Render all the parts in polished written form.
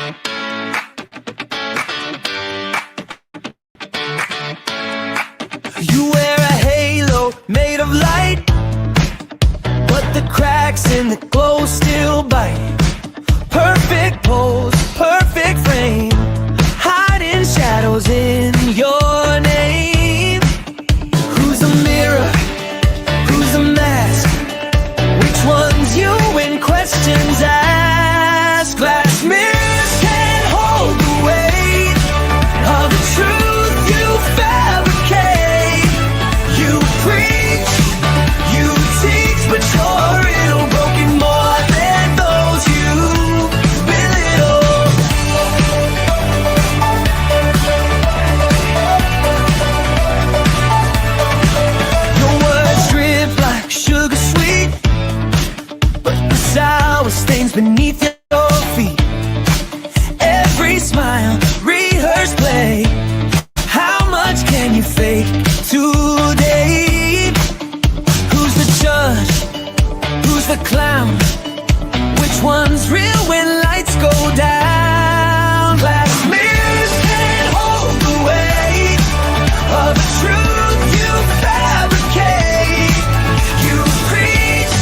You wear a halo made of light, but the cracks in the glow still bite. Perfect pose, perfect frame, hiding shadows in your name. Who's a mirror? Who's a mask? Which one's you when questions ask? Glass mirrors can't hold the weight of the truth you fabricate. You preach, you teach, but you're real broken more than those you belittle. Your words drip like sugar sweet, but the sour stains beneath your feet. Every smile, rehearsed play. How much can you fake today? Who's the judge? Who's the clown? Which one's real when lights go down? Glass mirrors can't hold the weight of the truth you fabricate. You preach,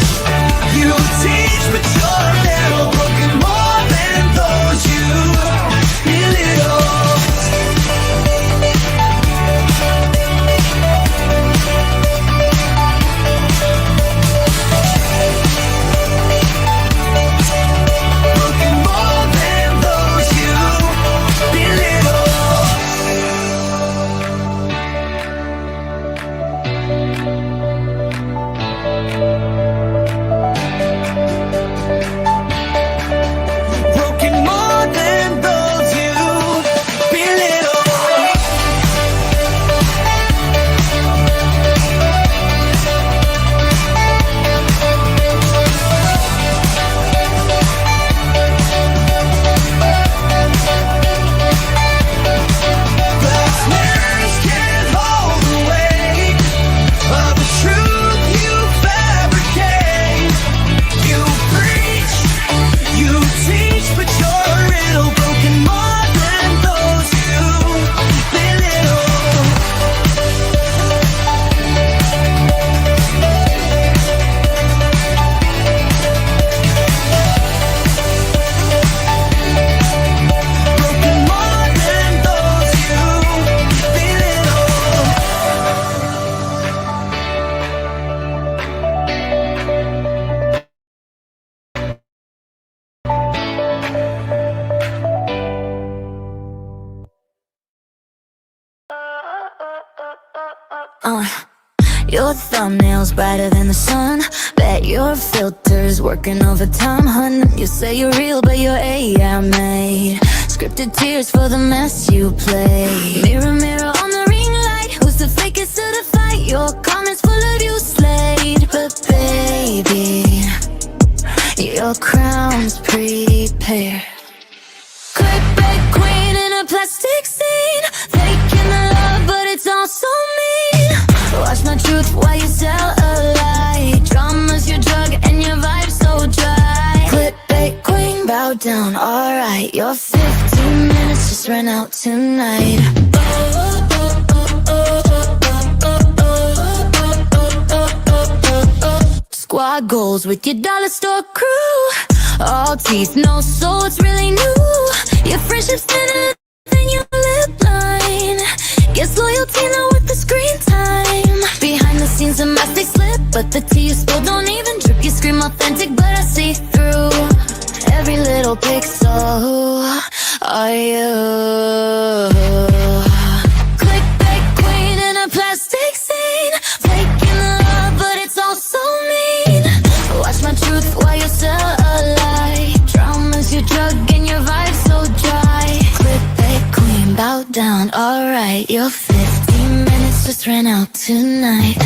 you teach, but you're a little broken more than those you belittle. Broken more than those you belittle. Broken more than those you belittle. Glass mirrors can't hold the weight of the truth you fabricate. You preach, you teach, but you're a riddle broken more than those you belittle. Broken more than those you belittle. Your thumbnail's brighter than the sun. Bet your filter's working overtime, hun. You say you're real, but you're AI made. Scripted tears for the mess you play. Mirror, mirror on the ring light, who's the fakest to the fight? Your comments full of you slayed, but baby, your crown's prepared. Clickbait queen in a plastic scene, faking the love, but it's all so mean. Watch my truth while you sell a lie. Drama's your drug and your vibe's so dry. Clickbait queen, bow down, alright. Your 15 minutes just ran out tonight. Squad goals with your dollar store crew. All teeth, no soul, it's really new. Your friendship's thinner than your lip line. Guess loyalty not worth the screen time. Behind the scenes a mask they slip, but the tea you spill don't even drip. You scream authentic, but I see through every little pixel. Who are you? Clickbait queen in a plastic scene, faking the love, but it's all so mean. Watch my truth while you sell a lie. Drama's your drug and your vibe's so dry. Clickbait queen, bow down, alright. Your 15 minutes just ran out tonight.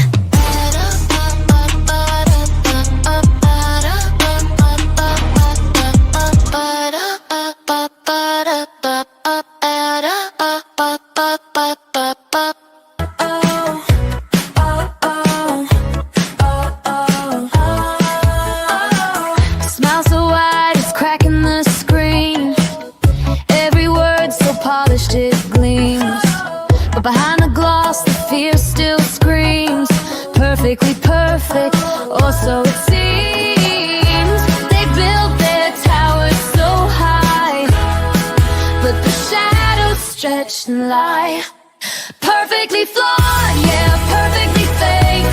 stretch and lie. Perfectly flawed, yeah, perfectly fake.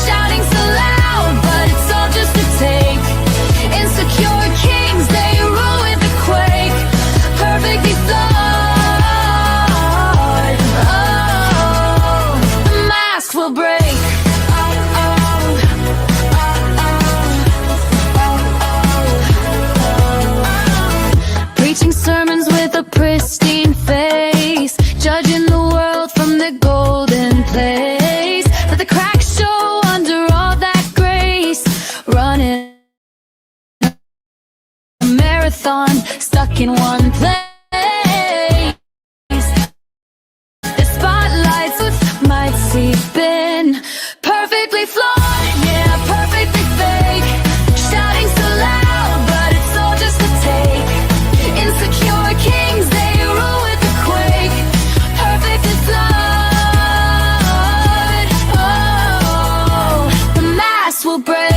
Shouting so loud, but it's all just a take. Insecure kings, they rule with a quake. Perfectly flawed. Oh, the mask will break. Preaching sermons with a pristine face, judging the world from the golden place. But the cracks show under all that grace. Running a marathon, stuck in one place. The spotlights might seep in. Perfectly flawed, yeah, perfectly fake. Shouting so loud, but it's all just a take. Insecure kings, they rule with a quake. Perfectly flawed. Oh, the mask will break.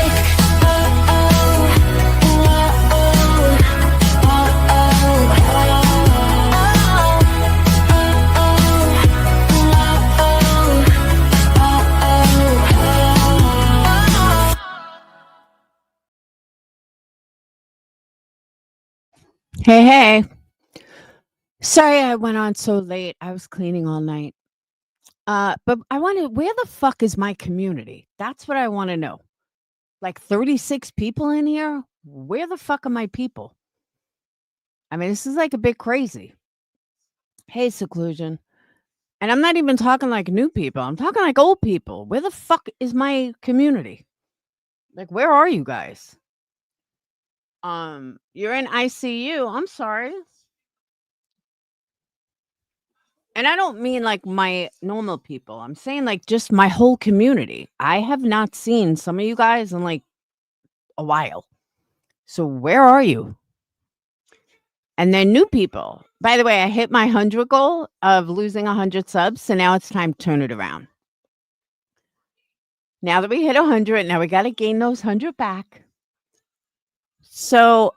Hey, hey. Sorry I went on so late. I was cleaning all night. But I wanted, where the fuck is my community? That's what I want to know. Like 36 people in here? Where the fuck are my people? I mean, this is like a bit crazy. Hey, seclusion. And I'm not even talking like new people. I'm talking like old people. Where the fuck is my community? Like, where are you guys? You're in ICU. I'm sorry. And I don't mean like my normal people. I'm saying like just my whole community. I have not seen some of you guys in like a while. So where are you? And then new people. By the way, I hit my 100 goal of losing 100 subs. So now it's time to turn it around. Now that we hit 100, now we got to gain those 100 back. So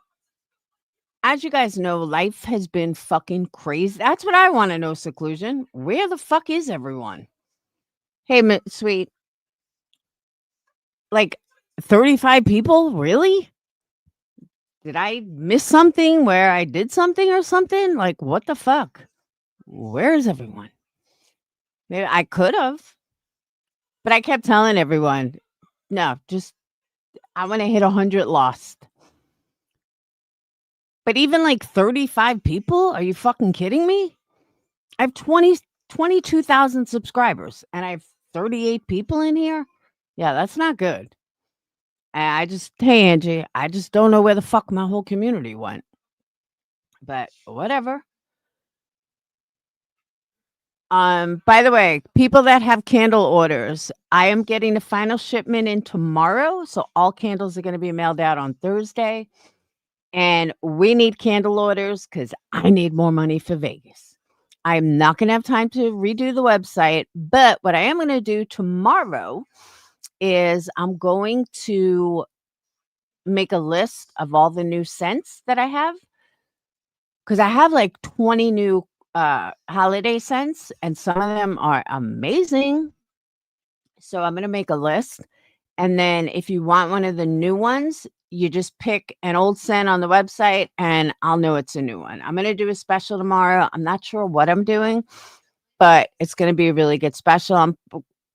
as you guys know, life has been fucking crazy. That's what I want to know, seclusion. Where the fuck is everyone? Hey, sweet. Like 35 people? Really? Did I miss something where I did something or something? Like, what the fuck? Where is everyone? Maybe I could have, but I kept telling everyone, no, just I want to hit 100 lost. But even like 35 people? Are you fucking kidding me? I have 22,000 subscribers and I have 38 people in here. Yeah, that's not good. Hey, Angie, I just don't know where the fuck my whole community went. But whatever. By the way, people that have candle orders, I am getting the final shipment in tomorrow. So all candles are going to be mailed out on Thursday. And we need candle orders because I need more money for Vegas. I'm not going to have time to redo the website. But what I am going to do tomorrow is I'm going to make a list of all the new scents that I have. Because I have like 20 new holiday scents, and some of them are amazing. So I'm going to make a list. And then if you want one of the new ones, you just pick an old scent on the website and I'll know it's a new one. I'm going to do a special tomorrow. I'm not sure what I'm doing, but it's going to be a really good special. I'm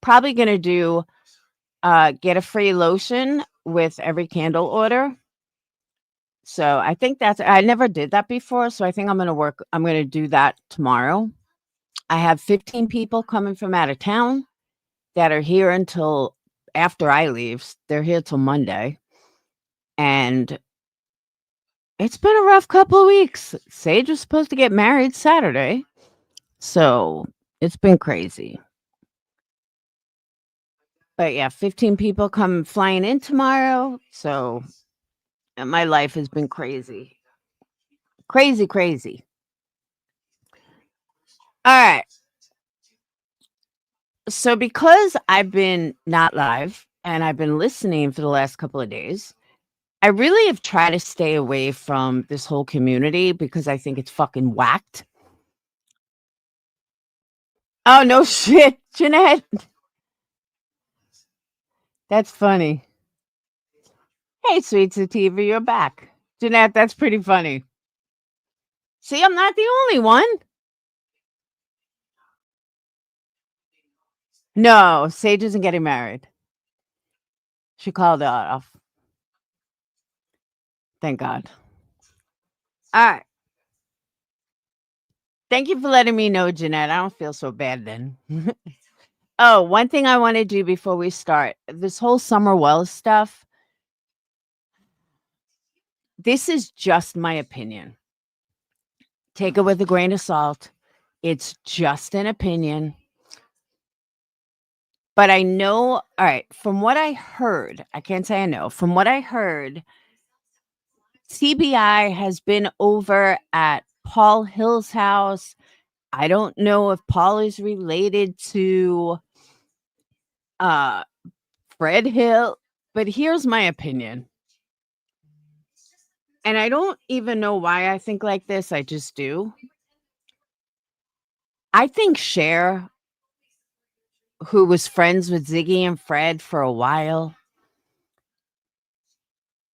probably going to do get a free lotion with every candle order. So I think I never did that before. So I think I'm going to do that tomorrow. I have 15 people coming from out of town that are here until after I leave. They're here till Monday. And it's been a rough couple of weeks. Sage was supposed to get married Saturday. So it's been crazy. But yeah, 15 people come flying in tomorrow. So my life has been crazy. Crazy, crazy. All right. So because I've been not live and I've been listening for the last couple of days, I really have tried to stay away from this whole community because I think it's fucking whacked. Oh, no shit, Jeanette. That's funny. Hey, sweet sativa, you're back. Jeanette, that's pretty funny. See, I'm not the only one. No, Sage isn't getting married. She called it off. Thank God. All right. Thank you for letting me know, Jeanette. I don't feel so bad then. Oh, one thing I want to do before we start this whole Summer Wells stuff. This is just my opinion. Take it with a grain of salt. It's just an opinion. But I know, all right, from what I heard, I can't say I know, from what I heard, CBI has been over at Paul Hill's house. I don't know if Paul is related to uh Fred Hill, but here's my opinion. And I don't even know why I think like this, I just do. I think Cher, who was friends with Ziggy and Fred for a while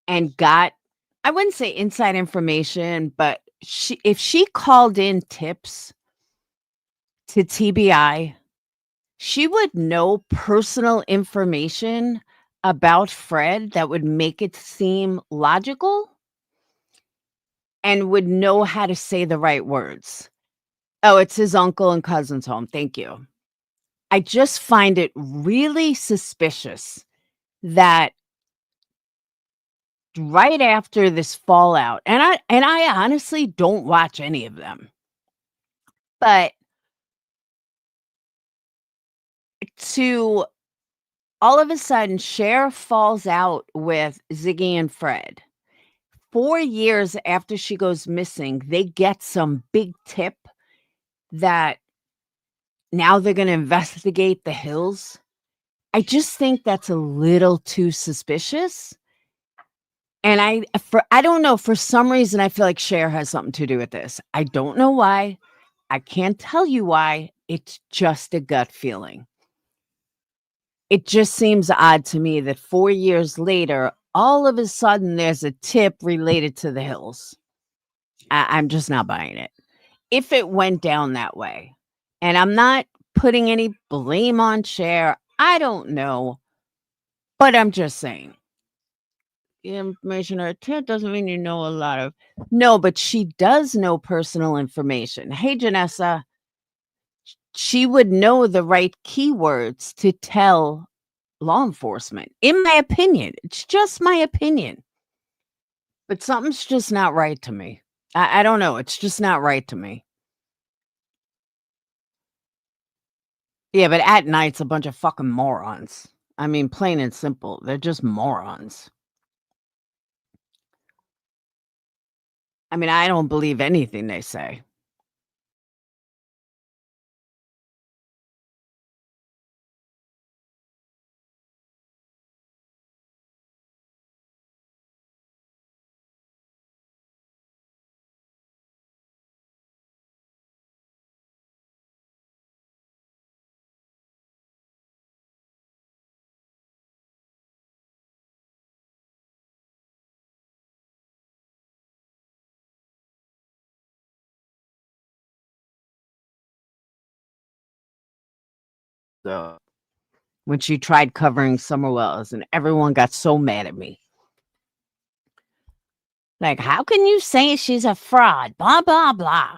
and got, I wouldn't say inside information, but if she called in tips to TBI, she would know personal information about Fred that would make it seem logical and would know how to say the right words. Oh, it's his uncle and cousin's home. Thank you. I just find it really suspicious that right after this fallout, and I honestly don't watch any of them, but to all of a sudden Cher falls out with Ziggy and Fred. 4 years after she goes missing, they get some big tip that now they're gonna investigate the Hills. I just think that's a little too suspicious. And I don't know, for some reason, I feel like Cher has something to do with this. I don't know why. I can't tell you why. It's just a gut feeling. It just seems odd to me that 4 years later, all of a sudden, there's a tip related to the Hills. I'm just not buying it. If it went down that way, and I'm not putting any blame on Cher, I don't know, but I'm just saying. The information or tip doesn't mean you know a lot of. No, but she does know personal information. Hey, Janessa, she would know the right keywords to tell law enforcement, in my opinion. It's just my opinion. But something's just not right to me. I don't know. It's just not right to me. Yeah, but at night, it's a bunch of fucking morons. I mean, plain and simple. They're just morons. I mean, I don't believe anything they say. So when she tried covering Summer Wells, and everyone got so mad at me. Like, how can you say she's a fraud? Blah, blah, blah.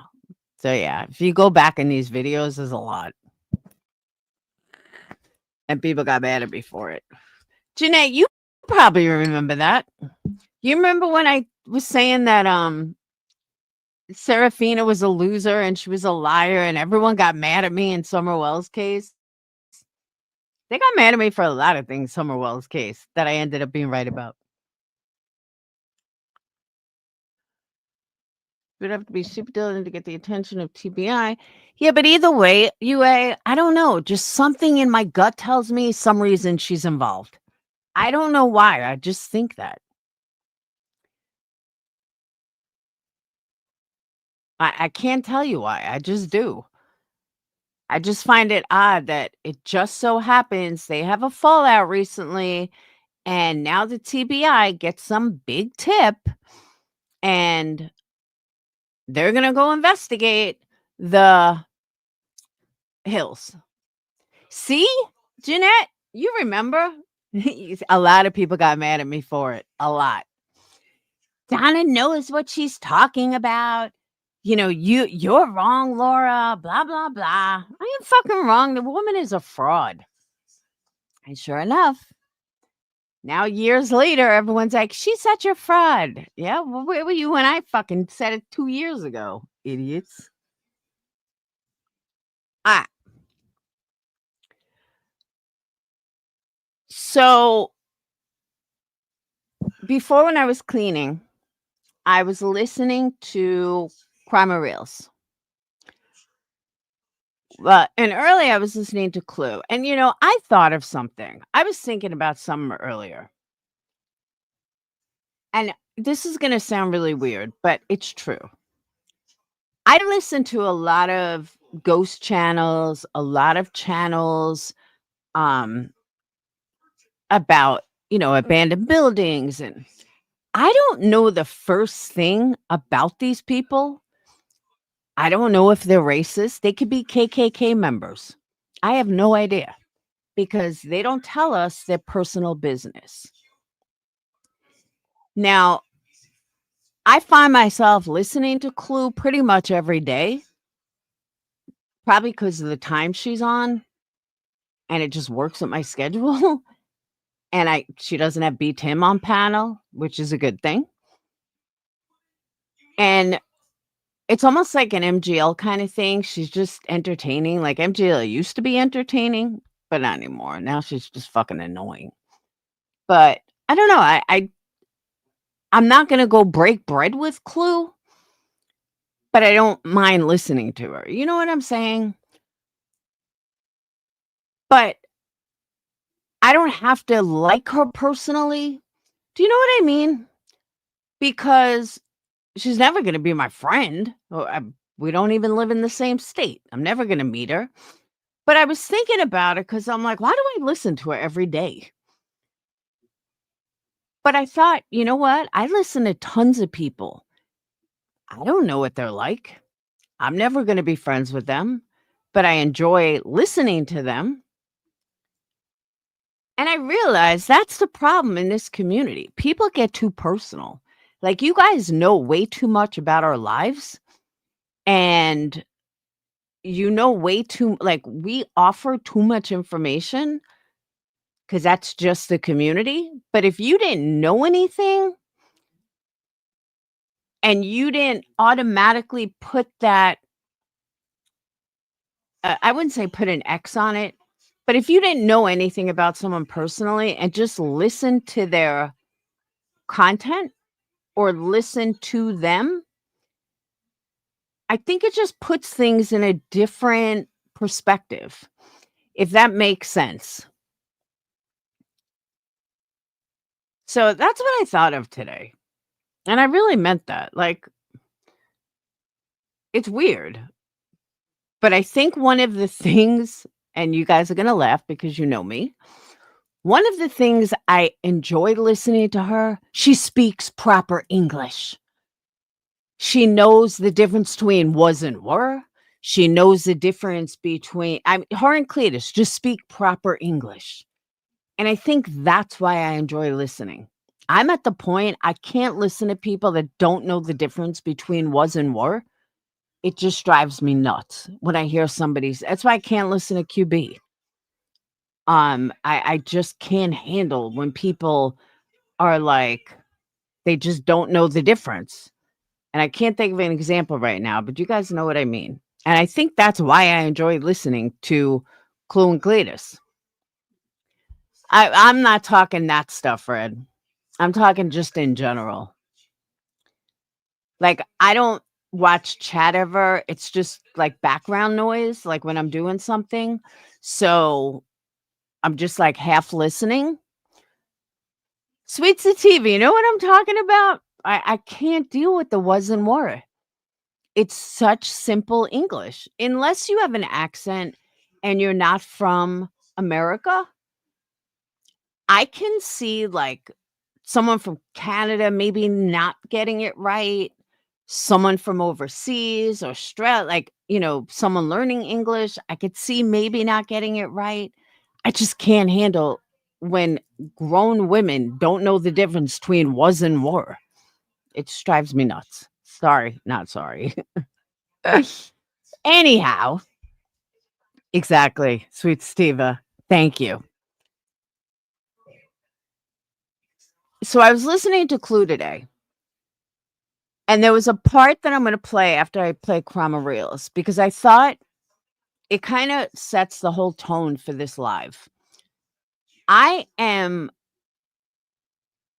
So, yeah, if you go back in these videos, there's a lot. And people got mad at me for it. Jeanette, you probably remember that. You remember when I was saying that Serafina was a loser and she was a liar and everyone got mad at me in Summer Wells' case? They got mad at me for a lot of things, Summer Wells' case, that I ended up being right about. Would have to be super diligent to get the attention of TBI. Yeah, but either way, UA, I don't know. Just something in my gut tells me some reason she's involved. I don't know why. I just think that. I can't tell you why. I just do. I just find it odd that it just so happens they have a fallout recently, and now the TBI gets some big tip, and they're gonna go investigate the Hills. See, Jeanette, you remember? A lot of people got mad at me for it. A lot. Donna knows what she's talking about. You're wrong, Laura, blah, blah, blah. I ain't fucking wrong. The woman is a fraud. And sure enough, now years later, everyone's like, she's such a fraud. Yeah, well, where were you when I fucking said it 2 years ago, idiots? Ah, so before when I was cleaning, I was listening to Crama Reels. And early I was listening to Clue. And I thought of something. I was thinking about something earlier. And this is going to sound really weird, but it's true. I listen to a lot of ghost channels, a lot of channels um about, abandoned buildings, and I don't know the first thing about these people. I don't know if they're racist. They could be KKK members. I have no idea because they don't tell us their personal business. Now, I find myself listening to Clue pretty much every day, probably because of the time she's on, and it just works with my schedule. And she doesn't have Beat Him on panel, which is a good thing. And it's almost like an MGL kind of thing. She's just entertaining. Like MGL used to be entertaining, but not anymore. Now she's just fucking annoying. But I don't know. I'm not gonna go break bread with Clue, but I don't mind listening to her. You know what I'm saying? But I don't have to like her personally. Do you know what I mean? Because she's never gonna be my friend. We don't even live in the same state. I'm never gonna meet her. But I was thinking about it because I'm like, why do I listen to her every day? But I thought, you know what? I listen to tons of people. I don't know what they're like. I'm never going to be friends with them, but I enjoy listening to them. And I realize that's the problem in this community. People get too personal. Like, you guys know way too much about our lives, and way too, like, we offer too much information because that's just the community. But if you didn't know anything and you didn't automatically put that, I wouldn't say put an X on it, but if you didn't know anything about someone personally and just listen to their content or listen to them, I think it just puts things in a different perspective, if that makes sense. So that's what I thought of today. And I really meant that. Like, it's weird. But I think one of the things, and you guys are going to laugh because you know me, one of the things I enjoy listening to her, she speaks proper English. She knows the difference between was and were. She knows the difference between, her and Cletus just speak proper English. And I think that's why I enjoy listening. I'm at the point I can't listen to people that don't know the difference between was and were. It just drives me nuts when I hear somebody's. That's why I can't listen to QB. I just can't handle when people are like, they just don't know the difference. And I can't think of an example right now, but you guys know what I mean. And I think that's why I enjoy listening to Clue and Cletus. I'm not talking that stuff, Fred. I'm talking just in general. Like, I don't watch chat ever. It's just like background noise, like when I'm doing something. So I'm just like half listening. Sweet Sativa, you know what I'm talking about? I can't deal with the was and were. It's such simple English. Unless you have an accent and you're not from America, I can see, like, someone from Canada maybe not getting it right, someone from overseas, Australia, like, someone learning English, I could see maybe not getting it right. I just can't handle when grown women don't know the difference between was and were. It just drives me nuts. Sorry, not sorry. Anyhow, exactly, sweet Steva. Thank you. So I was listening to Clue today, and there was a part that I'm gonna play after I play Crama Reels because I thought it kinda sets the whole tone for this live. I am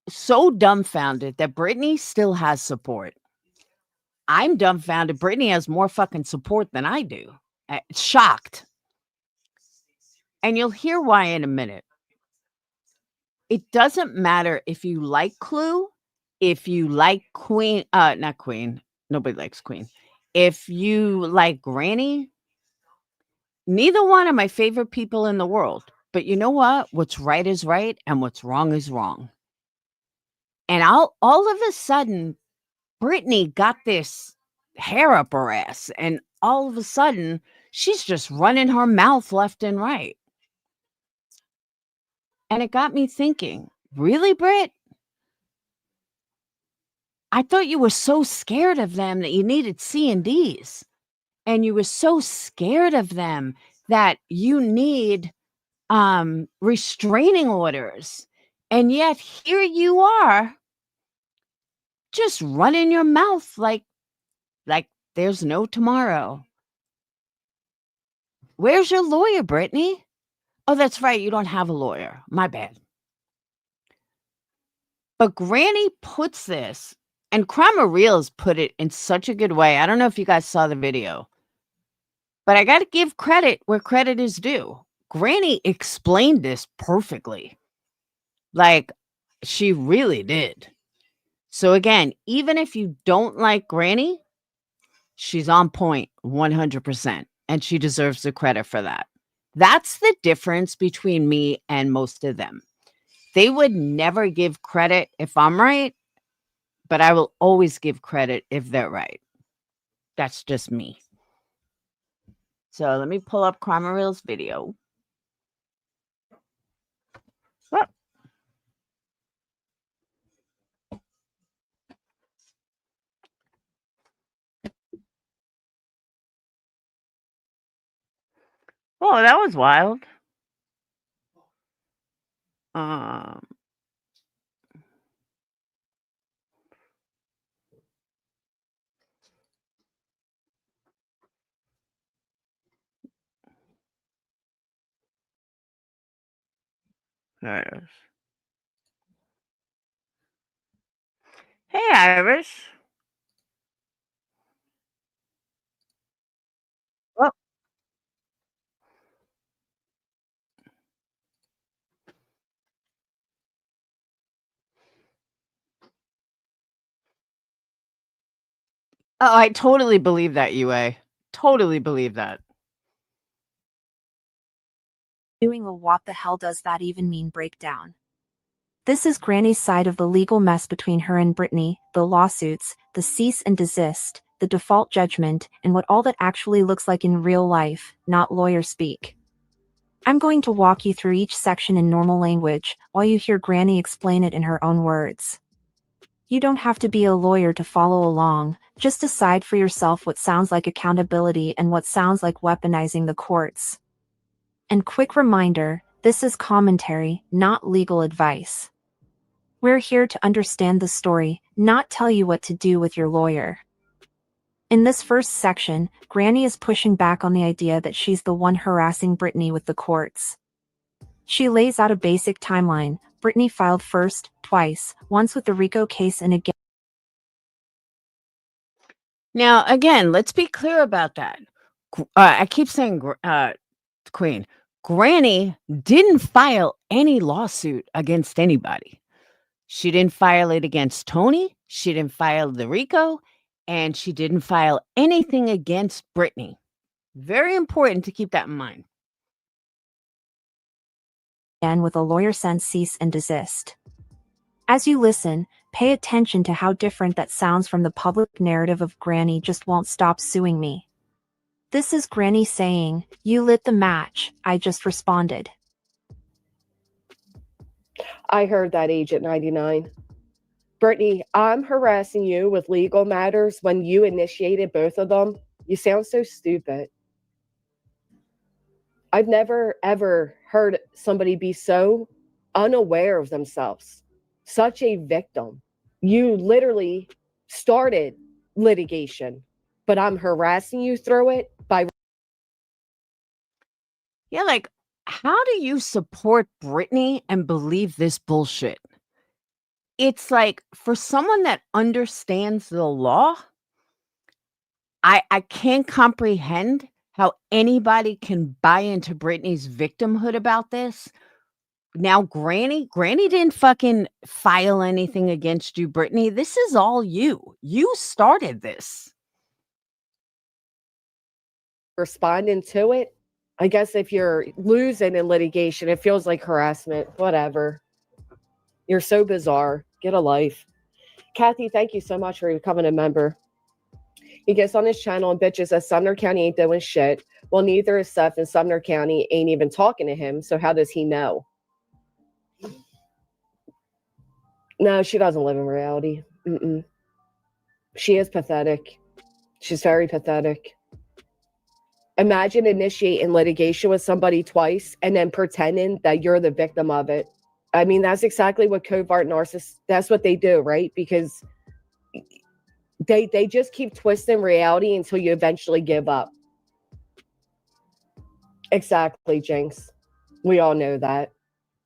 so dumbfounded that Britney still has support. I'm dumbfounded Britney has more fucking support than I do. Shocked. And you'll hear why in a minute. It doesn't matter if you like Clue, if you like Queen, not Queen, nobody likes Queen. If you like Granny, neither one are my favorite people in the world. But you know what? What's right is right and what's wrong is wrong. And all of a sudden, Britney got this hair up her ass, and all of a sudden, she's just running her mouth left and right. And it got me thinking, really, Brit? I thought you were so scared of them that you needed C&Ds. And you were so scared of them that you need restraining orders. And yet here you are just running your mouth like there's no tomorrow. Where's your lawyer, Brittany? Oh, that's right. You don't have a lawyer. My bad. But Granny puts this, and Crama Reels put it in such a good way. I don't know if you guys saw the video, but I got to give credit where credit is due. Granny explained this perfectly. Like, she really did. So again, even if you don't like Granny, she's on point 100%, and she deserves the credit for that. That's the difference between me and most of them. They would never give credit if I'm right, but I will always give credit if they're right. That's just me. So let me pull up Crama Reels video. Oh. Oh, that was wild. Um, there it is. Hey, Iris. Oh, oh, I totally believe that, UA. Totally believe that. Doing a what the hell does that even mean breakdown. This is Granny's side of the legal mess between her and Brittany, the lawsuits, the cease and desist, the default judgment, and what all that actually looks like in real life, not lawyer speak. I'm going to walk you through each section in normal language, while you hear Granny explain it in her own words. You don't have to be a lawyer to follow along, just decide for yourself what sounds like accountability and what sounds like weaponizing the courts. And quick reminder, this is commentary, not legal advice. We're here to understand the story, not tell you what to do with your lawyer. In this first section, Granny is pushing back on the idea that she's the one harassing Brittany with the courts. She lays out a basic timeline. Brittany filed first, twice, once with the RICO case and again. Now, again, let's be clear about that. I keep saying Queen. Granny didn't file any lawsuit against anybody. She didn't file it against Tony. She didn't file the RICO, and she didn't file anything against Brittany. Very important to keep that in mind. and with a lawyer sends cease and desist. As you listen, pay attention to how different that sounds from the public narrative of Granny just won't stop suing me. This is Granny saying, "You lit the match, I just responded." I heard that, Agent 99. Brittany, I'm harassing you with legal matters when you initiated both of them. You sound so stupid. I've never, ever heard somebody be so unaware of themselves, such a victim. You literally started litigation, but I'm harassing you through it by. Yeah, like, how do you support Britney and believe this bullshit? It's like, for someone that understands the law, I can't comprehend how anybody can buy into Britney's victimhood about this. Now, Granny didn't fucking file anything against you, Britney. This is all you. You started this. Responding to it. I guess if you're losing in litigation, it feels like harassment. Whatever. You're so bizarre. Get a life. Kathy, thank you so much for becoming a member. He gets on his channel and bitches that Sumner County ain't doing shit. Well, neither is Seth, and Sumner County ain't even talking to him. So how does he know? No, she doesn't live in reality. Mm-mm. She is pathetic. She's very pathetic. Imagine initiating litigation with somebody twice and then pretending that you're the victim of it. I mean, that's exactly what covert narcissists, that's what they do, right? Because they just keep twisting reality until you eventually give up. Exactly, Jinx. We all know that.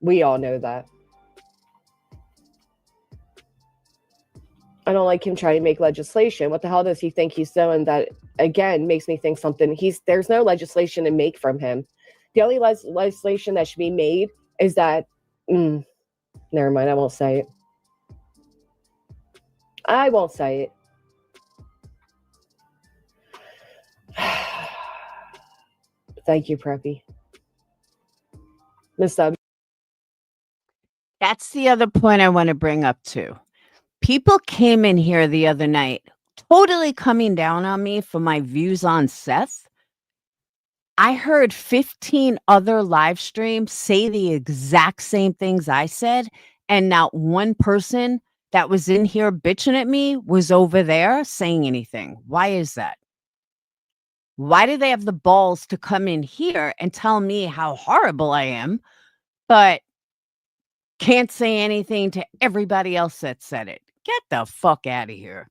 We all know that. I don't like him trying to make legislation. What the hell does he think he's doing? That, again, makes me think something. There's no legislation to make from him. The only legislation that should be made is that, never mind, I won't say it. I won't say it. Thank you, Preppy. Miss W. That's the other point I want to bring up too. People came in here the other night totally coming down on me for my views on Seth. I heard 15 other live streams say the exact same things I said, and not one person that was in here bitching at me was over there saying anything. Why is that? Why do they have the balls to come in here and tell me how horrible I am, but can't say anything to everybody else that said it? Get the fuck out of here.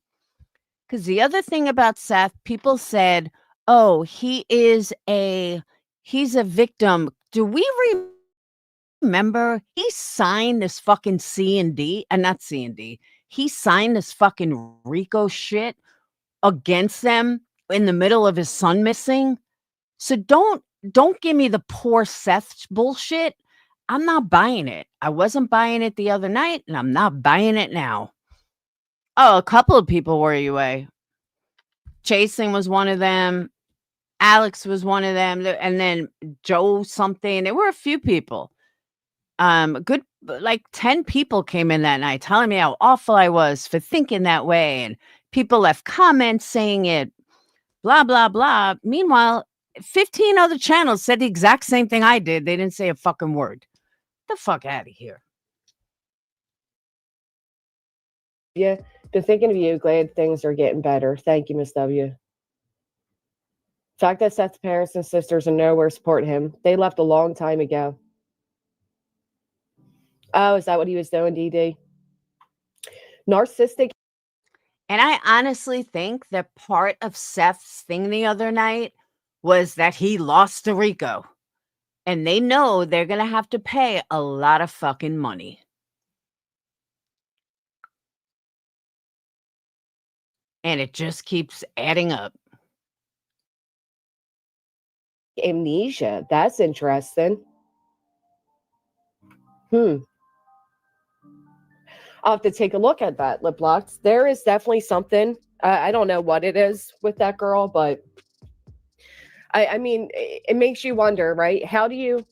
Because the other thing about Seth, people said, oh, he's a victim. Do we remember he signed this fucking C&D? Not C&D. He signed this fucking RICO shit against them in the middle of his son missing. So don't give me the poor Seth bullshit. I'm not buying it. I wasn't buying it the other night, and I'm not buying it now. Oh, a couple of people were away. Chasing was one of them. Alex was one of them. And then Joe something. There were a few people. Good, like 10 people came in that night telling me how awful I was for thinking that way. And people left comments saying it, blah, blah, blah. Meanwhile, 15 other channels said the exact same thing I did. They didn't say a fucking word. Get the fuck out of here. Yeah, been thinking of you. Glad things are getting better. Thank you, Miss W. Fact that Seth's parents and sisters are nowhere supporting him. They left a long time ago. Oh, is that what he was doing, DD? Narcissistic. And I honestly think that part of Seth's thing the other night was that he lost to Rico. And they know they're going to have to pay a lot of fucking money. And it just keeps adding up. Amnesia. That's interesting. I'll have to take a look at that, Lip Locks. There is definitely something. I don't know what it is with that girl, but I mean, it makes you wonder, right? How do you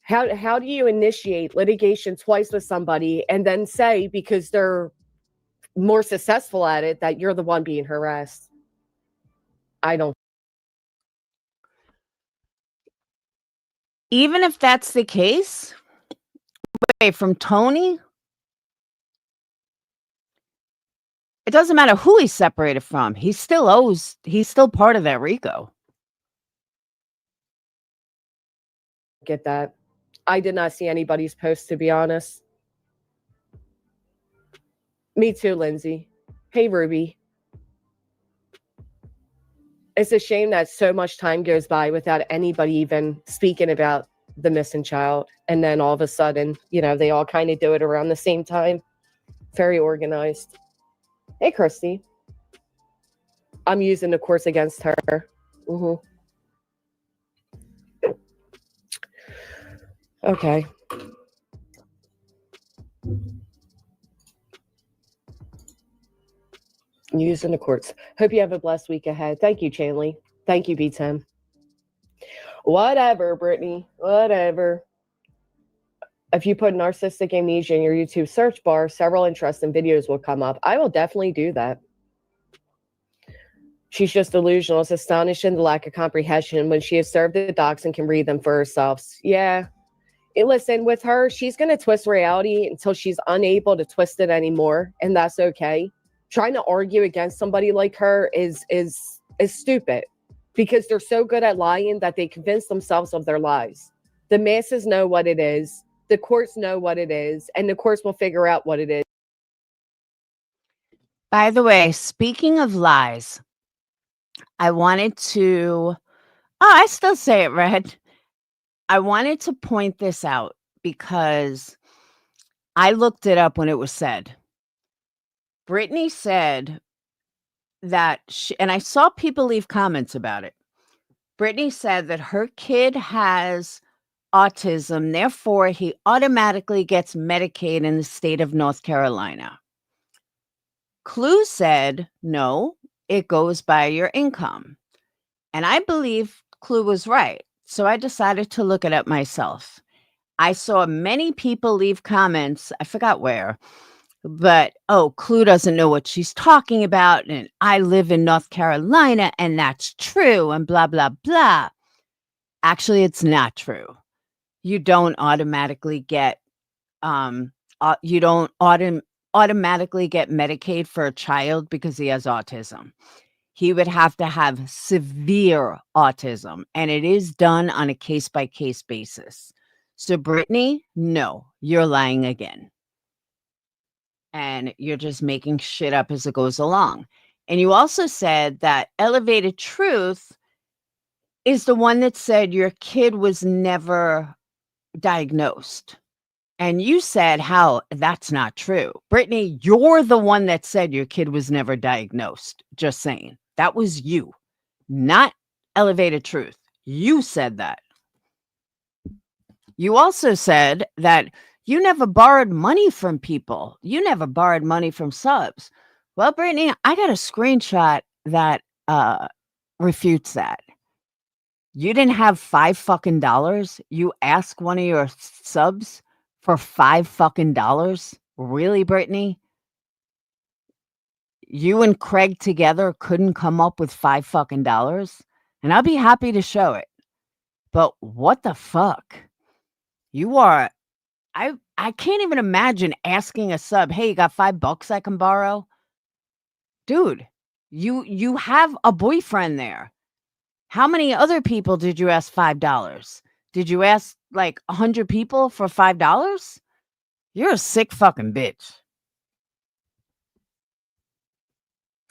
How do you initiate litigation twice with somebody and then say, because they're more successful at it, that you're the one being harassed? I don't. Even if that's the case, wait, from Tony, it doesn't matter who he's separated from. He's still part of that RICO. Get that. I did not see anybody's post, to be honest. Me too, Lindsay. Hey, Ruby. It's a shame that so much time goes by without anybody even speaking about the missing child. And then all of a sudden, they all kind of do it around the same time. Very organized. Hey, Christy. I'm using the course against her. Okay. Using the courts. Hope you have a blessed week ahead. Thank you, Chanley. Thank you, B10. Whatever, Brittany. Whatever. If you put narcissistic amnesia in your YouTube search bar, several interesting videos will come up. I will definitely do that. She's just delusional. It's astonishing the lack of comprehension when she has served the docs and can read them for herself. Yeah. Listen, with her, she's going to twist reality until she's unable to twist it anymore, and that's okay. Trying to argue against somebody like her is stupid, because they're so good at lying that they convince themselves of their lies. The masses know what it is. The courts know what it is, and the courts will figure out what it is. By the way, speaking of lies, I wanted to, I still say it, Red. I wanted to point this out because I looked it up when it was said. Brittany said that, and I saw people leave comments about it. Brittany said that her kid has autism, therefore he automatically gets Medicaid in the state of North Carolina. Clue said, no, it goes by your income. And I believe Clue was right. So I decided to look it up myself. I saw many people leave comments, I forgot where, but, oh, Clue doesn't know what she's talking about, and I live in North Carolina, and that's true, and blah, blah, blah. Actually, it's not true. You don't automatically get, automatically get Medicaid for a child because he has autism. He would have to have severe autism, and it is done on a case-by-case basis. So, Brittany, no, you're lying again. And you're just making shit up as it goes along. And you also said that Elevated Truth is the one that said your kid was never diagnosed. And you said how that's not true. Brittany, you're the one that said your kid was never diagnosed. Just saying. That was you, not Elevated Truth. You said that. You also said that you never borrowed money from people. You never borrowed money from subs. Well, Brittany, I got a screenshot that refutes that. You didn't have $5 You asked one of your subs for $5 Really, Brittany? You and Craig together couldn't come up with $5 and I'll be happy to show it. But what the fuck? You are, I can't even imagine asking a sub, hey, you got $5 I can borrow? Dude, you have a boyfriend there. How many other people did you ask $5? Did you ask like 100 people for $5? You're a sick fucking bitch.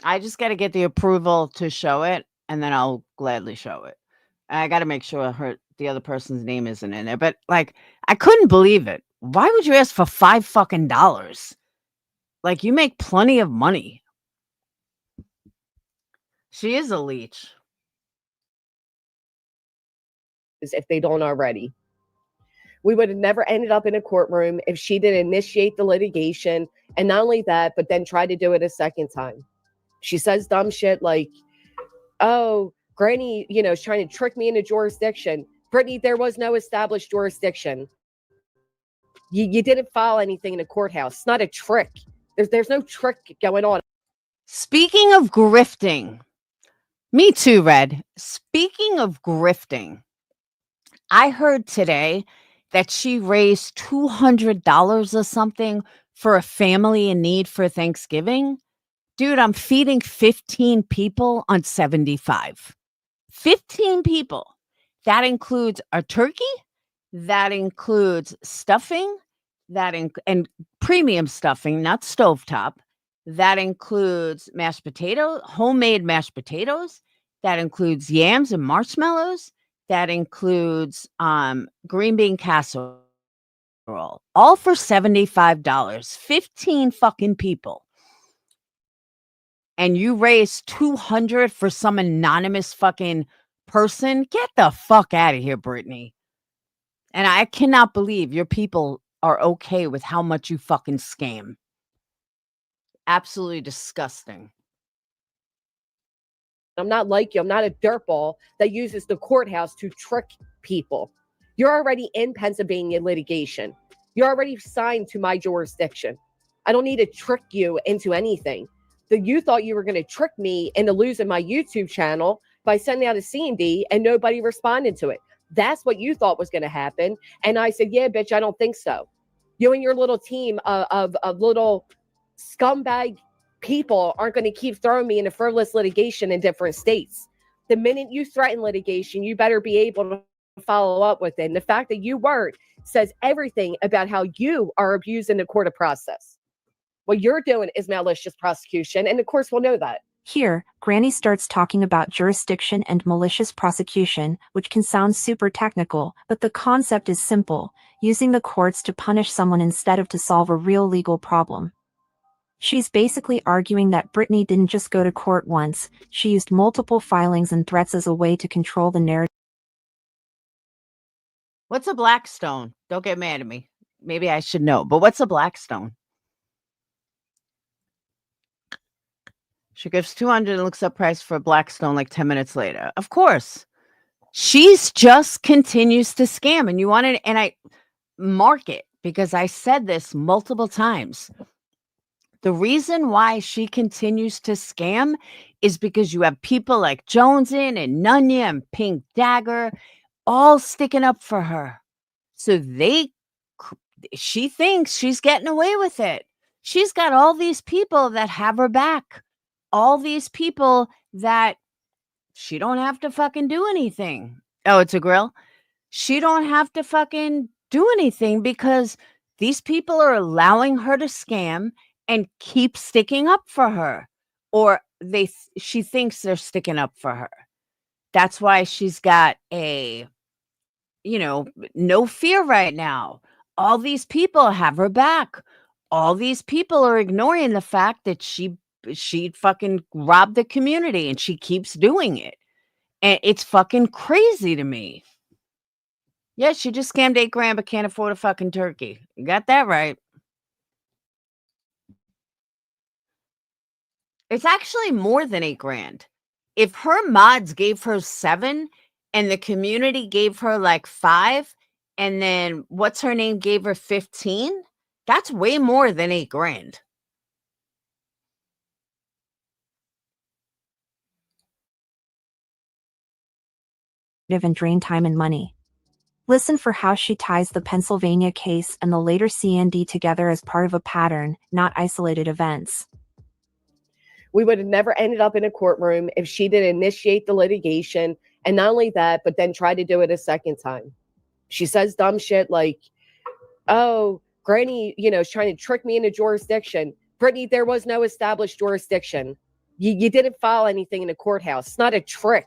I just got to get the approval to show it, and then I'll gladly show it. And I got to make sure the other person's name isn't in there. But like, I couldn't believe it. Why would you ask for $5? Like, you make plenty of money. She is a leech. If they don't already. We would have never ended up in a courtroom if she didn't initiate the litigation. And not only that, but then try to do it a second time. She says dumb shit like, oh, Granny, is trying to trick me into jurisdiction. Brittany, there was no established jurisdiction. You didn't file anything in a courthouse. It's not a trick. There's no trick going on. Speaking of grifting, me too, Red. Speaking of grifting, I heard today that she raised $200 or something for a family in need for Thanksgiving. Dude, I'm feeding 15 people on 75. 15 people. That includes a turkey, that includes stuffing, and premium stuffing, not stovetop. That includes mashed potato, homemade mashed potatoes. That includes yams and marshmallows. That includes green bean casserole. All for $75. 15 fucking people. And you raise 200 for some anonymous fucking person? Get the fuck out of here, Brittany. And I cannot believe your people are okay with how much you fucking scam. Absolutely disgusting. I'm not like you. I'm not a dirtball that uses the courthouse to trick people. You're already in Pennsylvania litigation. You're already signed to my jurisdiction. I don't need to trick you into anything. You thought you were going to trick me into losing my YouTube channel by sending out a C&D and nobody responded to it. That's what you thought was going to happen. And I said, yeah, bitch, I don't think so. You and your little team of little scumbag people aren't going to keep throwing me into frivolous litigation in different states. The minute you threaten litigation, you better be able to follow up with it. And the fact that you weren't says everything about how you are abusing the court of process. What you're doing is malicious prosecution, and of course we'll know that. Here, Granny starts talking about jurisdiction and malicious prosecution, which can sound super technical, but the concept is simple: using the courts to punish someone instead of to solve a real legal problem. She's basically arguing that Brittany didn't just go to court once, she used multiple filings and threats as a way to control the narrative. What's a Blackstone? Don't get mad at me. Maybe I should know, but what's a Blackstone? She gives 200 and looks up price for a Blackstone like 10 minutes later. Of course. She's just continues to scam, and you want to, and I mark it because I said this multiple times. The reason why she continues to scam is because you have people like Jonesin and Nunya and Pink Dagger all sticking up for her. So she thinks she's getting away with it. She's got all these people that have her back. All these people that she don't have to fucking do anything. Oh, it's a grill? She don't have to fucking do anything because these people are allowing her to scam and keep sticking up for her. Or she thinks they're sticking up for her. That's why she's got no fear right now. All these people have her back. All these people are ignoring the fact that she fucking robbed the community, and she keeps doing it. And it's fucking crazy to me. Yeah, she just scammed $8,000 but can't afford a fucking turkey. You got that right. It's actually more than $8,000. If her mods gave her 7 and the community gave her like 5, and then what's her name gave her 15, that's way more than $8,000. And drain time and money. Listen for how she ties the Pennsylvania case and the later C&D together as part of a pattern, not isolated events. We would have never ended up in a courtroom if she didn't initiate the litigation. And not only that, but then try to do it a second time. She says dumb shit like, oh, Granny, is trying to trick me into jurisdiction. Brittany, there was no established jurisdiction. You didn't file anything in a courthouse. It's not a trick.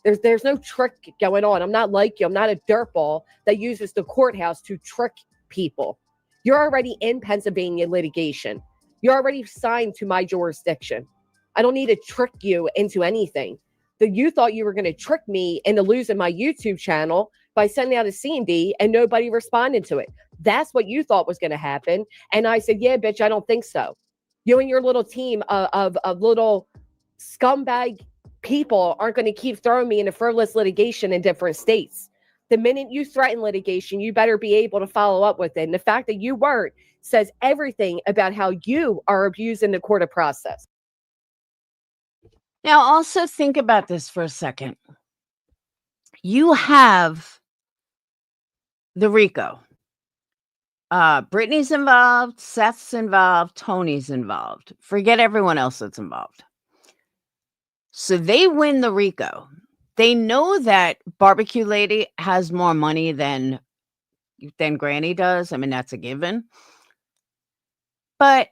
There's no trick going on. I'm not like you. I'm not a dirtball that uses the courthouse to trick people. You're already in Pennsylvania litigation. You're already signed to my jurisdiction. I don't need to trick you into anything. You thought you were going to trick me into losing my YouTube channel by sending out a C&D and nobody responded to it. That's what you thought was going to happen. And I said, yeah, bitch, I don't think so. You and your little team of little scumbag people aren't going to keep throwing me into frivolous litigation in different states. The minute you threaten litigation, you better be able to follow up with it. And the fact that you weren't says everything about how you are abusing the court of process. Now, also think about this for a second. You have the RICO. Brittany's involved, Seth's involved, Tony's involved. Forget everyone else that's involved. So they win the RICO. They know that Barbecue Lady has more money than Granny does. I mean, that's a given. But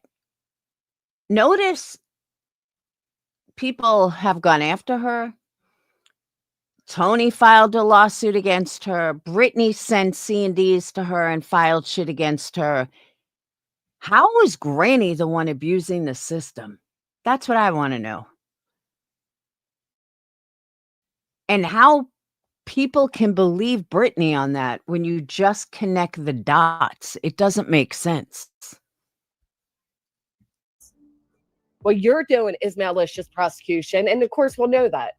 notice people have gone after her. Tony filed a lawsuit against her. Brittany sent C&Ds to her and filed shit against her. How is Granny the one abusing the system? That's what I want to know. And how people can believe Brittany on that when you just connect the dots. It doesn't make sense. What you're doing is malicious prosecution. And of course, we'll know that.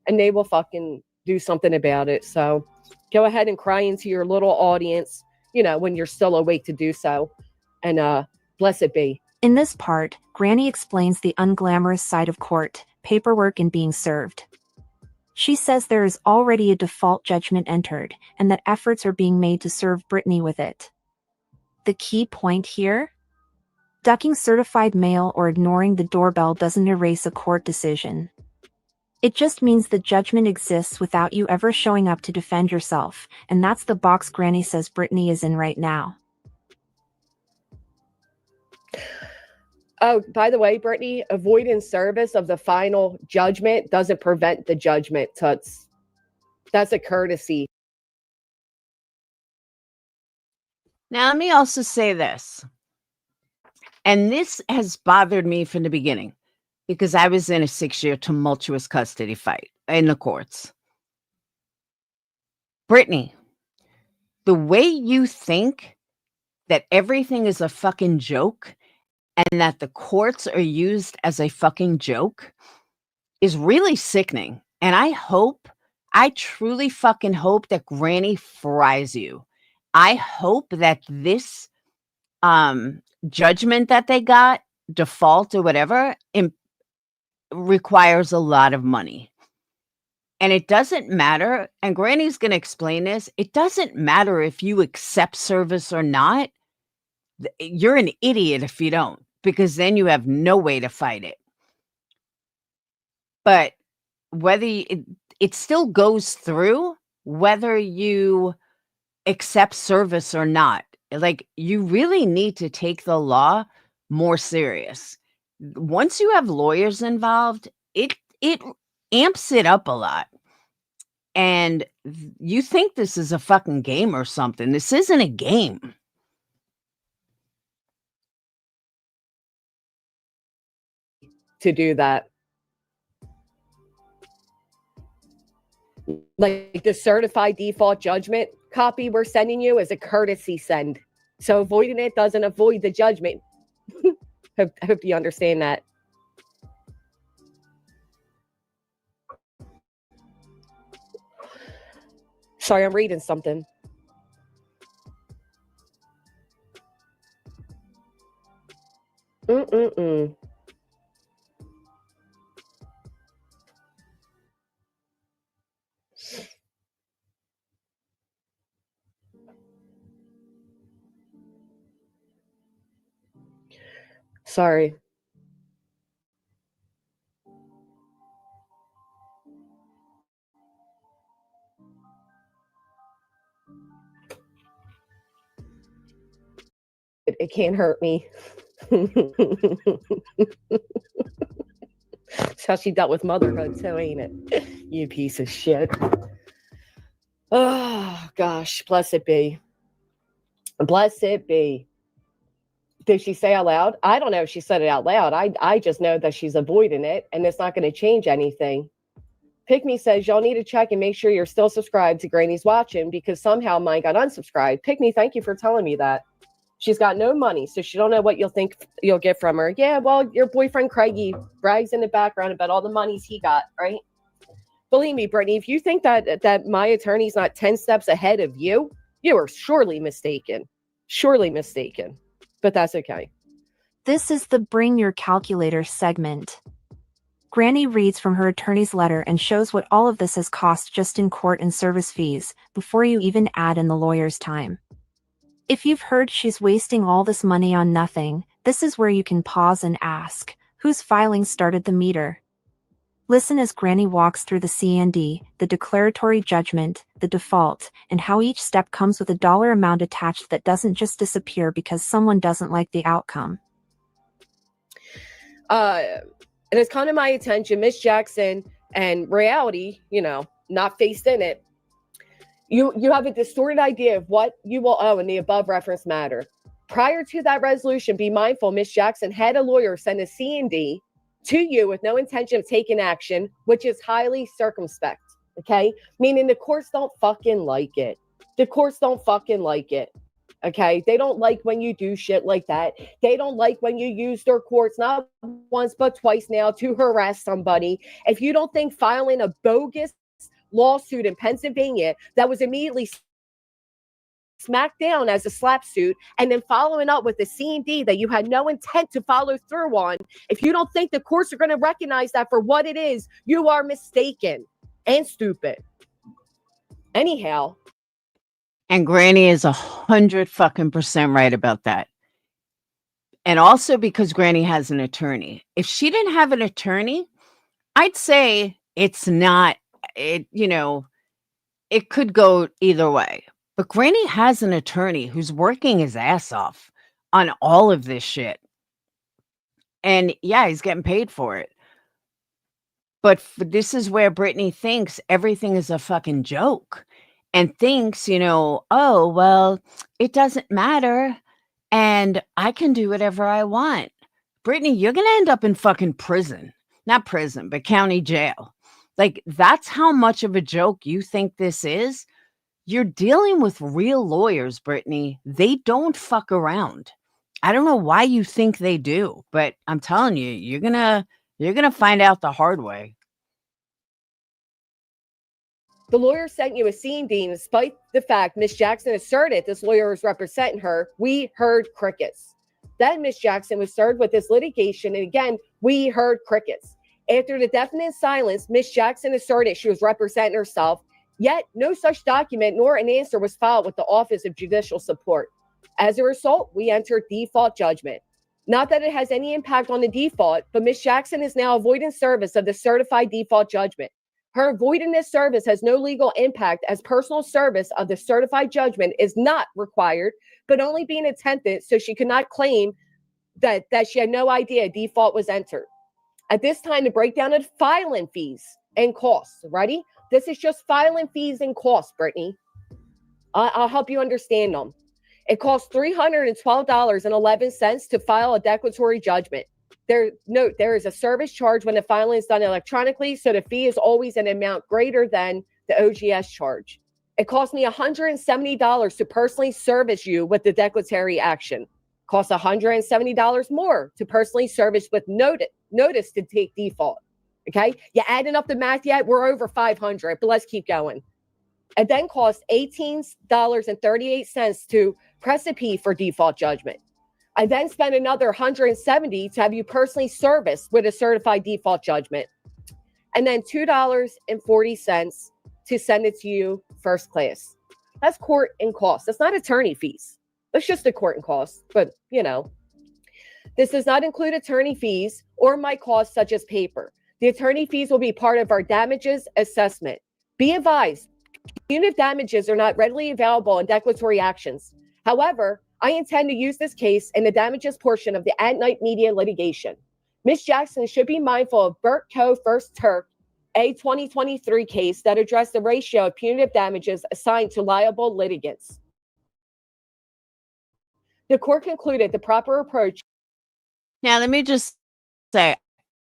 And they will fucking do something about it. So go ahead and cry into your little audience, when you're still awake to do so. And blessed be. In this part, Granny explains the unglamorous side of court, paperwork, and being served. She says there is already a default judgment entered, and that efforts are being made to serve Brittany with it. The key point here? Ducking certified mail or ignoring the doorbell doesn't erase a court decision. It just means the judgment exists without you ever showing up to defend yourself, and that's the box Granny says Brittany is in right now. Oh, by the way, Brittany, avoiding service of the final judgment doesn't prevent the judgment, Toots. That's a courtesy. Now, let me also say this. And this has bothered me from the beginning because I was in a 6-year tumultuous custody fight in the courts. Brittany, the way you think that everything is a fucking joke and that the courts are used as a fucking joke is really sickening. And I truly fucking hope that Granny fries you. I hope that this judgment that they got, default or whatever, requires a lot of money. And it doesn't matter, and Granny's going to explain this, it doesn't matter if you accept service or not. You're an idiot if you don't, because then you have no way to fight it. But whether it still goes through, whether you accept service or not. Like, you really need to take the law more serious. Once you have lawyers involved, it amps it up a lot. And you think this is a fucking game or something. This isn't a game. To do that. Like the certified default judgment copy we're sending you is a courtesy send. So avoiding it doesn't avoid the judgment. I hope you understand that. Sorry, I'm reading something. Sorry. It can't hurt me. That's how she dealt with motherhood too, ain't it? You piece of shit. Oh, gosh. Blessed be. Blessed be. Did she say out loud? I don't know if she said it out loud. I just know that she's avoiding it, and it's not going to change anything. Pick Me says, y'all need to check and make sure you're still subscribed to Granny's Watching because somehow mine got unsubscribed. Pick Me, thank you for telling me that. She's got no money, so she don't know what you'll think you'll get from her. Yeah, well, your boyfriend Craigie brags in the background about all the monies he got, right? Believe me, Brittany, if you think that my attorney's not 10 steps ahead of you, you are surely mistaken. Surely mistaken. But that's okay. This is the Bring Your Calculator segment. Granny reads from her attorney's letter and shows what all of this has cost just in court and service fees, before you even add in the lawyer's time. If you've heard she's wasting all this money on nothing, this is where you can pause and ask, whose filing started the meter? Listen as Granny walks through the C&D, the declaratory judgment, the default, and how each step comes with a dollar amount attached that doesn't just disappear because someone doesn't like the outcome. It has come to my attention, Miss Jackson and reality, not faced in it. You have a distorted idea of what you will owe in the above referenced matter. Prior to that resolution, be mindful Miss Jackson had a lawyer send a C&D to you with no intention of taking action, which is highly circumspect, okay? Meaning the courts don't fucking like it. The courts don't fucking like it. Okay, they don't like when you do shit like that. They don't like when you use their courts, not once but twice now, to harass somebody. If you don't think filing a bogus lawsuit in Pennsylvania that was immediately smacked down as a slap suit and then following up with the C&D that you had no intent to follow through on, if you don't think the courts are going to recognize that for what it is, you are mistaken and stupid. Anyhow. And Granny is 100% right about that. And also because Granny has an attorney. If she didn't have an attorney, I'd say it's not, it could go either way. But Granny has an attorney who's working his ass off on all of this shit. And yeah, he's getting paid for it. But this is where Brittany thinks everything is a fucking joke. And thinks, oh, well, it doesn't matter. And I can do whatever I want. Brittany, you're going to end up in fucking prison. Not prison, but county jail. Like, that's how much of a joke you think this is. You're dealing with real lawyers, Brittany. They don't fuck around. I don't know why you think they do, but I'm telling you, you're gonna find out the hard way. The lawyer sent you a C&D, and despite the fact Miss Jackson asserted this lawyer was representing her, we heard crickets. Then Miss Jackson was served with this litigation, and again, we heard crickets. After the deafening silence, Miss Jackson asserted she was representing herself, yet no such document nor an answer was filed with the Office of Judicial Support. As a result, we entered default judgment. Not that it has any impact on the default, but Miss Jackson is now avoiding service of the certified default judgment. Her avoiding this service has no legal impact, as personal service of the certified judgment is not required, but only being attempted, so she could not claim that she had no idea default was entered. At this time, the breakdown of filing fees and costs. Ready? This is just filing fees and costs, Brittany. I'll help you understand them. It costs $312.11 to file a declaratory judgment. There is a service charge when the filing is done electronically, so the fee is always an amount greater than the OGS charge. It cost me $170 to personally service you with the declaratory action. It costs $170 more to personally service with notice to take default. Okay, you adding up the math yet? We're over 500, but let's keep going. It then costs $18.38 to press a P for default judgment. I then spend another $170 to have you personally serviced with a certified default judgment. And then $2.40 to send it to you first class. That's court and costs. That's not attorney fees. That's just the court and costs. But, this does not include attorney fees or my costs such as paper. The attorney fees will be part of our damages assessment. Be advised, punitive damages are not readily available in declaratory actions. However, I intend to use this case in the damages portion of the at-night media litigation. Ms. Jackson should be mindful of Burt Co. First Turk, a 2023 case that addressed the ratio of punitive damages assigned to liable litigants. The court concluded the proper approach. Now, let me just say,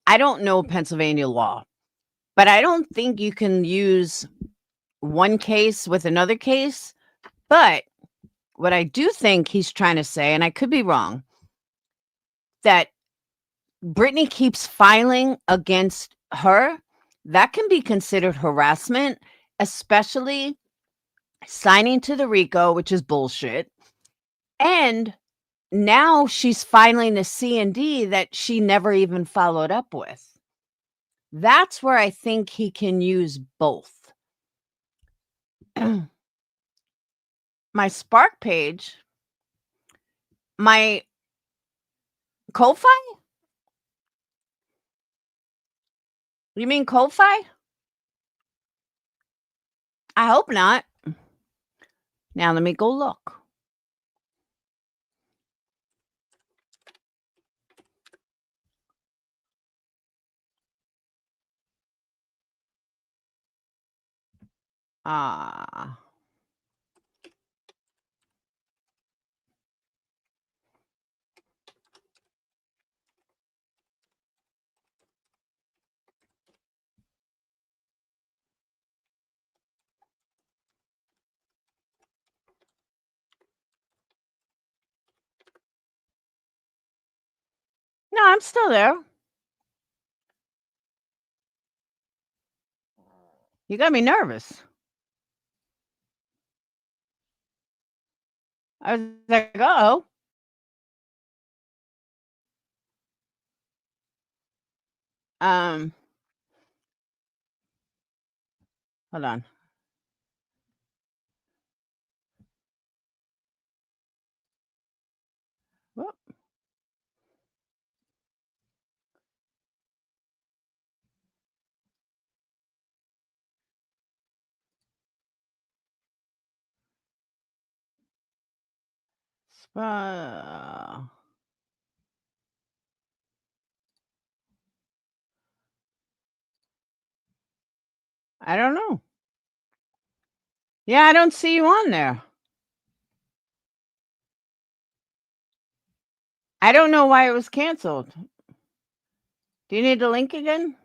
I don't know Pennsylvania law, but I don't think you can use one case with another case. But what I do think he's trying to say, and I could be wrong, that Brittany keeps filing against her that can be considered harassment, especially signing to the RICO, which is bullshit. And now she's filing a C&D that she never even followed up with. That's where I think he can use both. My Spark page, my Ko-Fi? You mean Ko-Fi? I hope not. Now let me go look. Ah. No, I'm still there. You got me nervous. I was like, uh-oh. Hold on. Whoop. Uh, I don't know. Yeah, I don't see you on there. I don't know why it was canceled. Do you need the link again?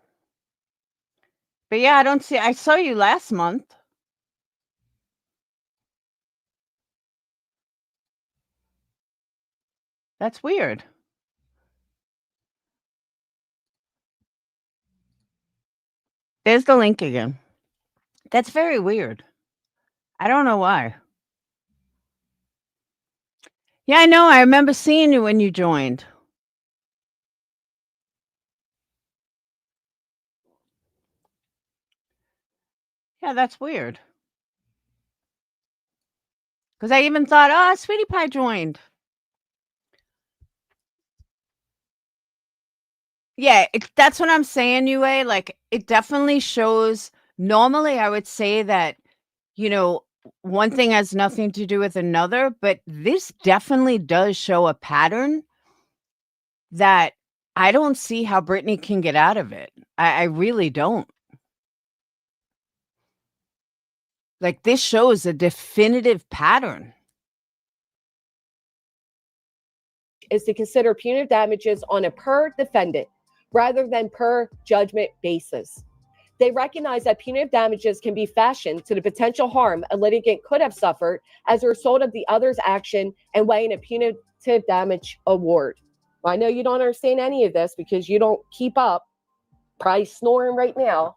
But yeah, I don't see. I saw you last month. That's weird. There's the link again. That's very weird. I don't know why. Yeah, I know. I remember seeing you when you joined. Yeah, that's weird. Because I even thought, oh, Sweetie Pie joined. Yeah, that's what I'm saying, Yue. Like, it definitely shows. Normally, I would say that, you know, one thing has nothing to do with another, but this definitely does show a pattern that I don't see how Britney can get out of it. I really don't. Like, this shows a definitive pattern. Is to consider punitive damages on a per defendant rather than per judgment basis. They recognize that punitive damages can be fashioned to the potential harm a litigant could have suffered as a result of the other's action and weighing a punitive damage award. Well, I know you don't understand any of this because you don't keep up. Probably snoring right now.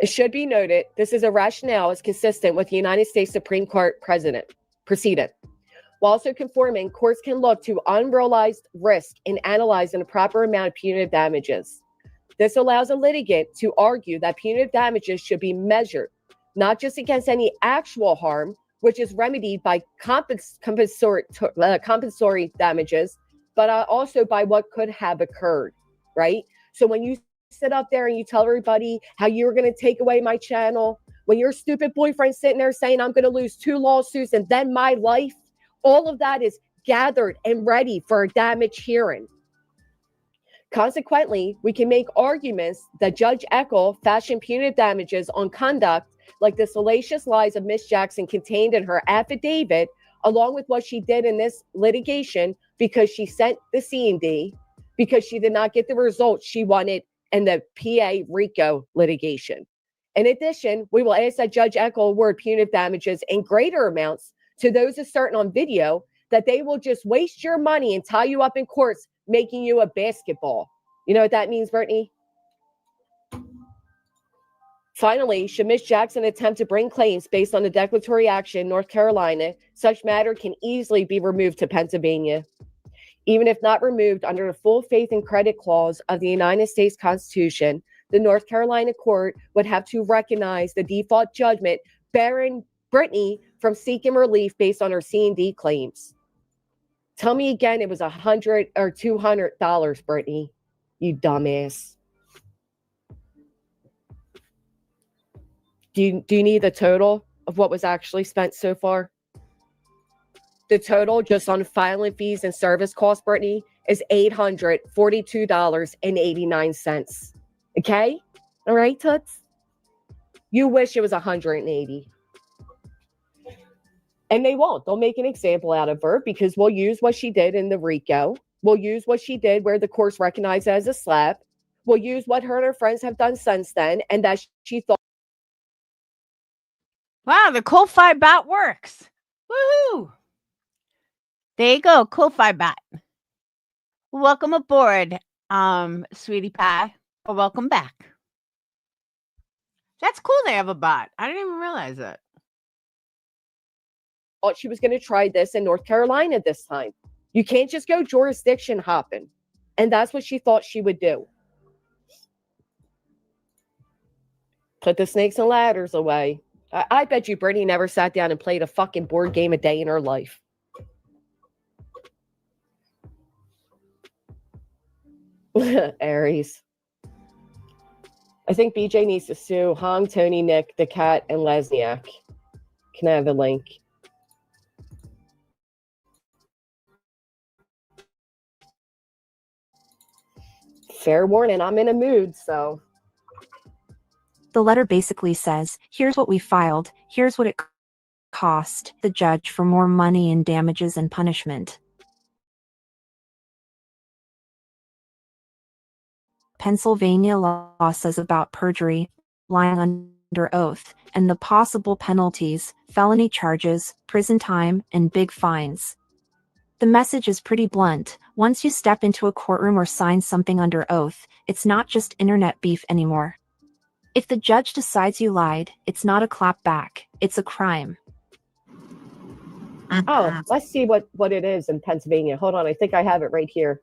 It should be noted this is a rationale is consistent with the United States Supreme Court precedent. While also conforming, courts can look to unrealized risk in analyzing the proper amount of punitive damages. This allows a litigant to argue that punitive damages should be measured, not just against any actual harm, which is remedied by compensatory damages, but also by what could have occurred, right? So when you sit up there and you tell everybody how you're going to take away my channel, when your stupid boyfriend's sitting there saying, I'm going to lose 2 lawsuits and then my life, all of that is gathered and ready for a damage hearing. Consequently, we can make arguments that Judge Eckel fashioned punitive damages on conduct like the salacious lies of Miss Jackson contained in her affidavit, along with what she did in this litigation because she sent the C&D, because she did not get the results she wanted in the PA RICO litigation. In addition, we will ask that Judge Eckel award punitive damages in greater amounts to those asserting on video that they will just waste your money and tie you up in courts, making you a basketball. You know what that means, Brittany? Finally, should Ms. Jackson attempt to bring claims based on the declaratory action in North Carolina, such matter can easily be removed to Pennsylvania. Even if not removed under the full faith and credit clause of the United States Constitution, the North Carolina court would have to recognize the default judgment barring Brittany from seeking relief based on her C&D claims. Tell me again it was $100 or $200, Brittany, you dumbass. Do you need the total of what was actually spent so far? The total just on filing fees and service costs, Brittany, is $842.89. Okay? All right, Toots? You wish it was $180. And they won't. They'll make an example out of her because we'll use what she did in the RICO. We'll use what she did where the courts recognized it as a slap. We'll use what her and her friends have done since then and that she thought. Wow, the Ko-Fi bot works. Woohoo! There you go, Ko-Fi bot. Welcome aboard, sweetie pie. Or welcome back. That's cool they have a bot. I didn't even realize that. Thought she was going to try this in North Carolina this time. You can't just go jurisdiction hopping. And that's what she thought she would do. Put the snakes and ladders away. I bet you Brittany never sat down and played a fucking board game a day in her life. Aries. I think BJ needs to sue Hong, Tony, Nick, the cat, and Lesniak. Can I have a link? Fair warning, I'm in a mood, so. The letter basically says, here's what we filed, here's what it cost the judge for more money in damages and punishment. Pennsylvania law says about perjury, lying under oath, and the possible penalties, felony charges, prison time, and big fines. The message is pretty blunt. Once you step into a courtroom or sign something under oath, it's not just internet beef anymore. If the judge decides you lied, it's not a clap back, it's a crime. Oh, let's see what it is in Pennsylvania. Hold on, I think I have it right here.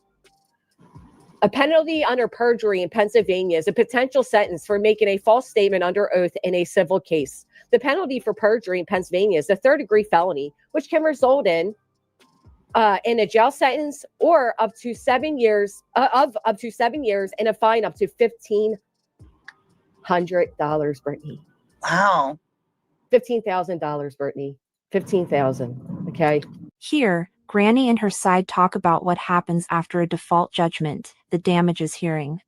A penalty under perjury in Pennsylvania is a potential sentence for making a false statement under oath in a civil case. The penalty for perjury in Pennsylvania is a third-degree felony, which can result in a jail sentence or up to 7 years and a fine up to $1,500, Brittany. Wow. $15,000, Brittany. $15,000. Okay. Here, Granny and her side talk about what happens after a default judgment, the damages hearing.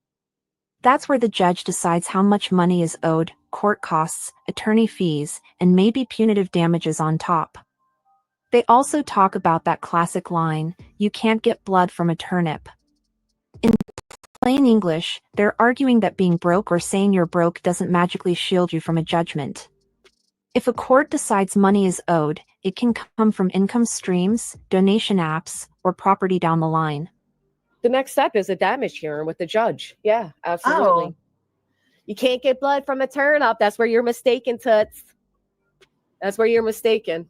That's where the judge decides how much money is owed, court costs, attorney fees, and maybe punitive damages on top. They also talk about that classic line, you can't get blood from a turnip. In plain English, they're arguing that being broke or saying you're broke doesn't magically shield you from a judgment. If a court decides money is owed, it can come from income streams, donation apps, or property down the line. The next step is a damage hearing with the judge. Yeah, absolutely. Oh. You can't get blood from a turnip. That's where you're mistaken, Toots. That's where you're mistaken.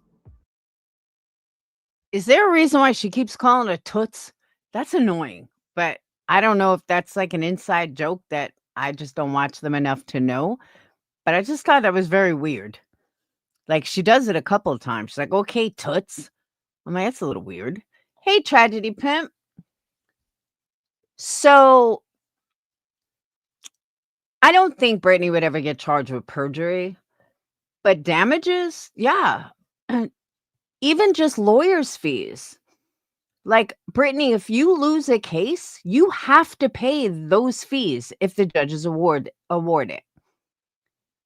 Is there a reason why she keeps calling it Toots? That's annoying. But I don't know if that's like an inside joke that I just don't watch them enough to know. But I just thought that was very weird. Like, she does it a couple of times. She's like, okay, Toots. I'm like, that's a little weird. Hey, Tragedy Pimp. So, I don't think Brittany would ever get charged with perjury. But damages? Yeah. Even just lawyers' fees. Like, Brittany, if you lose a case, you have to pay those fees if the judges award it.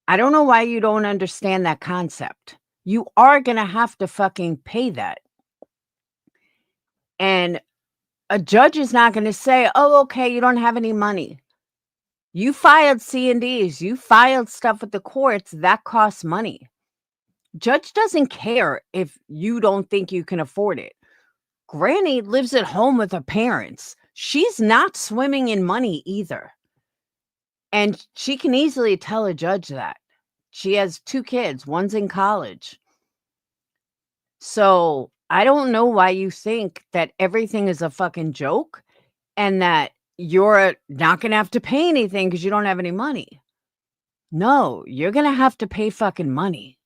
I don't know why you don't understand that concept. You are going to have to fucking pay that. And a judge is not going to say, oh, okay, you don't have any money. You filed C&Ds. You filed stuff with the courts. That costs money. Judge doesn't care if you don't think you can afford it. Granny lives at home with her parents. She's not swimming in money either. And she can easily tell a judge that. She has 2 kids, one's in college. So I don't know why you think that everything is a fucking joke and that you're not going to have to pay anything because you don't have any money. No, you're going to have to pay fucking money.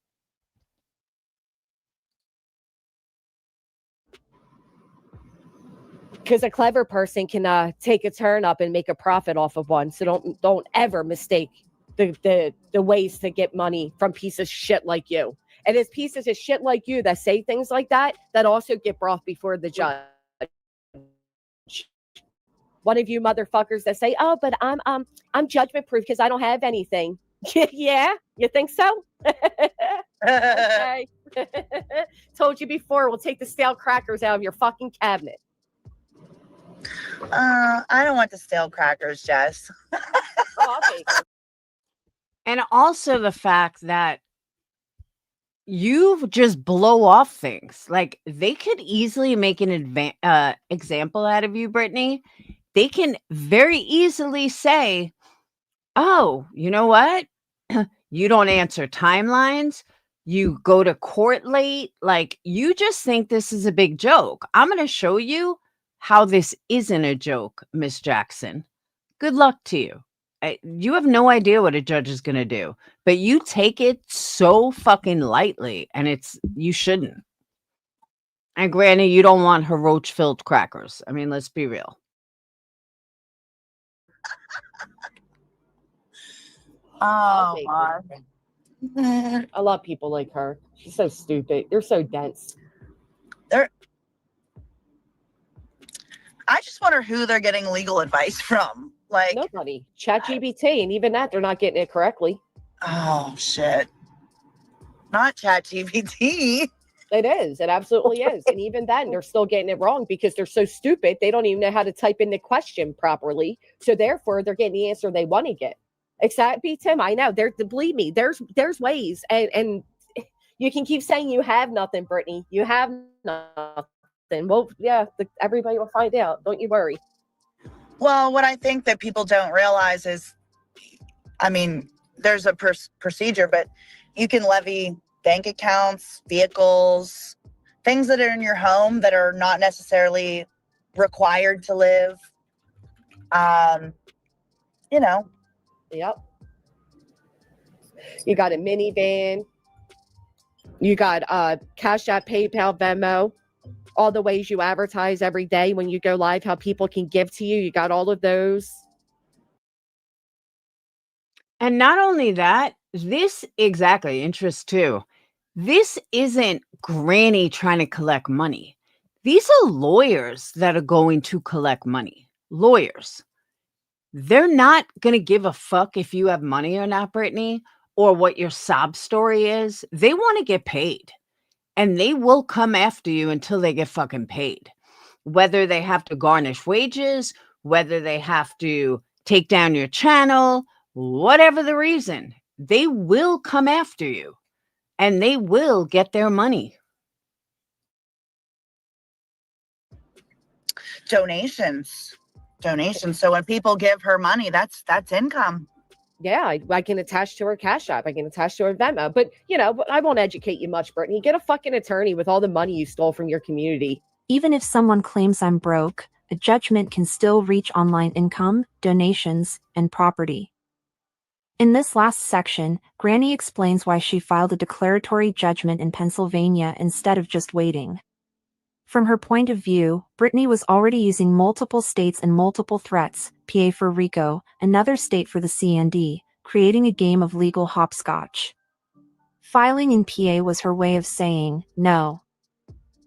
Because a clever person can take a turn up and make a profit off of one. So don't ever mistake the ways to get money from pieces of shit like you. And it's pieces of shit like you that say things like that also get brought before the judge. One of you motherfuckers that say, "Oh, but I'm judgment proof because I don't have anything." Yeah, you think so? Okay. Told you before, we'll take the stale crackers out of your fucking cabinet. I don't want the stale crackers, Jess. Oh, I'll take them. And also the fact that you just blow off things. Like, they could easily make an example out of you, Brittany. They can very easily say, oh, you know what? You don't answer timelines. You go to court late. Like, you just think this is a big joke. I'm going to show you how this isn't a joke, Miss Jackson. Good luck to you. You have no idea what a judge is going to do, but you take it so fucking lightly, and you shouldn't. And granted, you don't want her roach-filled crackers. I mean, let's be real. Oh, I love people like her. She's so stupid. They're so dense. I just wonder who they're getting legal advice from. Like, nobody. ChatGPT, and even that, they're not getting it correctly. Oh shit! Not ChatGPT. It is. It absolutely is. And even then, they're still getting it wrong because they're so stupid. They don't even know how to type in the question properly. So therefore, they're getting the answer they want to get. Except be Tim. I know. Believe me, there's ways, and you can keep saying you have nothing, Brittany. You have nothing. Well, yeah, everybody will find out. Don't you worry. Well, what I think that people don't realize is, I mean, there's a procedure, but you can levy bank accounts, vehicles, things that are in your home that are not necessarily required to live. You know. Yep. You got a minivan. You got Cash App, PayPal, Venmo. All the ways you advertise every day when you go live, how people can give to you. You got all of those. And not only that, interest too. This isn't Granny trying to collect money. These are lawyers that are going to collect money. Lawyers. They're not going to give a fuck if you have money or not, Brittany, or what your sob story is. They want to get paid. And they will come after you until they get fucking paid. Whether they have to garnish wages, whether they have to take down your channel, whatever the reason, they will come after you and they will get their money. Donations. So when people give her money, that's income. Yeah, I can attach to her Cash App. I can attach to her Venmo. But, I won't educate you much, Brittany. Get a fucking attorney with all the money you stole from your community. Even if someone claims I'm broke, a judgment can still reach online income, donations, and property. In this last section, Granny explains why she filed a declaratory judgment in Pennsylvania instead of just waiting. From her point of view, Brittany was already using multiple states and multiple threats, PA for RICO, another state for the CND, creating a game of legal hopscotch. Filing in PA was her way of saying, no.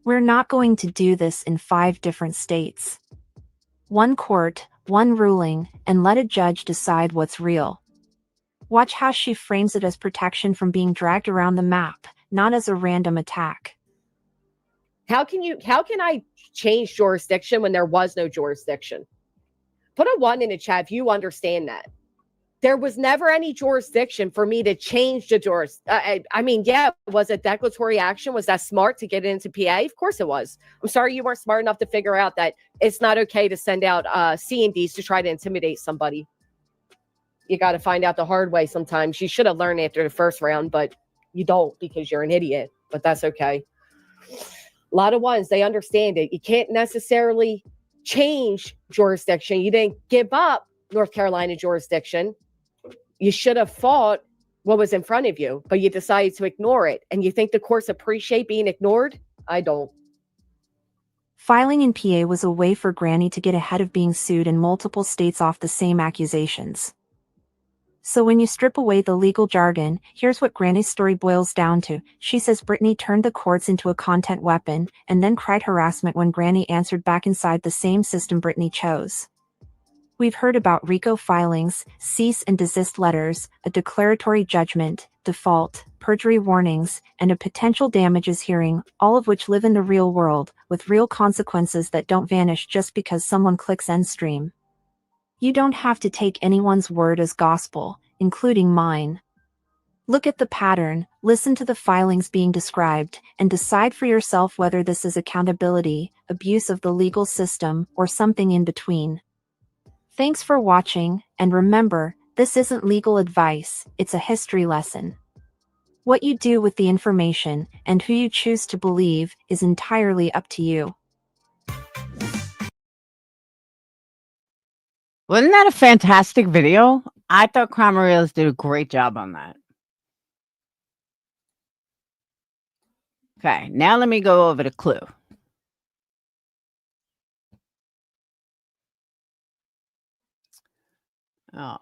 We're not going to do this in 5 different states. One court, one ruling, and let a judge decide what's real. Watch how she frames it as protection from being dragged around the map, not as a random attack. How can I change jurisdiction when there was no jurisdiction? Put a 1 in the chat if you understand that. There was never any jurisdiction for me to change the I mean, yeah, was it declaratory action? Was that smart to get into PA? Of course it was. I'm sorry you weren't smart enough to figure out that it's not okay to send out C&Ds to try to intimidate somebody. You got to find out the hard way sometimes. You should have learned after the first round, but you don't because you're an idiot. But that's okay. A lot of ones, they understand it. You can't necessarily change jurisdiction. You didn't give up North Carolina jurisdiction. You should have fought what was in front of you, but you decided to ignore it. And you think the courts appreciate being ignored? I don't. Filing in PA was a way for Granny to get ahead of being sued in multiple states off the same accusations. So when you strip away the legal jargon, here's what Granny's story boils down to. She says Brittany turned the courts into a content weapon, and then cried harassment when Granny answered back inside the same system Brittany chose. We've heard about RICO filings, cease and desist letters, a declaratory judgment, default, perjury warnings, and a potential damages hearing, all of which live in the real world, with real consequences that don't vanish just because someone clicks end stream. You don't have to take anyone's word as gospel, including mine. Look at the pattern, listen to the filings being described, and decide for yourself whether this is accountability, abuse of the legal system, or something in between. Thanks for watching, and remember, this isn't legal advice, it's a history lesson. What you do with the information, and who you choose to believe, is entirely up to you. Wasn't that a fantastic video? I thought Crama Reels did a great job on that. Okay, now let me go over the clue. Oh.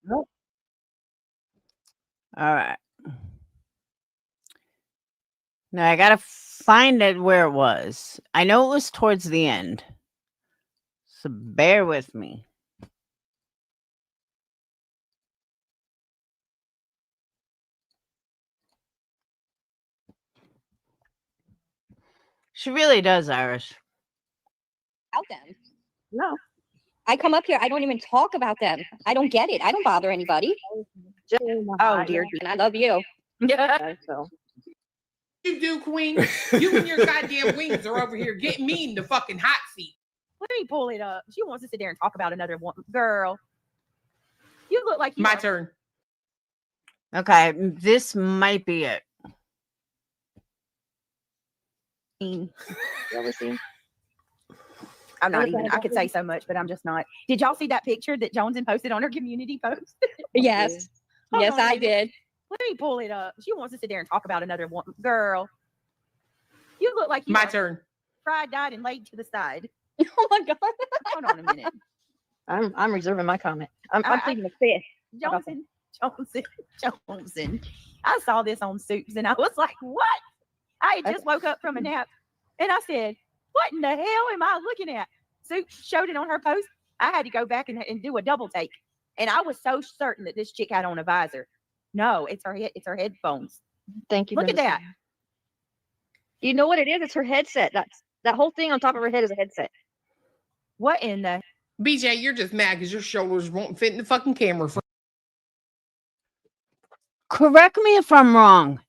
Nope. All right. Now I gotta find it where it was. I know it was towards the end. So bear with me. She really does, Irish. About them. No. I come up here, I don't even talk about them. I don't get it. I don't bother anybody. Oh dear, and I love you. Yeah. So. You do, Queen. You and your goddamn wings are over here getting me in the fucking hot seat. Let me pull it up. She wants to sit there and talk about another one. Girl, you look like you My are- turn. Okay, this might be it. I'm not even. I could say so much, but I'm just not. Did y'all see that picture that Joneson posted on her community post? Yes. Hold Yes, on a I minute. did. Let me pull it up. She wants to sit there and talk about another one. Girl, you look like you My are turn. fried, dyed, and laid to the side. Oh my God. Hold on a minute. I'm reserving my comment. I- I'm pleading the fifth. Joneson. I saw this on Soups and I was like, what? I had just woke up from a nap and I said, what in the hell am I looking at? Soups showed it on her post. I had to go back and do a double take. And I was so certain that this chick had on a visor. No, it's her head, it's her headphones. Thank you. Look at that. You know what it is? It's her headset. That whole thing on top of her head is a headset. What in the BJ, you're just mad because your shoulders won't fit in the fucking camera. Correct me if I'm wrong.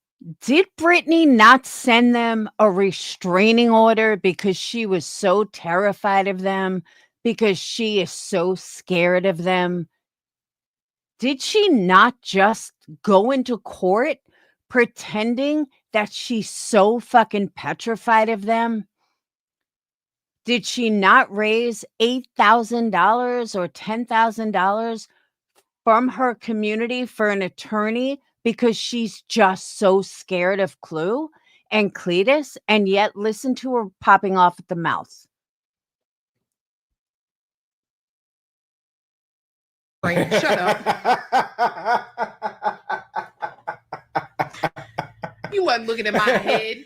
Did Brittany not send them a restraining order because she was so terrified of them? Because she is so scared of them? Did she not just go into court pretending that she's so fucking petrified of them? Did she not raise $8,000 or $10,000 from her community for an attorney because she's just so scared of Clue and Cletus, and yet listen to her popping off at the mouth? Shut up. You wasn't looking at my head.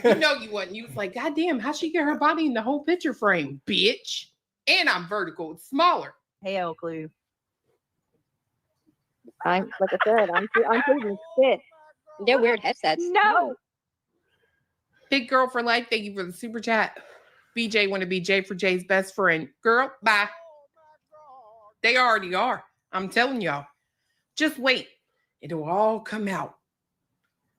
You know you wasn't. You was like, God damn, how'd she get her body in the whole picture frame, bitch? And I'm vertical. It's smaller. hell, Clue? I'm pleading the fifth. They're weird headsets. No. Big girl for life. Thank you for the super chat. BJ want to be J for J's best friend. Girl, bye. They already are. I'm telling y'all. Just wait. It'll all come out.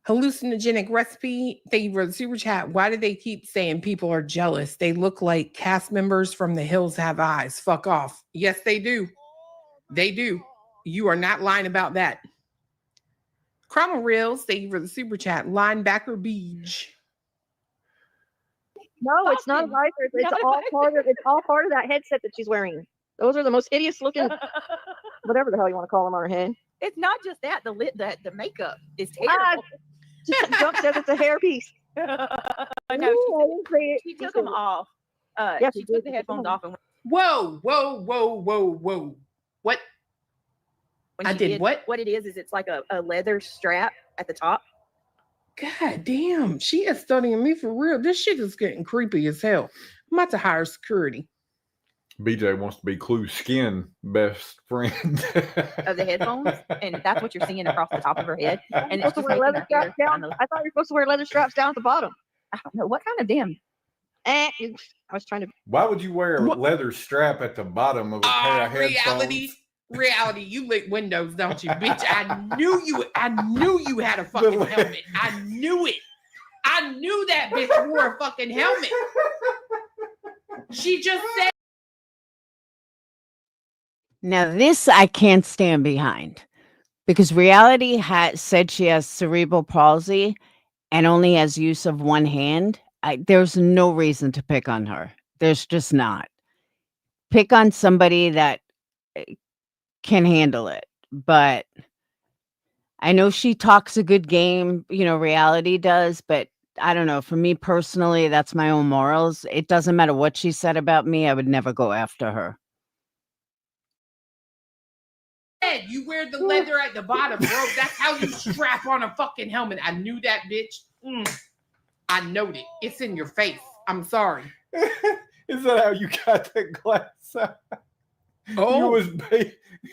Hallucinogenic recipe. Thank you for the super chat. Why do they keep saying people are jealous? They look like cast members from The Hills Have Eyes. Fuck off. Yes, they do. They do. You are not lying about that. Crama Reels. Thank you for the super chat. Linebacker beej. No, it's not a visor. It's all part of that headset that she's wearing. Those are the most hideous looking, whatever the hell you want to call them on her head. It's not just that. The makeup is terrible. Junk says it's a hairpiece. No, she took them off. Yeah, she took the headphones off and Whoa. What? when I she did what? What it is it's like a leather strap at the top. God damn, she is studying me for real. This shit is getting creepy as hell. I'm about to hire security. BJ wants to be Clue's skin best friend of the headphones, and that's what you're seeing across the top of her head. And it's just wear making leather her hair straps down. kind of- I thought you were supposed to wear leather straps down at the bottom. I don't know what kind of damn. I was trying to. Why would you wear a leather strap at the bottom of a pair of Reality. headphones? You lick windows, don't you, bitch? I knew you had a fucking helmet. I knew it. I knew that bitch wore a fucking helmet. She just said. Now, this I can't stand behind because Reality said she has cerebral palsy and only has use of one hand. There's no reason to pick on her. There's just not. Pick on somebody that can handle it. But I know she talks a good game, Reality does, but I don't know. For me personally, that's my own morals. It doesn't matter what she said about me. I would never go after her. You wear the leather at the bottom, bro. That's how you strap on a fucking helmet. I knew that, bitch. I knowed it. It's in your face. I'm sorry. Is that how you got that glass out? Oh.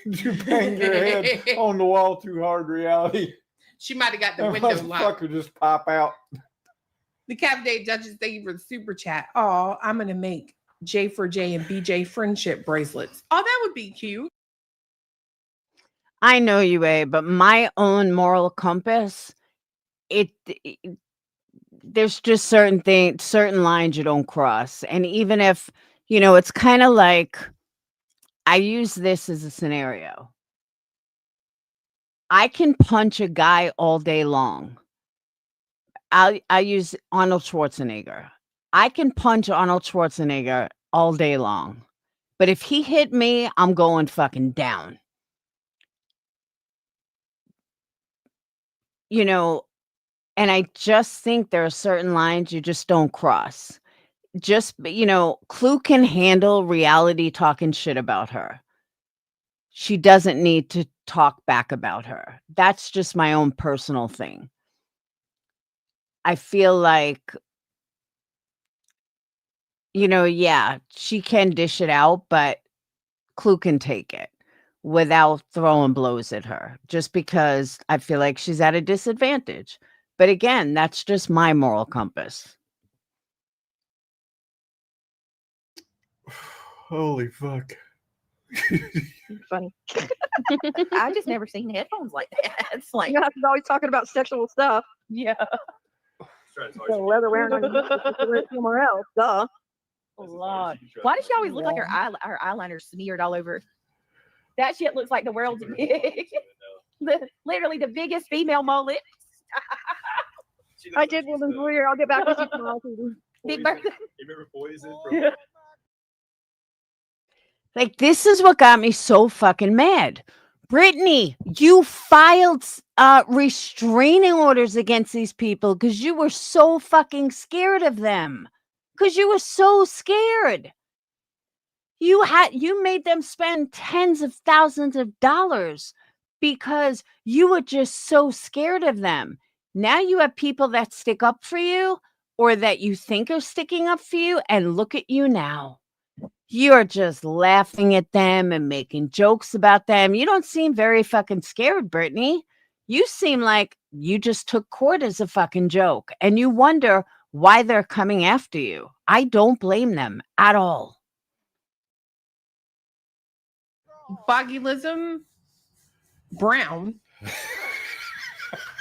You banged your head on the wall too hard, Reality. She might have got the That window locked. motherfucker just pop out. The Cafe Judges, thank you for the super chat. Oh, I'm going to make J for J and BJ friendship bracelets. Oh, that would be cute. I know you, but my own moral compass, there's just certain lines you don't cross. And even if, it's kind of like, I use this as a scenario. I can punch a guy all day long. I use Arnold Schwarzenegger. I can punch Arnold Schwarzenegger all day long. But if he hit me, I'm going fucking down. And I just think there are certain lines you just don't cross. Clue can handle Reality talking shit about her. She doesn't need to talk back about her. That's just my own personal thing. I feel like, she can dish it out, but Clue can take it without throwing blows at her, just because I feel like she's at a disadvantage. But again, that's just my moral compass. Holy fuck. Funny. I just never seen headphones like that. It's like, She's always talking about sexual stuff. yeah. So leather wearing somewhere else. Duh. Lord. Why does she always look like her eyeliner smeared all over? That shit looks like the world's big. Literally the biggest female mullet. I did Women's Warrior. I'll get back with you tomorrow. Big birthday. You remember Poison? Like, this is what got me so fucking mad. Brittany, you filed restraining orders against these people because you were so fucking scared of them. Because you were so scared. You made them spend tens of thousands of dollars because you were just so scared of them. Now you have people that stick up for you or that you think are sticking up for you, and look at you now. You're just laughing at them and making jokes about them. You don't seem very fucking scared, Brittany. You seem like you just took court as a fucking joke, and you wonder why they're coming after you. I don't blame them at all. Boggylism Brown.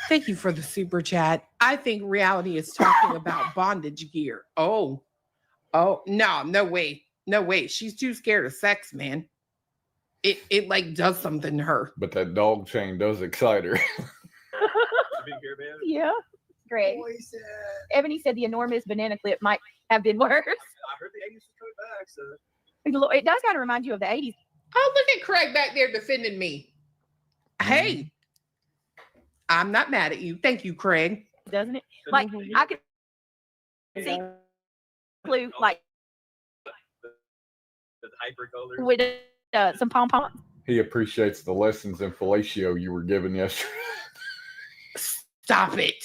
Thank you for the super chat. I think reality is talking about bondage gear. Oh, no way. No way. She's too scared of sex, man. It like does something to her. But that dog chain does excite her. Yeah. Great. Ebony said the enormous banana clip might have been worse. I heard the 80s is coming back, so. It does kind of remind you of the 80s. Oh, look at Craig back there defending me. Hey, I'm not mad at you. Thank you, Craig. Doesn't it? Like, I could see blue, like, The hyper color. with some pom-poms. He appreciates the lessons in fellatio you were given yesterday. Stop it.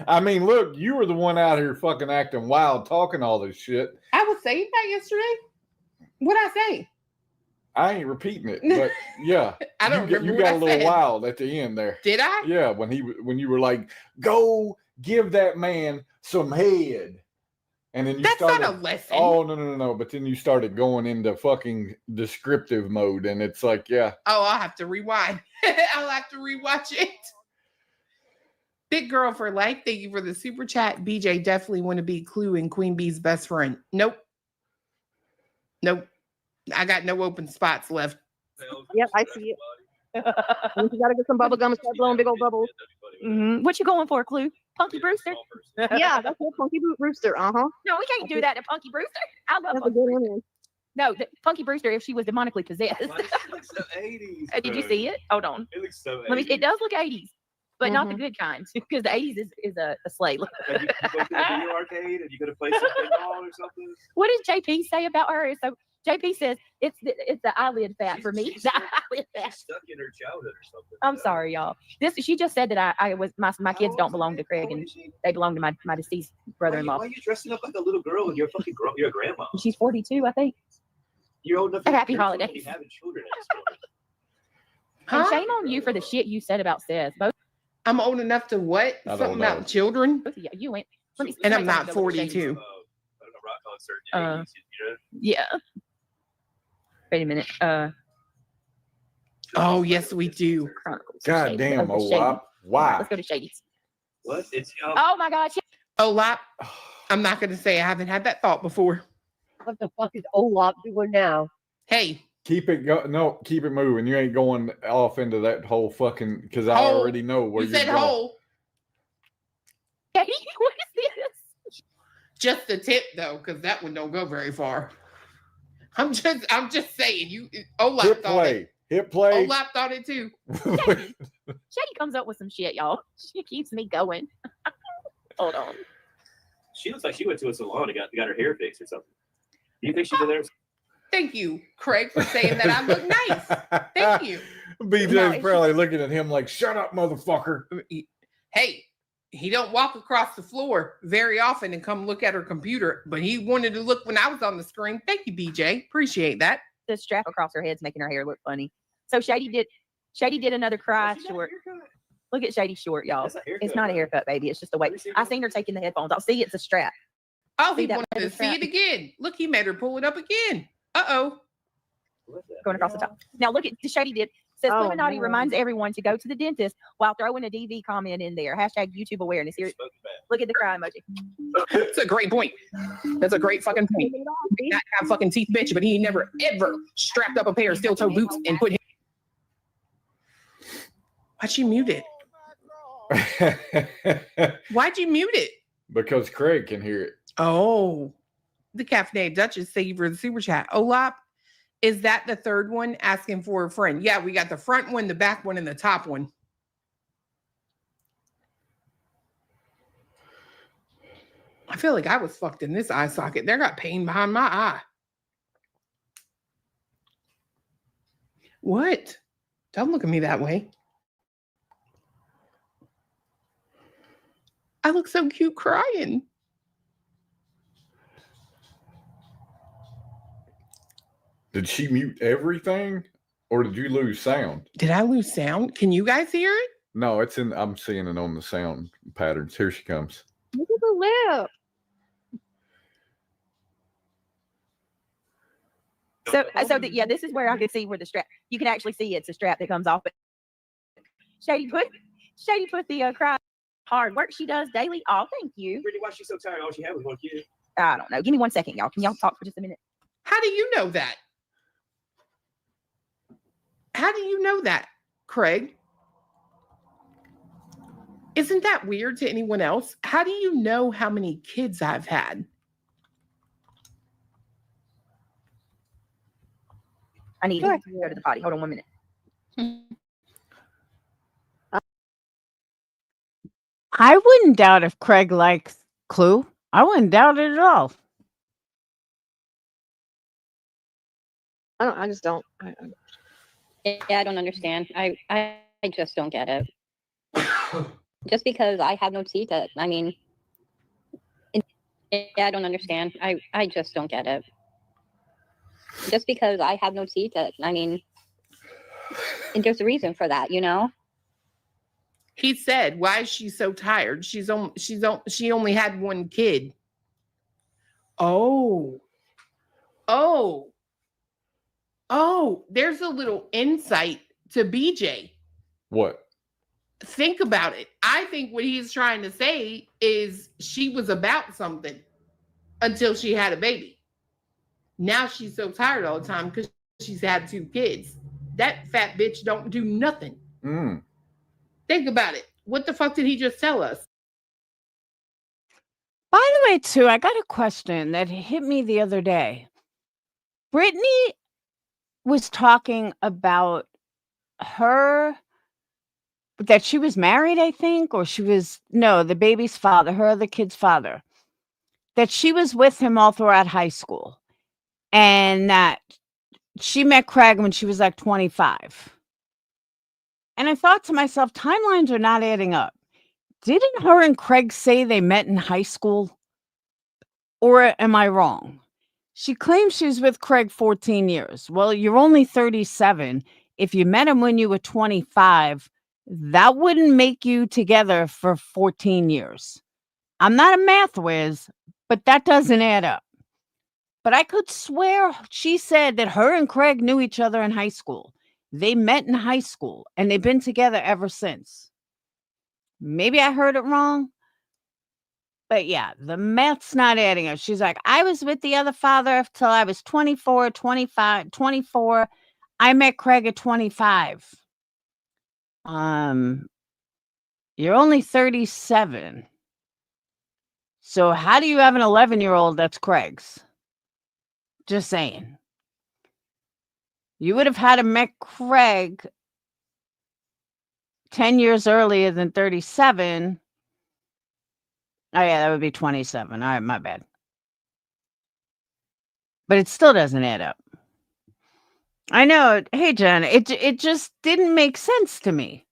I mean, look, you were the one out here fucking acting wild, talking all this shit. I was saying that yesterday. What'd I say? I ain't repeating it, but yeah, I don't remember you what got I a little said. wild at the end there. Did I? Yeah, when you were like, "Go give that man some head," and then you That's started. not a lesson. Oh no! But then you started going into fucking descriptive mode, and it's like, yeah. Oh, I'll have to rewind. I'll have to rewatch it. Big girl for life. Thank you for the super chat. BJ definitely want to be Clue and Queen Bee's best friend. Nope. I got no open spots left. Yep, I see it. You gotta get some bubble gum and start blowing big old bubbles. What you going for, Clue? Punky Brewster? Yeah, that's it. Punky Rooster. No, No, we can't do that to Punky Brewster. I love that's a Punky good Brewster. one. No, Punky Brewster, if she was demonically possessed. It looks so 80s. Did you see it? Hold on. It looks so 80s. It does look 80s, but not the good kinds, because the 80s is a slay. Like you go to the video arcade and you go to play some pinball or something. What did JP say about her? So JP says it's the eyelid fat for me. The eyelid She's fat. stuck in her childhood or something. I'm sorry, y'all. She just said that I was my kids don't belong to Craig and they belong to my deceased brother-in-law. Why are you dressing up like a little girl when you're fucking you're a grandma? She's 42, I think. You're old enough. Happy you're holidays. fucking having children at this point. And Huh? shame on you for the shit you said about Seth. Both I'm old enough to what? I don't Something know. about children? of you. You went. Let me. And I'm somebody not tell me what shame 42. is. A rock concert in the 80s, you know? Yeah. Wait a minute. Oh, yes, we do. Chronicles. God Shady. damn, Okay, oh, Shady. why? Let's go to Shady's. What? It's Oh my God. Olap. I'm not going to say I haven't had that thought before. What the fuck is Olap doing now? Hey, Keep it keep it moving. You ain't going off into that whole fucking because I Hole. already know where you you're said going. whole. Shady, what is this? Just the tip, though, because that one don't go very far. I'm just saying. Olap Hit thought it. play. Hit play. Olap thought it too. Shady comes up with some shit, y'all. She keeps me going. Hold on. She looks like she went to a salon and got her hair fixed or something. Do you think she did there? Thank you, Craig, for saying that I look nice. Thank you. BJ's No, probably looking at him like, "Shut up, motherfucker." Hey, he don't walk across the floor very often and come look at her computer, but he wanted to look when I was on the screen. Thank you, BJ. Appreciate that. The strap across her head's making her hair look funny. So Shady did another cry short. Look at Shady's short, y'all. That's a haircut, It's not a bro. haircut, baby. It's just the way. Let me see I that. seen her taking the headphones off. See, it's a strap. Oh, See he that wanted to leather see strap? it again. Look, he made her pull it up again. Uh-oh. What's that? Going across the top. Now look at the Shady did. Says Oh, Illuminati man. reminds everyone to go to the dentist while throwing a DV comment in there. Hashtag YouTube awareness. Here, look at the cry emoji. That's a great point. That's a great fucking point. He may not have fucking teeth, bitch, but he never, ever strapped up a pair of steel-toe boots and put him. Why'd you mute it? Why'd you mute it? Because Craig can hear it. Oh, the Caffeinated Duchess, thank you for the super chat. Olap, is that the third one asking for a friend? Yeah, we got the front one, the back one, and the top one. I feel like I was fucked in this eye socket. There got pain behind my eye. What? Don't look at me that way. I look so cute crying. Did she mute everything, or did you lose sound? Did I lose sound? Can you guys hear it? No, it's in. I'm seeing it on the sound patterns. Here she comes. Look at the lip. Yeah, this is where I could see where the strap. You can actually see it's a strap that comes off. But Shady put the cry hard work she does daily. Oh, thank you. Brittany, why is she so tired? All she had was one kid. I don't know. Give me 1 second, y'all. Can y'all talk for just a minute? How do you know that? How do you know that, Craig? Isn't that weird to anyone else? How do you know how many kids I've had? I need to go to the potty. Hold on 1 minute. I wouldn't doubt if Craig likes Clue. I wouldn't doubt it at all. I just don't. Yeah, I don't understand. I just don't get it. Just because I have no teeth, I mean, yeah, I don't understand. I just don't get it. Just because I have no teeth, I mean, there's a reason for that, you know? He said, "Why is she so tired? She only had one kid." Oh, there's a little insight to BJ. What? Think about it. I think what he's trying to say is she was about something until she had a baby. Now she's so tired all the time because she's had 2 kids. That fat bitch don't do nothing. Think about it. What the fuck did he just tell us? By the way, too, I got a question that hit me the other day. Brittany was talking about that she was married, I think, or the baby's father, her other kid's father, that she was with him all throughout high school, and that she met Craig when she was like 25. And I thought to myself, timelines are not adding up. Didn't her and Craig say they met in high school? Or am I wrong? She claims she's with Craig 14 years. Well, you're only 37. If you met him when you were 25, that wouldn't make you together for 14 years. I'm not a math whiz, but that doesn't add up. But I could swear she said that her and Craig knew each other in high school. They met in high school, and they've been together ever since. Maybe I heard it wrong. But yeah, the math's not adding up. She's like, I was with the other father till I was 24, 25, 24. I met Craig at 25. You're only 37. So how do you have an 11-year-old that's Craig's? Just saying. You would have had to met Craig 10 years earlier than 37. Oh, yeah, that would be 27. All right, my bad. But it still doesn't add up. I know. Hey, Jen, it just didn't make sense to me.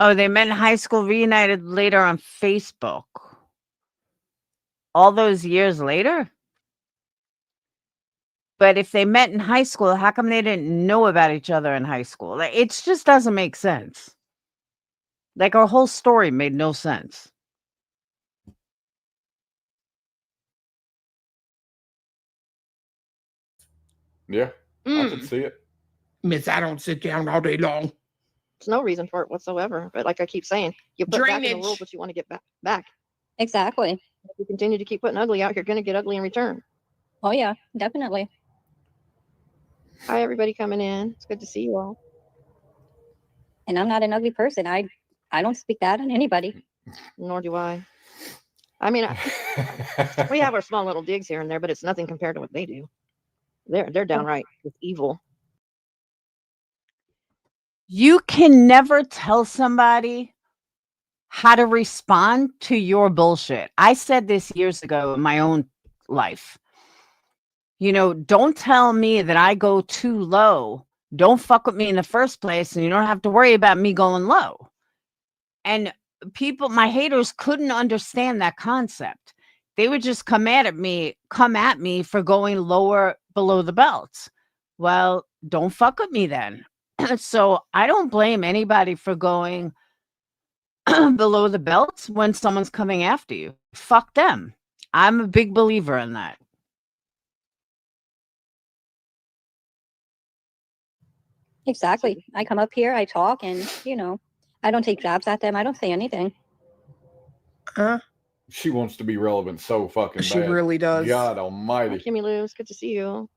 Oh, they met in high school, reunited later on Facebook. All those years later? But if they met in high school, how come they didn't know about each other in high school? Like, it just doesn't make sense. Like, our whole story made no sense. Yeah, I could see it. Miss, I don't sit down all day long. There's no reason for it whatsoever. But like I keep saying, you put back in the Drainage. world what you want to get back. Exactly. If you continue to keep putting ugly out, you're going to get ugly in return. Oh, yeah, definitely. Hi, everybody coming in. It's good to see you all. And I'm not an ugly person. I don't speak bad on anybody. Nor do I. I mean, we have our small little digs here and there, but it's nothing compared to what they do. They're downright evil. You can never tell somebody how to respond to your bullshit. I said this years ago in my own life. You know, don't tell me that I go too low. Don't fuck with me in the first place, and you don't have to worry about me going low. And my haters couldn't understand that concept. They would just come at me for going lower below the belt. Well, don't fuck with me then. So I don't blame anybody for going below the belt when someone's coming after you. Fuck them. I'm a big believer in that. Exactly. I come up here, I talk, and I don't take jabs at them. I don't say anything. Huh? She wants to be relevant so fucking She bad. really does. God Hi, almighty. Kimmy Lou. It's good to see you.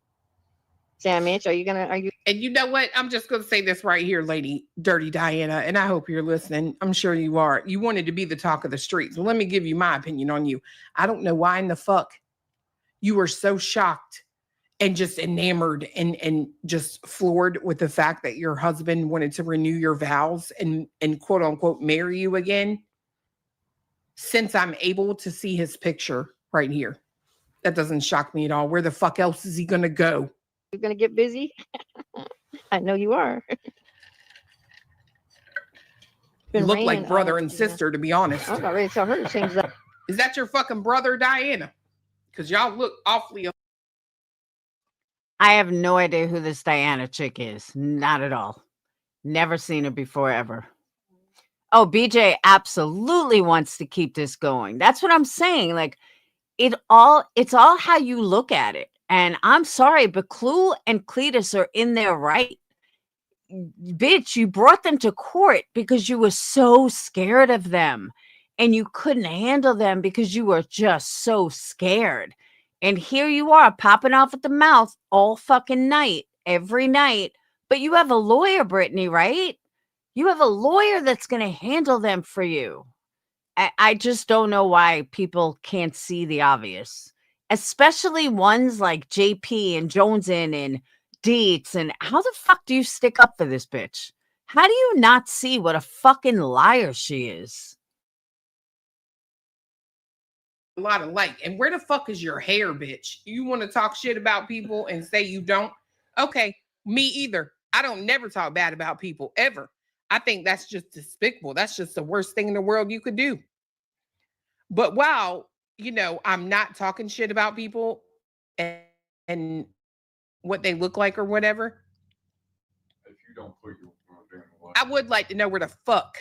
Sam Mitch, are you? And you know what? I'm just going to say this right here, Lady Dirty Diana, and I hope you're listening. I'm sure you are. You wanted to be the talk of the streets. Well, let me give you my opinion on you. I don't know why in the fuck you were so shocked and just enamored and just floored with the fact that your husband wanted to renew your vows and quote unquote marry you again, since I'm able to see his picture right here. That doesn't shock me at all. Where the fuck else is he going to go? You're going to get busy? I know you are. You look like brother and sister, to be honest. I'm about ready to tell her to change that. Is that your fucking brother, Diana? Because y'all look awfully. I have no idea who this Diana chick is. Not at all. Never seen her before, ever. Oh, BJ absolutely wants to keep this going. That's what I'm saying. Like, it's all how you look at it. And I'm sorry, but Clue and Cletus are in their right. Bitch, you brought them to court because you were so scared of them. And you couldn't handle them because you were just so scared. And here you are popping off at the mouth all fucking night, every night. But you have a lawyer, Brittany, right? You have a lawyer that's going to handle them for you. I just don't know why people can't see the obvious, especially ones like JP and Jonesin and Deets. And how the fuck do you stick up for this bitch? How do you not see what a fucking liar she is? A lot of like, and where the fuck is your hair, bitch? You want to talk shit about people and say you don't? Okay, me either. I don't never talk bad about people ever. I think that's just despicable. That's just the worst thing in the world you could do. But while, I'm not talking shit about people and what they look like or whatever, If you don't put your I would like to know where the fuck,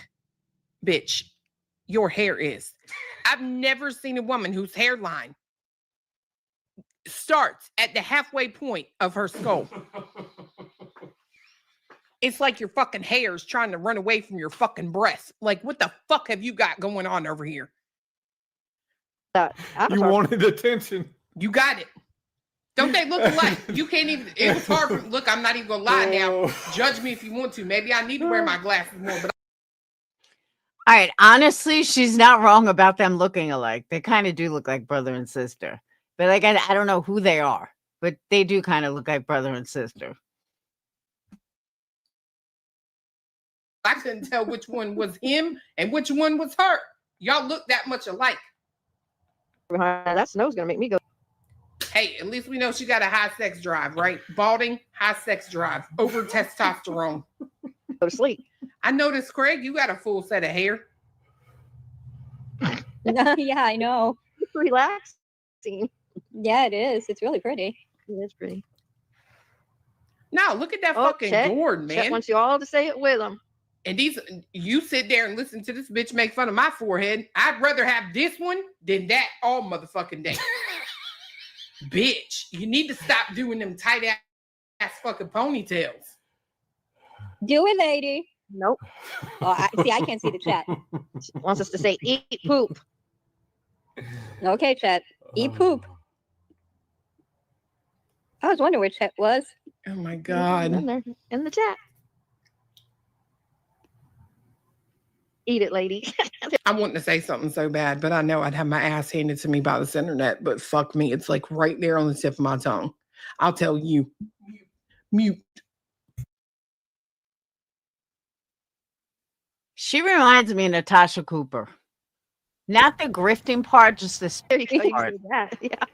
bitch, your hair is. I've never seen a woman whose hairline starts at the halfway point of her skull. It's like your fucking hair is trying to run away from your fucking breath. Like, what the fuck have you got going on over here? You wanted attention. You got it. Don't they look alike? You can't even. It was hard. Look, I'm not even gonna lie now. Judge me if you want to. Maybe I need to wear my glasses more. But all right, honestly, she's not wrong about them looking alike. They kind of do look like brother and sister. But like, I don't know who they are, but they do kind of look like brother and sister. I couldn't tell which one was him and which one was her. Y'all look that much alike. That snow's gonna make me go. Hey, at least we know she got a high sex drive, right? Balding, high sex drive, over testosterone. Go to sleep. I noticed, Craig, you got a full set of hair. Yeah, I know. It's relaxing. Yeah, it is. It's really pretty. It is pretty. No, look at that fucking gourd, man. Chet wants you all to say it with him. And you sit there and listen to this bitch make fun of my forehead. I'd rather have this one than that all motherfucking day. Bitch, you need to stop doing them tight ass fucking ponytails. Do it, lady. Nope. Oh, I can't see the chat. She wants us to say eat poop. Okay, chat. Eat poop. I was wondering where chat was. Oh my God. In there, in the chat. Eat it, lady. I wanted to say something so bad, but I know I'd have my ass handed to me by this internet, but fuck me. It's like right there on the tip of my tongue. I'll tell you. Mute. She reminds me of Natasha Cooper. Not the grifting part, just the spit part. That. Yeah.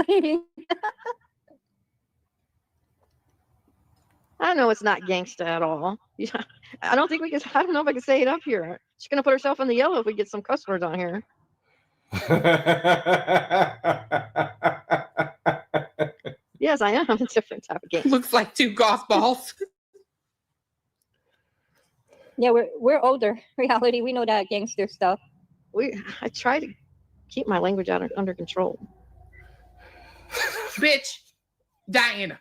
Lady. I know it's not gangsta at all. Yeah. I don't think we can. I don't know if I can say it up here. She's gonna put herself in the yellow if we get some cuss words on here. Yes, I am. It's a different type of game. Looks like two golf balls. Yeah, we're older. Reality, we know that gangster stuff. I try to keep my language under control. Bitch, Diana,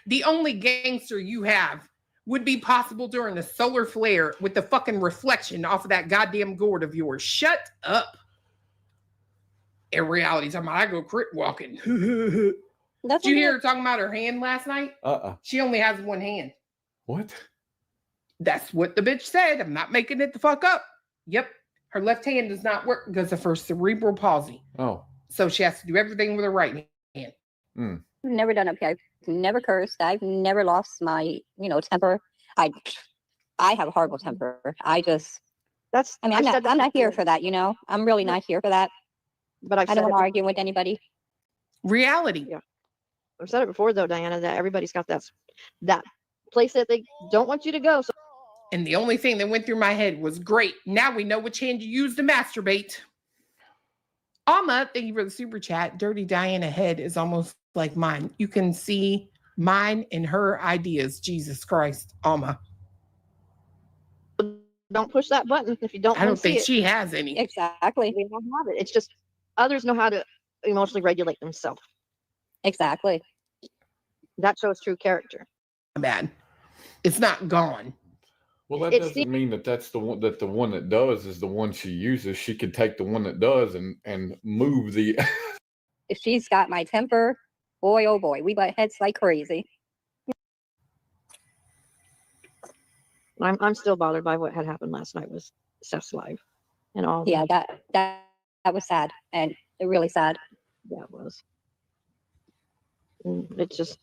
the only gangster you have would be possible during a solar flare with the fucking reflection off of that goddamn gourd of yours. Shut up. In reality, talking about I go crit walking. Did you hear her talking about her hand last night? She only has one hand. What? That's what the bitch said. I'm not making it the fuck up. Yep. Her left hand does not work because of her cerebral palsy. Oh. So she has to do everything with her right hand. Mm. I've never done okay. I've never cursed. I've never lost my, temper. I have a horrible temper. I mean, I'm not here for that, I'm really not here for that. But I don't want to argue with anybody. Reality. Yeah. I've said it before though, Diana, that everybody's got that place that they don't want you to go. So and the only thing that went through my head was great. Now we know which hand you use to masturbate. Alma, thank you for the super chat. Dirty Diana head is almost like mine. You can see mine and her ideas. Jesus Christ, Alma. Don't push that button if you don't. I don't think she has any. Exactly. We don't have it. It's just others know how to emotionally regulate themselves. Exactly. That shows true character. Bad. It's not gone. Well, that doesn't mean that that's the one that does is the one she uses. She could take the one that does and move the. If she's got my temper, boy, oh boy, we butt heads like crazy. I'm still bothered by what had happened last night with Steph's live and all. Yeah, that was sad and really sad. Yeah, it was. It's just.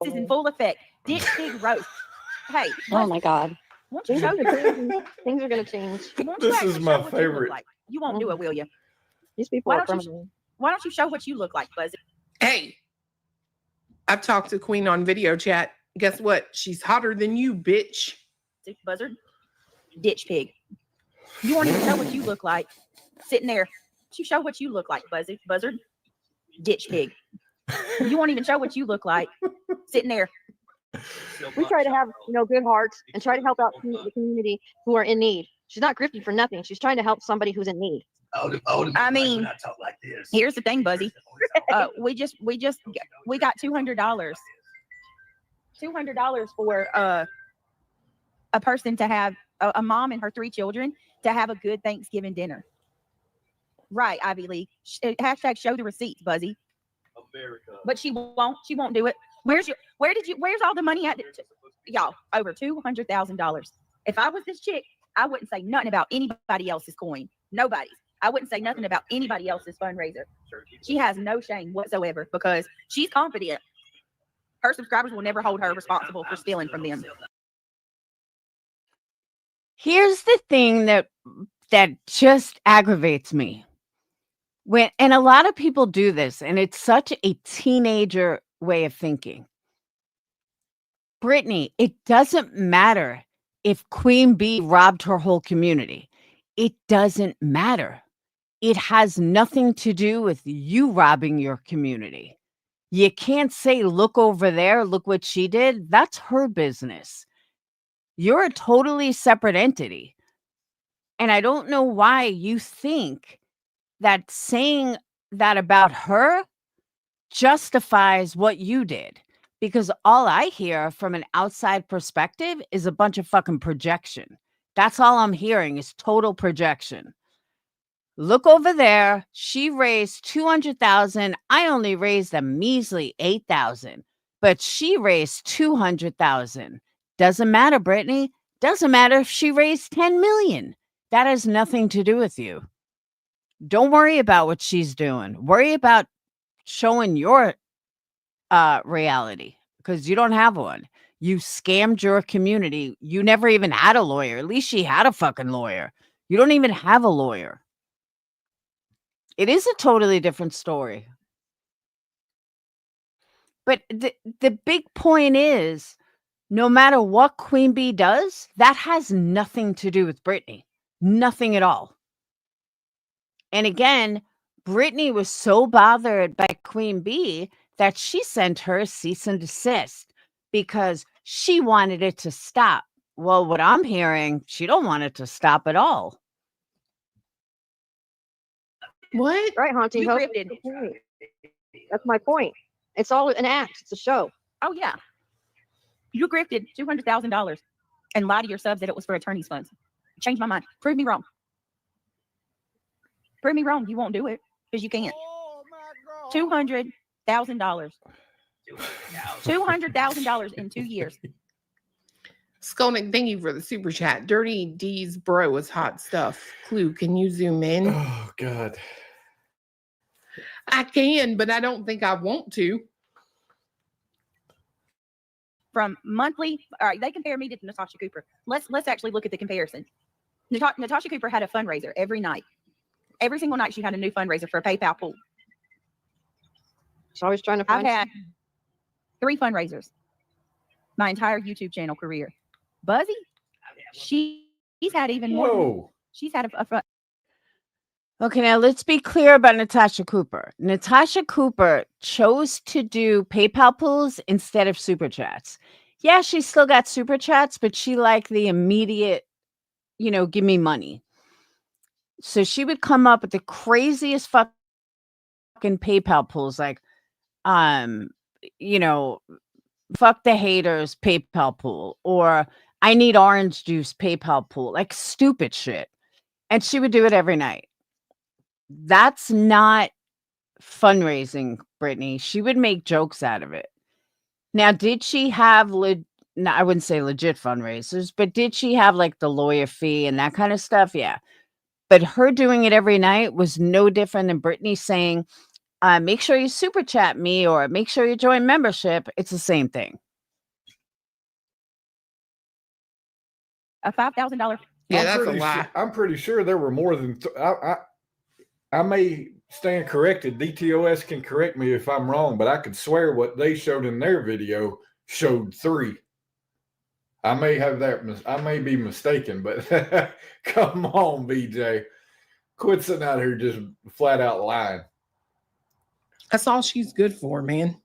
This is in full effect. Ditch pig roast. Hey. Oh my God. Things are going to change. This is my favorite. You won't do it, will you? These people are criminals. Why don't you show what you look like, Buzzy? Hey, I've talked to Queen on video chat. Guess what? She's hotter than you, bitch. Buzzard. Ditch pig. You won't even show what you look like. Sitting there. You show what you look like, Buzzard. Ditch pig. You won't even show what you look like. Sitting there. We try to have, good hearts and try to help out the community who are in need. She's not grifting for nothing. She's trying to help somebody who's in need. I mean, here's the thing, Buzzy. We got $200. $200 for a person to have a mom and her 3 children to have a good Thanksgiving dinner. Right, Ivy League. Hashtag show the receipts, Buzzy. America. But she won't do it. Where's all the money at? Y'all, over $200,000. If I was this chick, I wouldn't say nothing about anybody else's coin. Nobody's. I wouldn't say nothing about anybody else's fundraiser. She has no shame whatsoever because she's confident. Her subscribers will never hold her responsible for stealing from them. Here's the thing that just aggravates me. And a lot of people do this, and it's such a teenager way of thinking. Brittany, it doesn't matter if Queen Bee robbed her whole community. It doesn't matter. It has nothing to do with you robbing your community. You can't say, look over there, look what she did. That's her business. You're a totally separate entity. And I don't know why you think that saying that about her justifies what you did. Because all I hear from an outside perspective is a bunch of fucking projection. That's all I'm hearing is total projection. Look over there. She raised 200,000. I only raised a measly 8,000, but she raised 200,000. Doesn't matter, Brittany. Doesn't matter if she raised 10 million. That has nothing to do with you. Don't worry about what she's doing. Worry about showing your reality because you don't have one. You scammed your community. You never even had a lawyer. At least she had a fucking lawyer. You don't even have a lawyer. It is a totally different story. But the big point is, no matter what Queen Bee does, that has nothing to do with Brittany. Nothing at all. And again, Brittany was so bothered by Queen Bee that she sent her a cease and desist because she wanted it to stop. Well, what I'm hearing, she don't want it to stop at all. What? Right, Haunting Hope. That's my point. It's all an act. It's a show. Oh, yeah. You grifted $200,000 and lied to your subs that it was for attorney's funds. Change my mind. Prove me wrong. Prove me wrong. You won't do it because you can't. $200,000. $200,000 in 2 years. Skolnick, thank you for the super chat. Dirty D's bro is hot stuff. Clue, can you zoom in? Oh God. I can, but I don't think I want to. From monthly, all right, they compare me to Natasha Cooper. Let's actually look at the comparison. Natasha Cooper had a fundraiser every night. Every single night she had a new fundraiser for a PayPal pool. She's always trying to I've find. had 3 fundraisers my entire YouTube channel career. Buzzy, she's had even more. Whoa. She's had a Okay, now let's be clear about Natasha Cooper. Natasha Cooper chose to do PayPal pools instead of super chats. Yeah, she still got super chats, but she liked the immediate, give me money. So she would come up with the craziest fucking PayPal pools, like, fuck the haters PayPal pool, or I need orange juice PayPal pool, like stupid shit. And she would do it every night. That's not fundraising, Brittany. She would make jokes out of it. Now, did she have no, I wouldn't say legit fundraisers, but did she have like the lawyer fee and that kind of stuff? Yeah. But her doing it every night was no different than Brittany saying, make sure you super chat me or make sure you join membership. It's the same thing. a $5,000. Yeah, that's a lie. I'm pretty sure there were more than. I may stand corrected. DTOS can correct me if I'm wrong, but I could swear what they showed in their video showed 3. I may have that. I may be mistaken, but come on, BJ, quit sitting out here just flat out lying. That's all she's good for, man.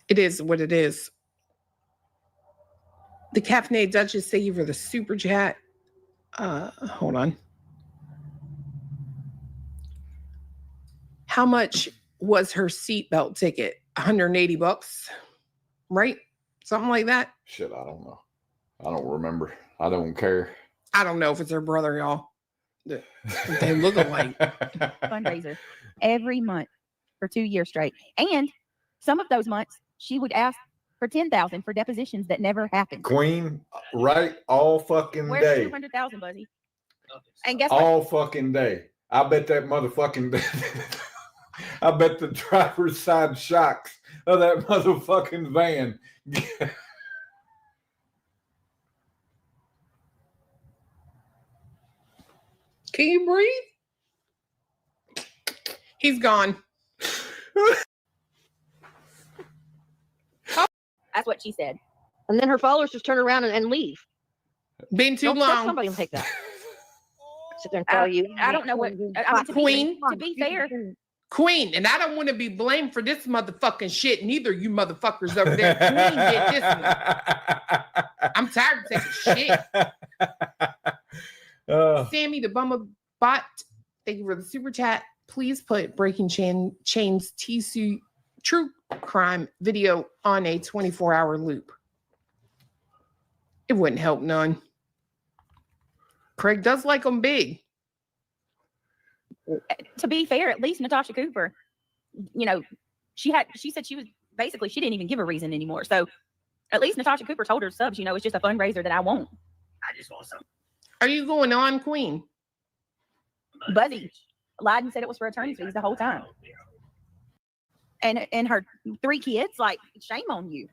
It is what it is. The Caffeinated Duchess, thank you for the super chat. Hold on. How much was her seatbelt ticket? $180, right? Something like that. Shit, I don't know. I don't remember. I don't care. I don't know if it's her brother, y'all. They look alike. Fundraiser every month for 2 years straight. And some of those months she would ask for $10,000 for depositions that never happened. Queen, right? All fucking Where's day. $200,000, Buzzy? And guess All what? fucking day. I bet that motherfucking. I bet the driver's side shocks of that motherfucking van. Can you breathe? He's gone. That's what she said. And then her followers just turn around and leave. Been too Don't let long. somebody take that. Sit there and tell you. I don't know what. I mean, Queen. To be fair, Queen, and I don't want to be blamed for this motherfucking shit. Neither you motherfuckers over there. Queen did this one. I'm tired of taking shit. Sammy the Bummer Bot, thank you for the super chat. Please put Breaking Chains TC True Crime video on a 24-hour loop. It wouldn't help none. Craig does like them big. to be fair, at least Natasha Cooper, she said she was basically, she didn't even give a reason anymore. So at least Natasha Cooper told her subs, it's just a fundraiser that I want. I just want some. Are you going on, Queen? Buzzy lied and said it was for attorney fees the whole time. And her 3 kids, like, shame on you.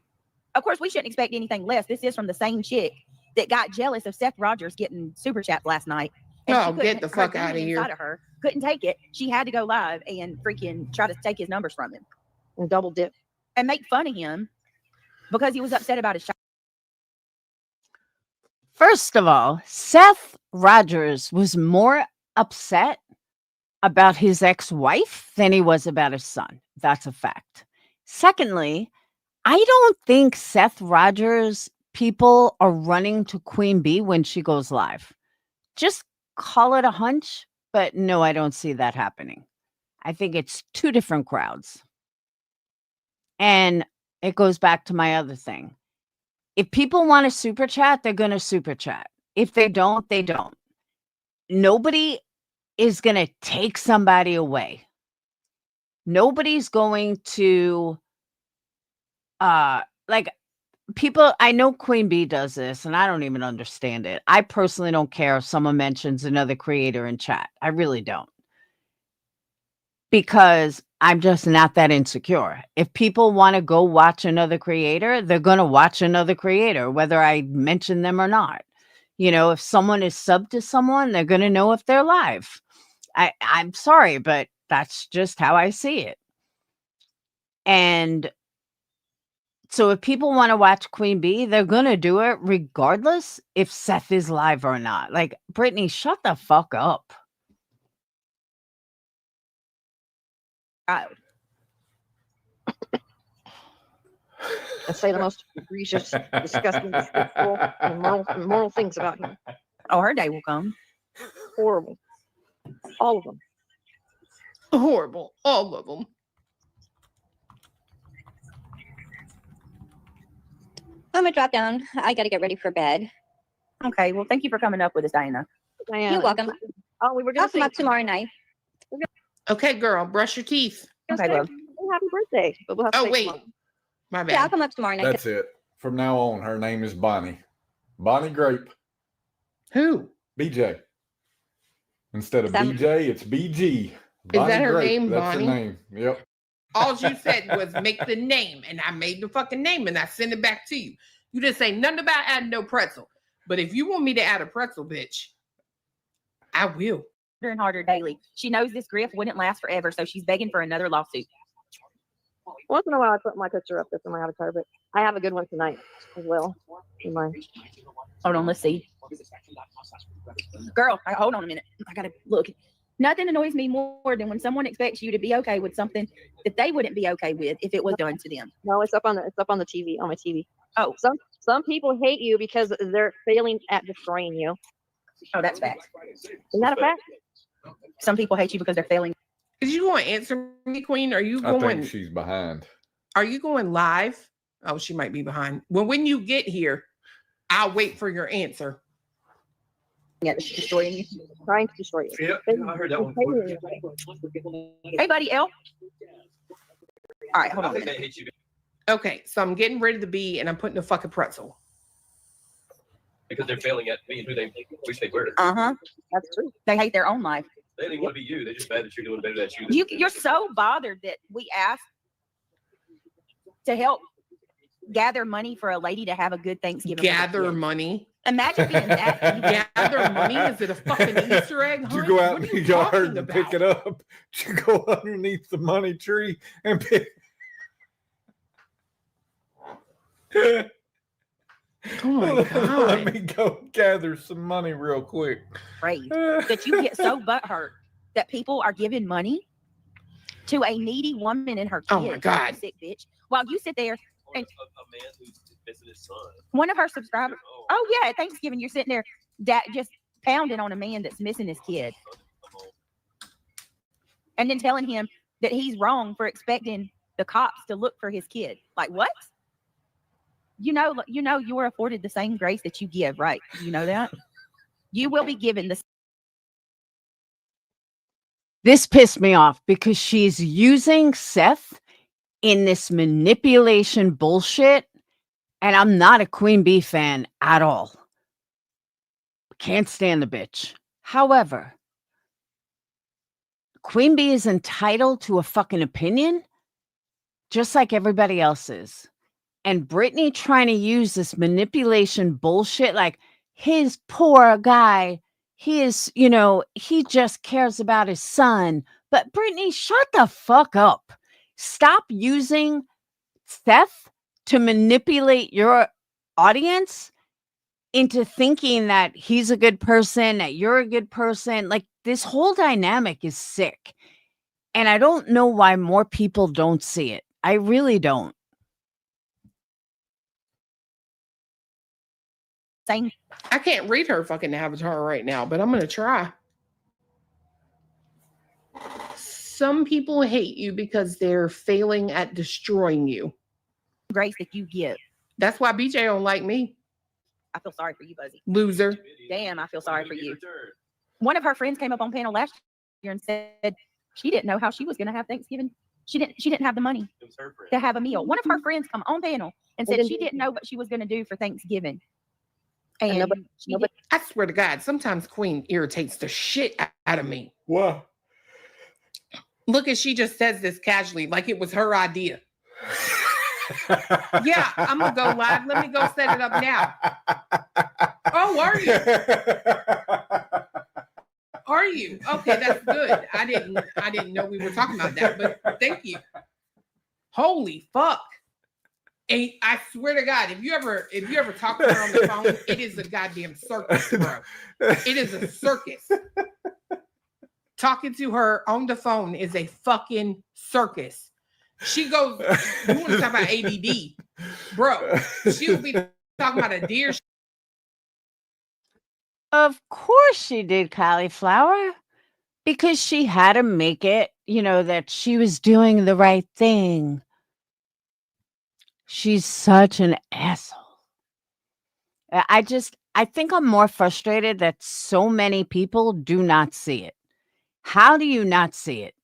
Of course, we shouldn't expect anything less. This is from the same chick that got jealous of Seth Rogers getting super chats last night. Oh, get the fuck out of here. Of her, couldn't take it. She had to go live and freaking try to take his numbers from him. And double dip. And make fun of him because he was upset about his child. First of all, Seth Rogers was more upset about his ex-wife than he was about his son. That's a fact. Secondly, I don't think Seth Rogers people are running to Queen Bee when she goes live. Just call it a hunch, but no, I don't see that happening. I think it's 2 different crowds. And it goes back to my other thing. If people want to super chat, they're going to super chat. If they don't, they don't. Nobody is going to take somebody away. Nobody's going to, like, people, I know Queen Bee does this, and I don't even understand it. I personally don't care if someone mentions another creator in chat. I really don't. Because I'm just not that insecure. If people want to go watch another creator, they're going to watch another creator, whether I mention them or not. You know, if someone is subbed to someone, they're going to know if they're live. I'm sorry, but that's just how I see it. And so if people want to watch Queen Bee, they're going to do it regardless if Seth is live or not. Like, Brittany, shut the fuck up. And say the most egregious, disgusting, despicable, and immoral things about him. Oh, her day will come. Horrible. All of them. Horrible. All of them. I'm gonna drop down. I gotta get ready for bed. Okay, well, thank you for coming up with us, Diana. Diana. You're welcome. Oh, we were I'll going to come up tomorrow night. Okay, girl, brush your teeth. Okay, love. Happy birthday. But we'll have to Oh, say wait. tomorrow. My Yeah, I'll bad. come up tomorrow night. That's it. From now on, her name is Bonnie. Bonnie Grape. Who? BJ. Instead of That- BJ, it's BG. Is that her Grape. name, That's Bonnie? her name. Yep. All you said was make the name, and I made the fucking name, and I sent it back to you. You didn't say nothing about adding no pretzel. But if you want me to add a pretzel, bitch, I will. Harder and harder daily. She knows this grift wouldn't last forever, so she's begging for another lawsuit. Once in a while, I put my picture up there for my avatar, but I have a good one tonight as well. In mine. Hold on, let's see. Girl, hold on a minute. I gotta look. Nothing annoys me more than when someone expects you to be okay with something that they wouldn't be okay with if it was done to them. No, it's up on the TV, on my TV. Oh, Some people hate you because they're failing at destroying you. oh, that's fact. Isn't that a fact? Some people hate you because they're failing. Is you going to answer me, Queen? Are you I going? think she's behind. Are you going live? Oh, she might be behind. Well, when you get here, I'll wait for your answer. Yeah, destroying you. Trying to destroy you. Yeah, I heard that one. Hey, buddy, L. All right, hold I on a think they minute. hate you Okay, so I'm getting rid of the bee, and I'm putting a fucking pretzel. because they're failing at being who they wish they were. Uh-huh. That's true. They hate their own life. They don't even want to be you. They're just mad that you're doing better than you. You're so bothered that we asked to help gather money for a lady to have a good Thanksgiving. with her Gather kids. money. Imagine being that. Gather money? Is it a fucking Easter egg Did you hunt? go out What in are the you yard talking and pick about? it up? Did you go underneath the money tree and pick? Oh my Let god. me go gather some money real quick. Praise that you get so butthurt that people are giving money to a needy woman and her kids. Oh my God. Sick bitch. While you sit there, A man who's missing his son. one of her subscribers. Oh yeah, at Thanksgiving you're sitting there, just pounding on a man that's missing his kid, and then telling him that he's wrong for expecting the cops to look for his kid. Like what? You know you are afforded the same grace that you give, right? You know that you will be given the. This pissed me off because she's using Seth in this manipulation bullshit. And I'm not a Queen Bee fan at all. Can't stand the bitch. However, Queen Bee is entitled to a fucking opinion, just like everybody else is. And Brittany trying to use this manipulation bullshit, like his poor guy, he is, he just cares about his son. But Brittany, shut the fuck up. Stop using Seth to manipulate your audience into thinking that he's a good person, that you're a good person. Like, this whole dynamic is sick. And I don't know why more people don't see it. I really don't. Same. I can't read her fucking avatar right now, but I'm going to try. Some people hate you because they're failing at destroying you. grace that you give. That's why BJ don't like me. I feel sorry for you, Buzzy. Loser. Damn, I feel sorry for you. One of her friends came up on panel last year and said she didn't know how she was going to have Thanksgiving. She didn't have the money to have a meal. One of her friends come on panel and said she didn't know what she was going to do for Thanksgiving. And nobody, I swear to God, sometimes Queen irritates the shit out of me. What? Look, at she just says this casually, like it was her idea. Yeah, I'm gonna go live. Let me go set it up now. Oh, are you? Are you? Okay, that's good. I didn't know we were talking about that, but thank you. Holy fuck. And I swear to God, if you ever talk to her on the phone, it is a goddamn circus, bro. It is a circus. Talking to her on the phone is a fucking circus. She goes, you want to talk about ADD, bro? She'll be talking about a deer. Of course she did, cauliflower, because she had to make it, that she was doing the right thing. She's such an asshole. I think I'm more frustrated that so many people do not see it. How do you not see it?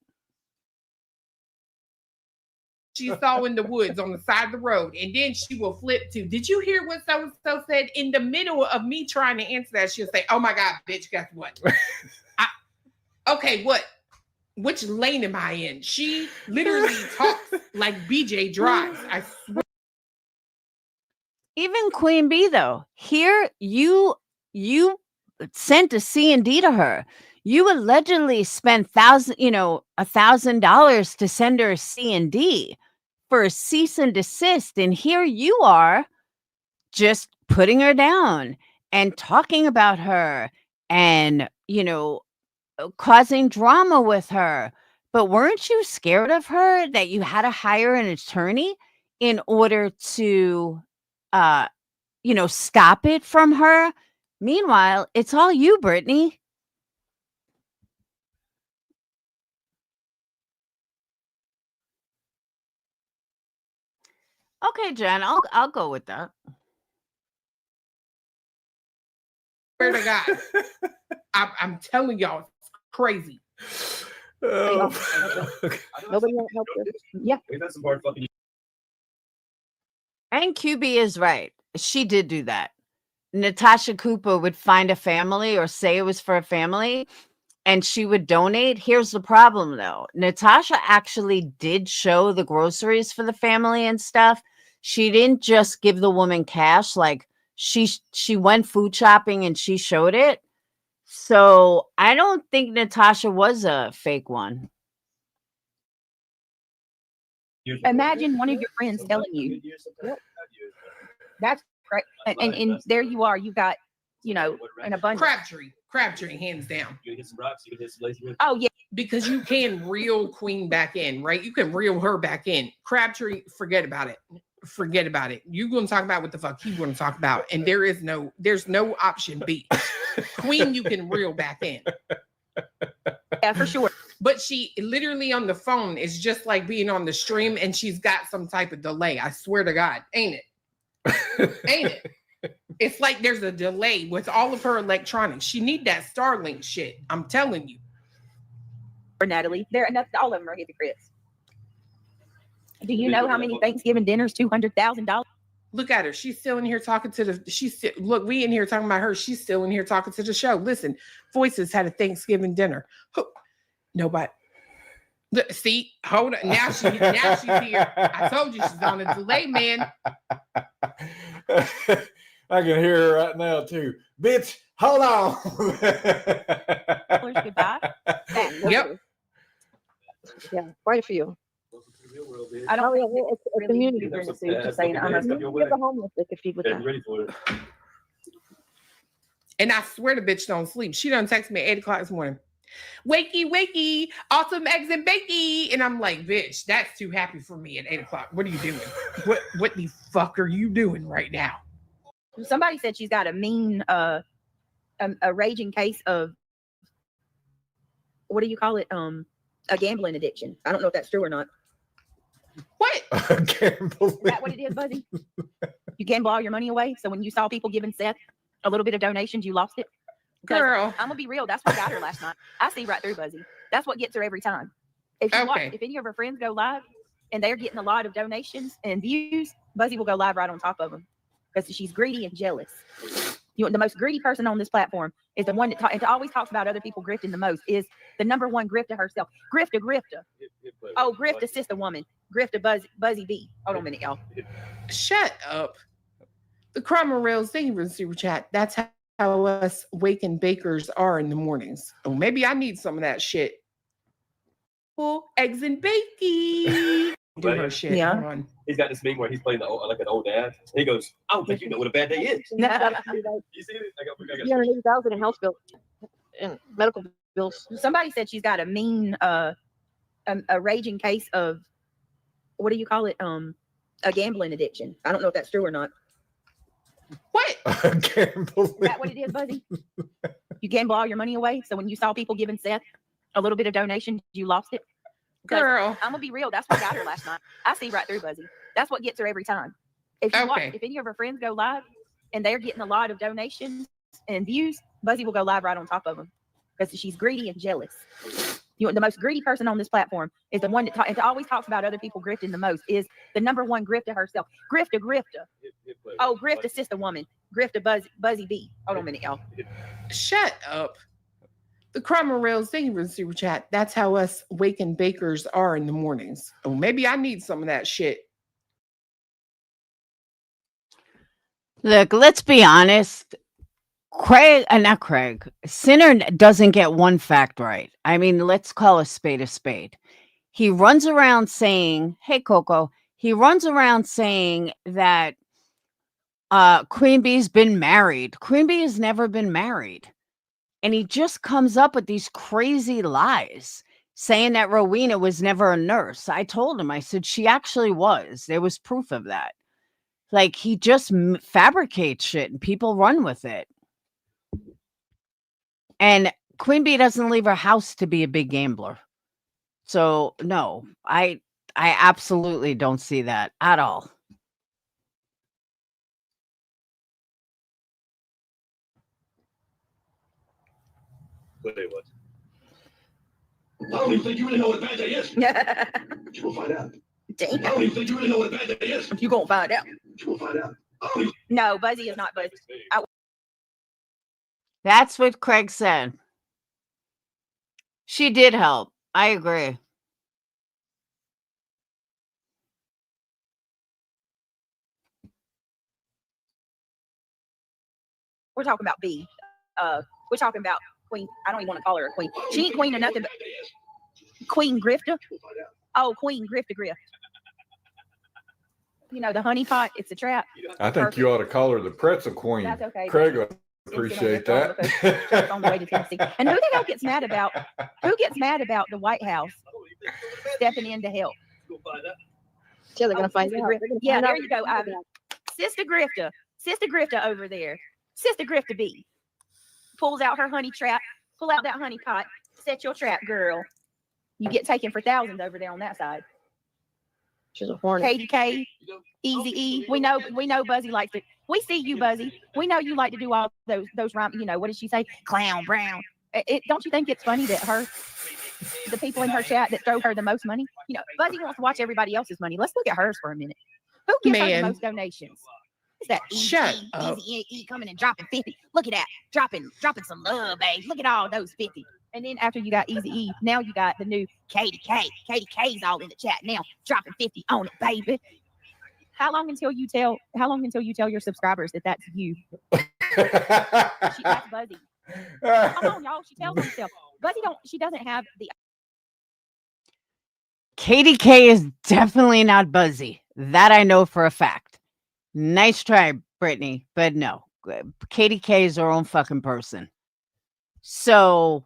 She saw in the woods on the side of the road, and then she will flip to, did you hear what so-and-so said? In the middle of me trying to answer that, she'll say, oh my God, bitch, guess what? Okay, what? Which lane am I in? She literally talks like BJ drives. I swear. Even Queen Bee, though, here you sent a C&D to her. You allegedly spent $1,000 to send her a C&D for a cease and desist, and here you are just putting her down and talking about her and causing drama with her. But weren't you scared of her that you had to hire an attorney in order to stop it from her? Meanwhile, it's all you, Brittany. Okay, Jen, I'll go with that. Swear to God, I'm telling y'all, it's crazy. Nobody won't help her. Yeah. And QB is right. She did do that. Natasha Cooper would find a family or say it was for a family, and she would donate. Here's the problem, though. Natasha actually did show the groceries for the family and stuff. She didn't just give the woman cash. Like she went food shopping and she showed it. So I don't think Natasha was a fake one. Imagine one of your friends telling you, that's correct. And there you are. You got, an abundance. Crabtree, hands down. Oh, yeah. Because you can reel Queen back in, right? You can reel her back in. Crabtree, forget about it. Forget about it. You're going to talk about what the fuck you want to talk about. And there's no option B. Queen, you can reel back in. Yeah, for sure. But she literally on the phone is just like being on the stream, and she's got some type of delay. I swear to God. Ain't it? Ain't it? It's like there's a delay with all of her electronics. She need that Starlink shit. I'm telling you. For Natalie, all of them are hypocrites. Do you know how many Thanksgiving dinners? $200,000. Look at her. She's still in here talking to look, we in here talking about her. She's still in here talking to the show. Listen, Voices had a Thanksgiving dinner. Nobody. See, hold on. Now she's here. I told you she's on a delay, man. I can hear her right now too. Bitch, hold on. Goodbye. Yep. Yeah, quite a few. I don't think it's a community. You're just saying The homeless they could feed with that. And I swear the bitch don't sleep. She done text me at 8:00 this morning. Wakey, awesome eggs and bakey. And I'm like, bitch, that's too happy for me at 8:00. What are you doing? What the fuck are you doing right now? Somebody said she's got a mean, a raging case of, what do you call it? A gambling addiction. I don't know if that's true or not. What? What? I can't believe Is that what it is, Buzzy? You gamble all your money away. So when you saw people giving Seth a little bit of donations, you lost it. 'Cause Girl. I'm gonna be real. That's what got her last night. I see right through Buzzy. That's what gets her every time. If you watch, Okay. if any of her friends go live and they're getting a lot of donations and views, Buzzy will go live right on top of them because she's greedy and jealous. You know, the most greedy person on this platform is the one that and always talks about other people grifting the most. Is the number one grifter herself. Grifter. Oh, grift assist a woman. Grifter Buzzy B. Hold on a minute, y'all. Shut up. The Crama Reels, thank you for the super chat. That's how us wakened bakers are in the mornings. Oh, maybe I need some of that shit. Well, eggs and bacon. Do her shit. Yeah. Hold on. He's got this meme where he's playing like an old dad. He goes, "I don't think you know what a bad day is." You see it? I got 380,000 in house bill and medical bills. Somebody said she's got a mean, a raging case of, what do you call it? A gambling addiction. I don't know if that's true or not. What? I can't believe Is that what it is, Buzzy? You gamble all your money away. So when you saw people giving Seth a little bit of donation, you lost it. 'Cause Girl. I'm gonna be real. That's what got her last night. I see right through Buzzy. That's what gets her every time. If you watch, Okay. if any of her friends go live and they're getting a lot of donations and views, Buzzy will go live right on top of them because she's greedy and jealous. You know, the most greedy person on this platform is the one that and always talks about other people grifting the most. Is the number one grifter herself. Grifter. Oh, grift assist a woman. Grifter Buzzy B. Hold on a minute, y'all. Shut up. The Crama Reels, thank you for the super chat. That's how us wakened bakers are in the mornings. Oh, maybe I need some of that shit. Look, let's be honest. Not Craig. Sinner doesn't get one fact right. I mean, let's call a spade a spade. He runs around saying, hey, Coco, he runs around saying that Queen Bee's been married. Queen Bee has never been married. And he just comes up with these crazy lies saying that Rowena was never a nurse. I told him, I said, she actually was. There was proof of that. Like, he just fabricates shit and people run with it. And Queen Bee doesn't leave her house to be a big gambler. So, no, I absolutely don't see that at all. What day was? I don't even think you really know what a bad day is. But you will find out. Damn. I don't even think you really know what a bad day is. You gonna find out. But you will find out. I don't even No, Buzzy is not Buzzy. That's what Craig said. She did help. I agree. We're talking about B. We're talking about Queen. I don't even want to call her a queen. She ain't queen or nothing but Queen Grifter. Oh, Queen Grifter Grift. You know, the honey pot, it's a trap. I think you ought to call her the pretzel queen. That's okay. Craig will appreciate that. Truck's on the way to Tennessee. And who the hell gets mad about the White House stepping in to help? Yeah, they're gonna find out. Yeah, there you go, Ivy. Sister Grifter over there. Sister Grifter B pulls out her honey trap. Pull out that honey pot. Set your trap, girl. You get taken for thousands over there on that side. She's a hornet. Katie K, Easy E. We know Buzzy likes to. We see you, Buzzy. We know you like to do all those rhymes. You know, what did she say? Clown Brown. Don't you think it's funny that the people in her chat that throw her the most money? You know, Buzzy wants to watch everybody else's money. Let's look at hers for a minute. Who gives her the most donations? Is that Easy E coming and dropping 50? Look at that. Dropping some love, babe. Look at all those 50. And then after you got Easy E, now you got the new Katie K. Katie K's all in the chat now, dropping 50 on it, baby. How long until you tell your subscribers that that's you? That's Buzzy. Come on, y'all. She tells herself. Buzzy she doesn't have the. Katie K is definitely not Buzzy. That I know for a fact. Nice try, Brittany, but no. Katie K is her own fucking person. So,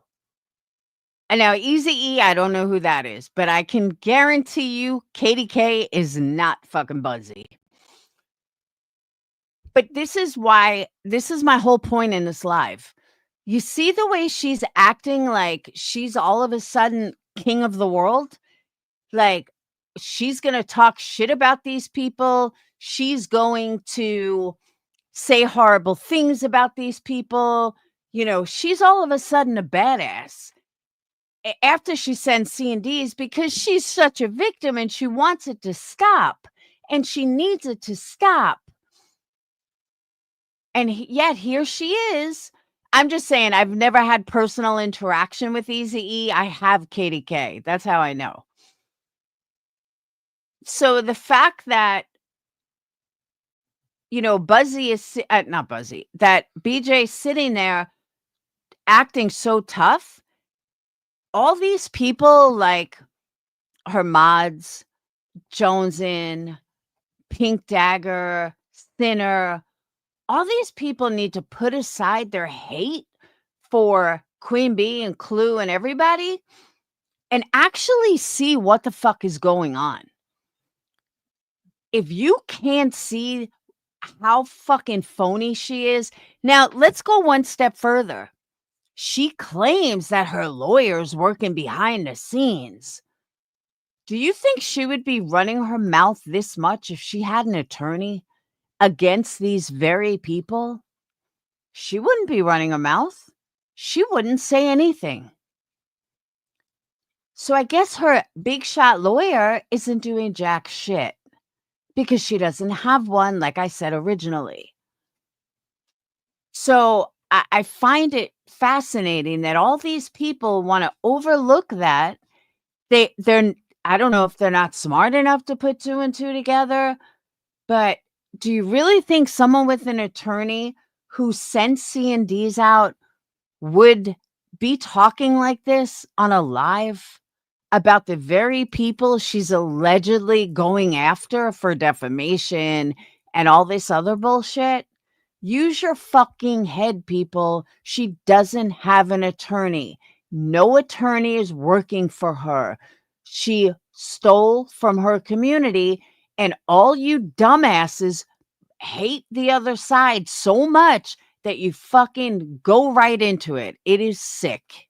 and now Easy E, I don't know who that is, but I can guarantee you Katie K is not fucking Buzzy. But this is my whole point in this live. You see the way she's acting like she's all of a sudden king of the world? Like, she's going to talk shit about these people. She's going to say horrible things about these people. You know, she's all of a sudden a badass after she sends C&Ds because she's such a victim and she wants it to stop and she needs it to stop. And yet here she is. I'm just saying, I've never had personal interaction with Eazy-E. I have KDK. That's how I know. So the fact that, you know, Buzzy is not Buzzy, that BJ sitting there acting so tough, all these people like her mods, Jonesin, Pink Dagger, Sinner, all these people need to put aside their hate for Queen Bee and Clue and everybody and actually see what the fuck is going on. If you can't see how fucking phony she is. Now, let's go one step further. She claims that her lawyer's working behind the scenes. Do you think she would be running her mouth this much if she had an attorney against these very people? She wouldn't be running her mouth. She wouldn't say anything. So I guess her big shot lawyer isn't doing jack shit because she doesn't have one, like I said originally. So I find it fascinating that all these people want to overlook that. They're I don't know if they're not smart enough to put 2 and 2 together, but do you really think someone with an attorney who sent C&Ds out would be talking like this on a live about the very people she's allegedly going after for defamation and all this other bullshit? Use your fucking head, people. She doesn't have an attorney. No attorney is working for her. She stole from her community, and all you dumbasses hate the other side so much that you fucking go right into it. It is sick.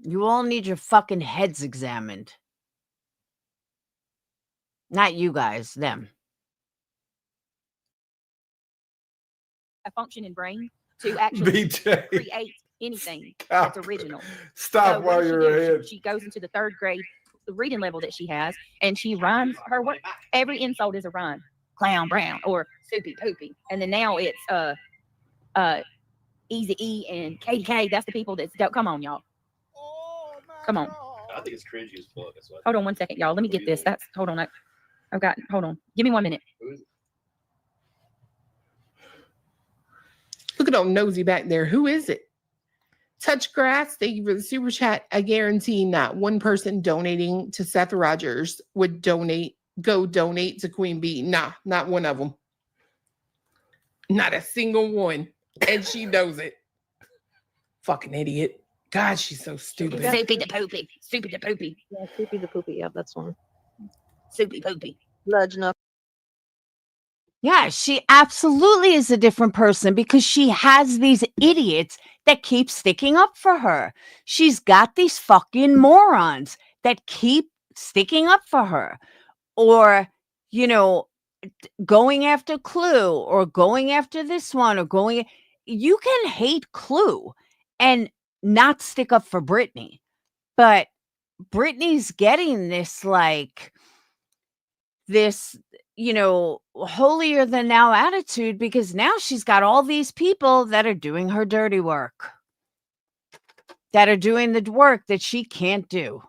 You all need your fucking heads examined. Not you guys, them. A functioning brain to actually BJ. create anything Stop. that's original. Stop So while what does she you're do? ahead. She goes into the 3rd grade, the reading level that she has, and she rhymes her work. Every insult is a rhyme. Clown Brown or Soupy Poopy. And then now it's Eazy-E and KDK. That's the people that's come on, y'all. Come on. I think it's cringy as fuck. That's why. Hold on one second, y'all. Let me get this. Hold on. Hold on. Give me 1 minute. Look at old nosy back there. Who is it? Touch Grass, thank you for the super chat. I guarantee not one person donating to Seth Rogers would go donate to Queen Bee. Nah, not one of them. Not a single one. And she knows it. Fucking idiot. God, she's so stupid. Soupy the Poopy. Soupy the Poopy. Yeah, Soupy the Poopy. Yeah, that's one. Soupy Poopy. Bludge Knuckles. Yeah, she absolutely is a different person because she has these idiots that keep sticking up for her. She's got these fucking morons that keep sticking up for her. Or, you know, going after Clue or going after this one or you can hate Clue and not stick up for Britney. But Britney's getting this you know, holier than thou attitude because now she's got all these people that are doing her dirty work, that are doing the work that she can't do.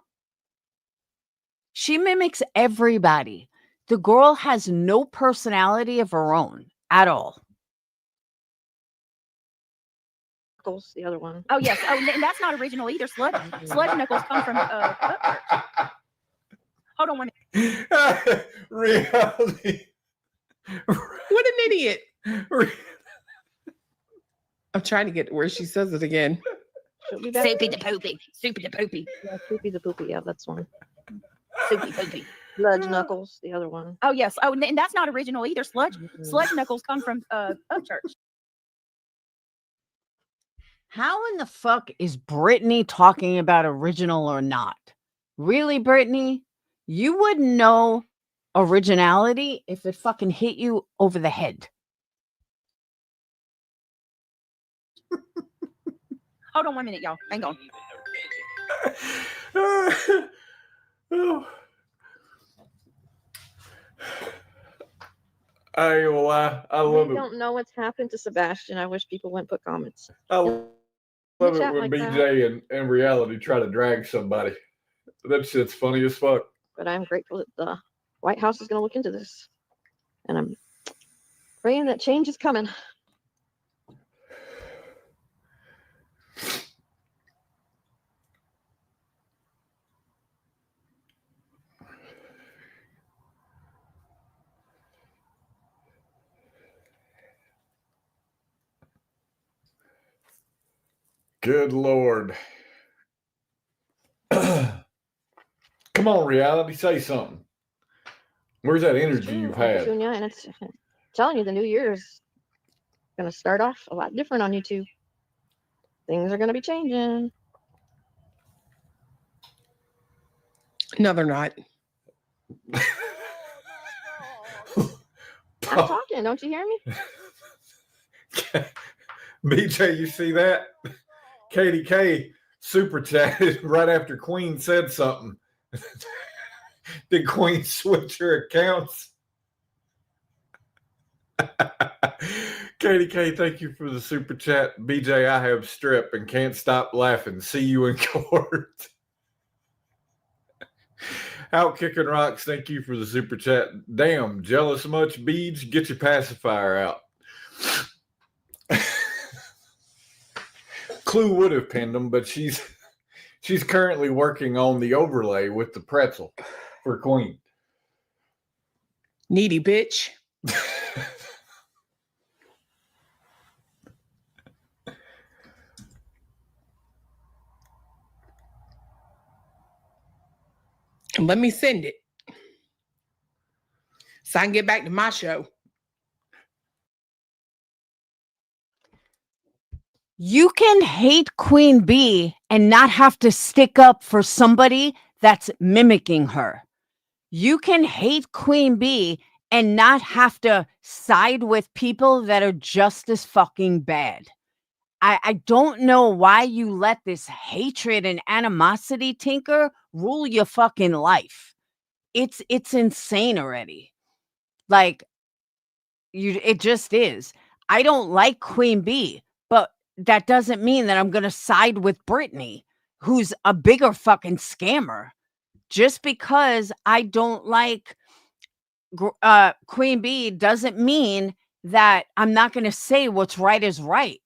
She mimics everybody. The girl has no personality of her own at all. Knuckles, the other one. Oh, yes. Oh, and that's not original either. Sludge Knuckles come from Upchurch. Hold on 1 minute. Reality. What an idiot. I'm trying to get to where she says it again. Soupy the Poopy. Soupy the Poopy. Yeah, Soupy the Poopy. Yeah, that's one. Soupy Poopy. Bludge Knuckles, the other one. Oh, yes. Oh, and that's not original either. Sludge Knuckles come from Upchurch. How in the fuck is Britney talking about original or not? Really, Brittany? You wouldn't know originality if it fucking hit you over the head. Hold on 1 minute, y'all. Hang on. I ain't gonna lie. I love We it. don't know what's happened to Sebastian. I wish people wouldn't put comments. I love it chat when like that. BJ and reality try to drag somebody. That shit's funny as fuck. But I'm grateful that the White House is going to look into this. And I'm praying that change is coming. Good Lord. Come on, reality, say something. Where's that energy you've had? Petunia, and it's I'm telling you, the new year is going to start off a lot different on YouTube. Things are going to be changing. No, they're not. I'm talking. Don't you hear me? BJ, you see that? Katie K super chatted right after Queen said something. Did Queen switch her accounts? Katie K, thank you for the super chat. BJ, I have strep and can't stop laughing. See you in court. Out Kicking Rocks, thank you for the super chat. Damn, jealous much, Beej? Get your pacifier out. Clue would have pinned him, but she's currently working on the overlay with the pretzel for Queen. Needy bitch. Let me send it so I can get back to my show. You can hate Queen Bee and not have to stick up for somebody that's mimicking her. You can hate Queen Bee and not have to side with people that are just as fucking bad. I don't know why you let this hatred and animosity, Tinker, rule your fucking life. It's insane already. Like, it just is. I don't like Queen Bee, but that doesn't mean that I'm going to side with Brittany, who's a bigger fucking scammer. Just because I don't like Queen Bee doesn't mean that I'm not going to say what's right is right.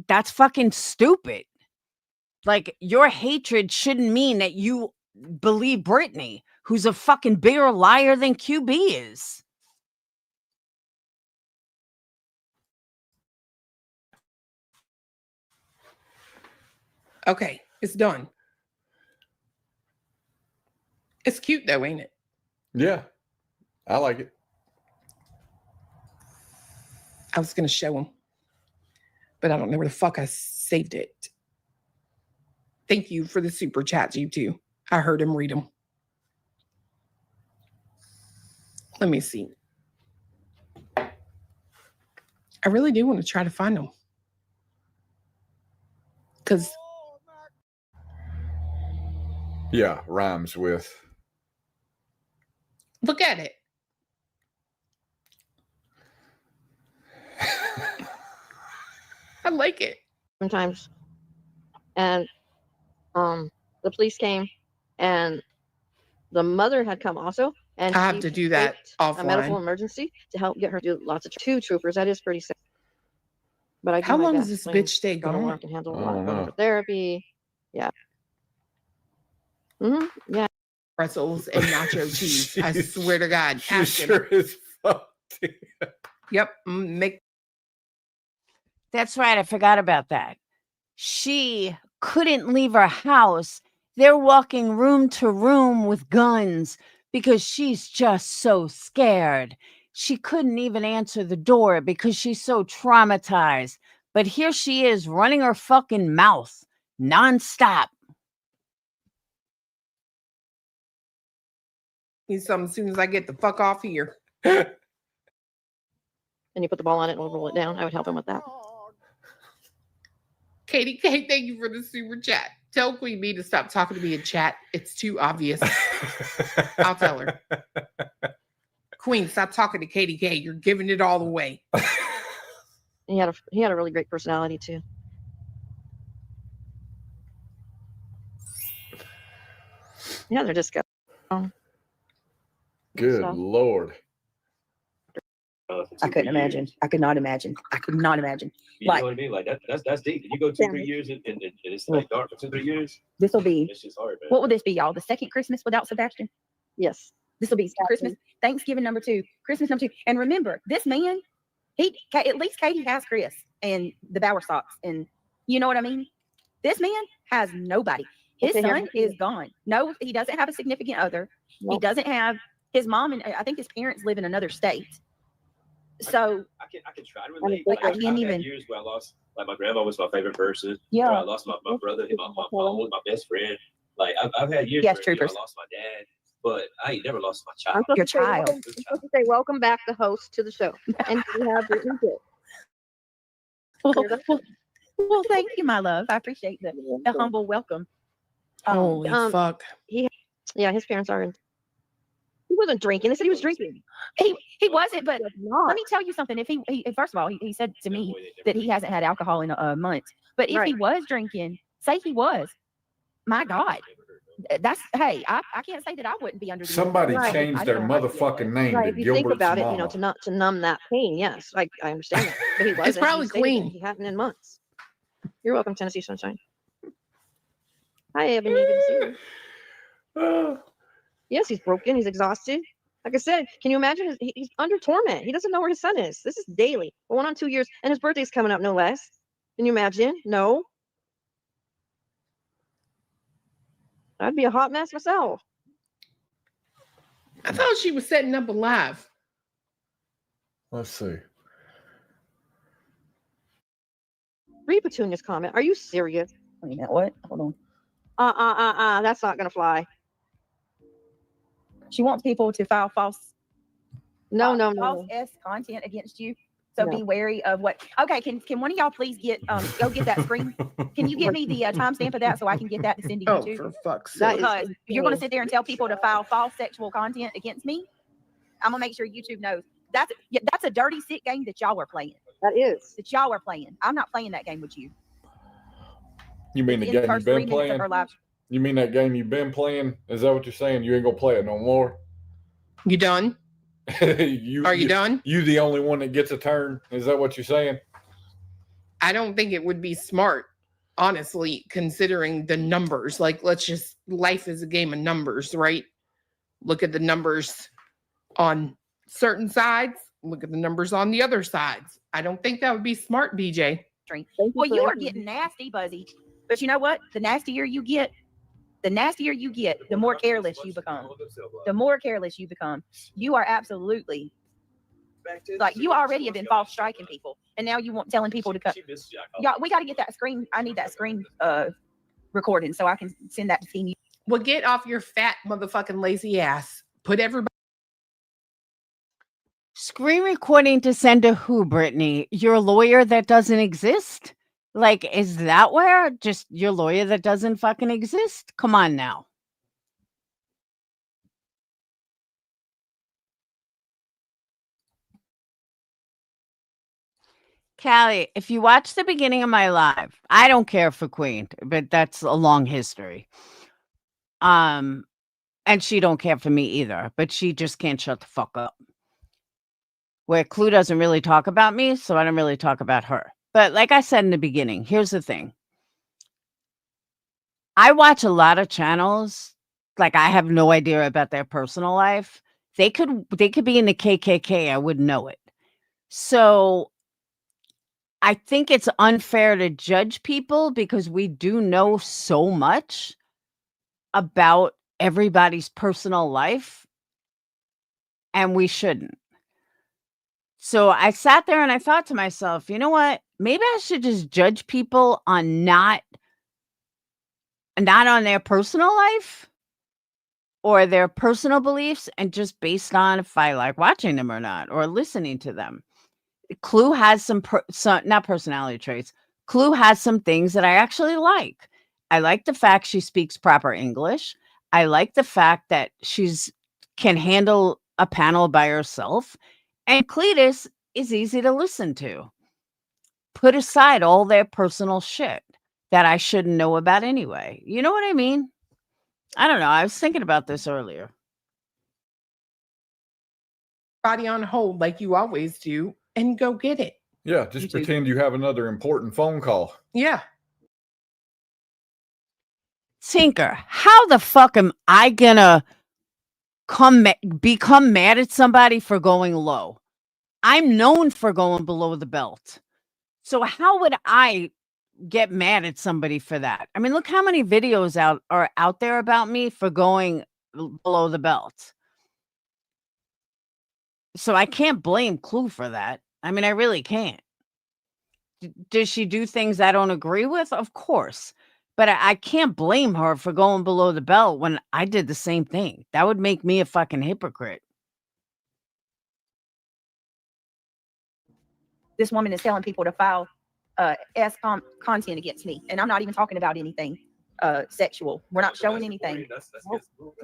That's fucking stupid. Like, your hatred shouldn't mean that you believe Brittany, who's a fucking bigger liar than QB is. Okay, it's done. It's cute though, ain't it? Yeah, I like it. I was going to show him, but I don't know where the fuck I saved it. Thank you for the super chats, you two. I heard him read them. Let me see. I really do want to try to find them. Because... yeah, rhymes with. Look at it. I like it. Sometimes. And the police came and the mother had come also. And I have to do that offline. A medical emergency to help get her to do lots of two troopers. That is pretty sick. But I do how my long best. does this bitch stay gone? I can handle a lot of therapy. Yeah. Yeah. Pretzels and nacho cheese. I swear to God. She sure is fucked. Yep. That's right. I forgot about that. She couldn't leave her house. They're walking room to room with guns because she's just so scared. She couldn't even answer the door because she's so traumatized. But here she is running her fucking mouth nonstop. Need some as soon as I get the fuck off here. And you put the ball on it and we'll roll it down. I would help him with that. Katie K, thank you for the super chat. Tell Queen Bee to stop talking to me in chat. It's too obvious. I'll tell her. Queen, stop talking to Katie K. You're giving it all away. He had a really great personality too. Yeah, they're just Good So- Lord. I couldn't imagine. I could not imagine. I could not imagine. You Like- know what I mean? Like that's deep. You go 2-3 years and it's like dark for 2-3 years. This will be, It's just hard, man. what will this be, y'all? The second Christmas without Sebastian? Yes. This will be Christmas, Thanksgiving number 2, Christmas number 2. And remember, this man, at least Katie has Chris and the Bower socks. And you know what I mean? This man has nobody. His Okay, son is gone. No, he doesn't have a significant other. He Nope. doesn't have his mom, and I think his parents live in another state. So I can try to relate. Like, I I've can't had even- years where I lost, like my grandma was my favorite person. Yeah. Or I lost my brother, my mom was my best friend. Like I've had years Yes, where troopers. I lost my dad, but I ain't never lost my I'm child. supposed Your to say, child. I'm supposed to say, welcome back, the host, to the show. And we have Brittany Gill. well, thank you, my love. I appreciate the humble welcome. Holy fuck. Yeah, his parents are. He wasn't drinking. They said he was drinking. He wasn't, but Not. let me tell you something. If he first of all, he said to me that he hasn't had alcohol in a month. But if he was drinking, say he was, my God, that's hey, I can't say that I wouldn't be under the Somebody influence. changed I their don't know. motherfucking name Right, to if you think Gilbert's about it, mama. to numb that pain, yes, I understand that. But he wasn't. probably He stated that Queen. He hadn't in months. You're welcome, Tennessee Sunshine. Hi, Ebony. Good to see you. Yes, he's broken. He's exhausted. Like I said, can you imagine? He's under torment. He doesn't know where his son is. This is daily. We're going on 2 years, and his birthday's coming up, no less. Can you imagine? No. I'd be a hot mess myself. I thought she was setting up a live. Let's see. Read Petunia's comment. Are you serious? Wait a minute, what? Hold on. That's not gonna fly. She wants people to file false No. S content against you. So No. be wary of what. Okay, can one of y'all please get go get that screen? Can you give me the timestamp of that so I can get that to send to Oh, YouTube? for fuck's That sake. is Because if you're going to insane. sit there and tell people to file false sexual content against me, I'm gonna make sure YouTube knows that's a dirty, sick game that y'all are playing. That is. That y'all are playing. I'm not playing that game with you. You mean the In game you've first 3 been minutes of playing? her live. You mean that game you've been playing? Is that what you're saying? You ain't gonna play it no more? You done? Are you done? You the only one that gets a turn? Is that what you're saying? I don't think it would be smart, honestly, considering the numbers. Like, life is a game of numbers, right? Look at the numbers on certain sides, look at the numbers on the other sides. I don't think that would be smart, BJ. Well, you are getting nasty, Buzzy. But you know what? The nastier you get, the more careless you become. The more careless you become. You are absolutely like you already have been false striking people, and now you want telling people to cut. Y'all, we got to get that screen. I need that screen recording so I can send that to team. Well, get off your fat motherfucking lazy ass. Put everybody. Screen recording to send to who, Brittany? Your lawyer that doesn't exist? Like, is that where? Just your lawyer that doesn't fucking exist? Come on now. Callie, if you watch the beginning of my live, I don't care for Queen, but that's a long history. And she don't care for me either, but she just can't shut the fuck up. Where Clue doesn't really talk about me, so I don't really talk about her. But like I said in the beginning, here's the thing. I watch a lot of channels, like I have no idea about their personal life. They could be in the KKK, I wouldn't know it. So I think it's unfair to judge people because we do know so much about everybody's personal life, and we shouldn't. So I sat there and I thought to myself, you know what? Maybe I should just judge people on not on their personal life or their personal beliefs and just based on if I like watching them or not or listening to them. Clue has some not personality traits. Clue has some things that I actually like. I like the fact she speaks proper English. I like the fact that she's can handle a panel by herself. And Cletus is easy to listen to. Put aside all their personal shit that I shouldn't know about anyway. You know what I mean? I don't know. I was thinking about this earlier. Body on hold like you always do and go get it. Yeah, just pretend you have another important phone call. Yeah. Tinker, how the fuck am I gonna become mad at somebody for going low? I'm known for going below the belt. So how would I get mad at somebody for that? I mean, look how many videos are out there about me for going below the belt. So I can't blame Clue for that. I mean, I really can't. Does she do things I don't agree with? Of course. But I can't blame her for going below the belt when I did the same thing. That would make me a fucking hypocrite. This woman is telling people to file content against me, and I'm not even talking about anything sexual. We're not showing anything.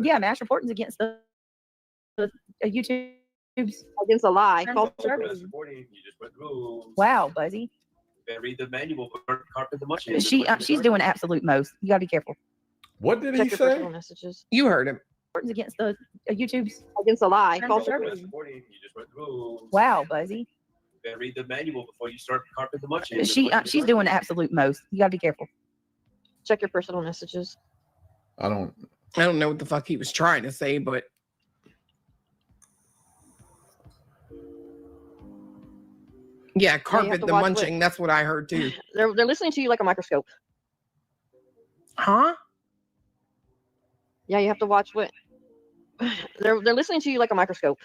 Yeah, mass reporting's against the YouTube. Against a lie. Wow, Buzzy. Read the manual for carpet the much. She's doing absolute most. You gotta be careful. What did Check he your say? personal messages. You heard him. Reporting's against the YouTube's. Against a lie. Wow, Buzzy. Read the manual before you start carpet the much. She's doing absolute most. You gotta be careful. Check your personal messages. I don't know what the fuck he was trying to say, but yeah, carpet the munching. That's what I heard too. They're listening to you like a microscope. Huh? Yeah, you have to watch what they're listening to you like a microscope.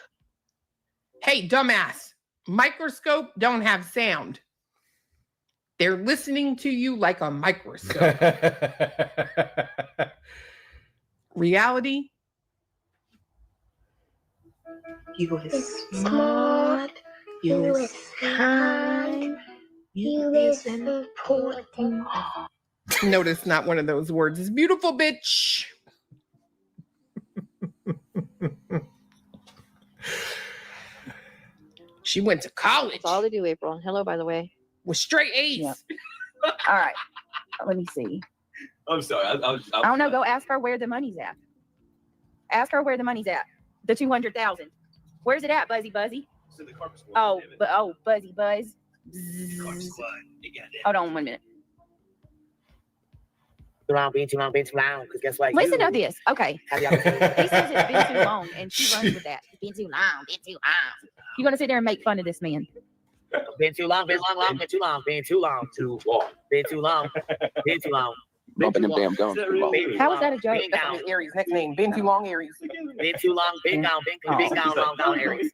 Hey, dumbass. Microscope don't have sound. They're listening to you like a microscope. Reality. You is smart. You is kind. You is important. Notice not one of those words is beautiful, bitch. She went to college. That's all they do, April. Hello, by the way. With straight A's. Yeah. All right. Let me see. I'm sorry. I don't know. Go ask her where the money's at. Ask her where the money's at. The 200,000. Where's it at, Buzzy? It's in the carpet squad, Oh, damn it. but Buzzy Buzz. Carpet squad. You got it. Hold on 1 minute. Too long, being too long, being too long. Because guess what? Listen to this. Okay. Have the opportunity. He says it's been too long, and she runs with that. It's been too long, been too long. You're gonna sit there and make fun of this man. Been too long, been long, been too long, been too long, too long, been too long, been too long. Bumping them damn gums. How is that a joke? Been down, Aries, next name. Been too long, Aries. been too long, been down, been down, Aries.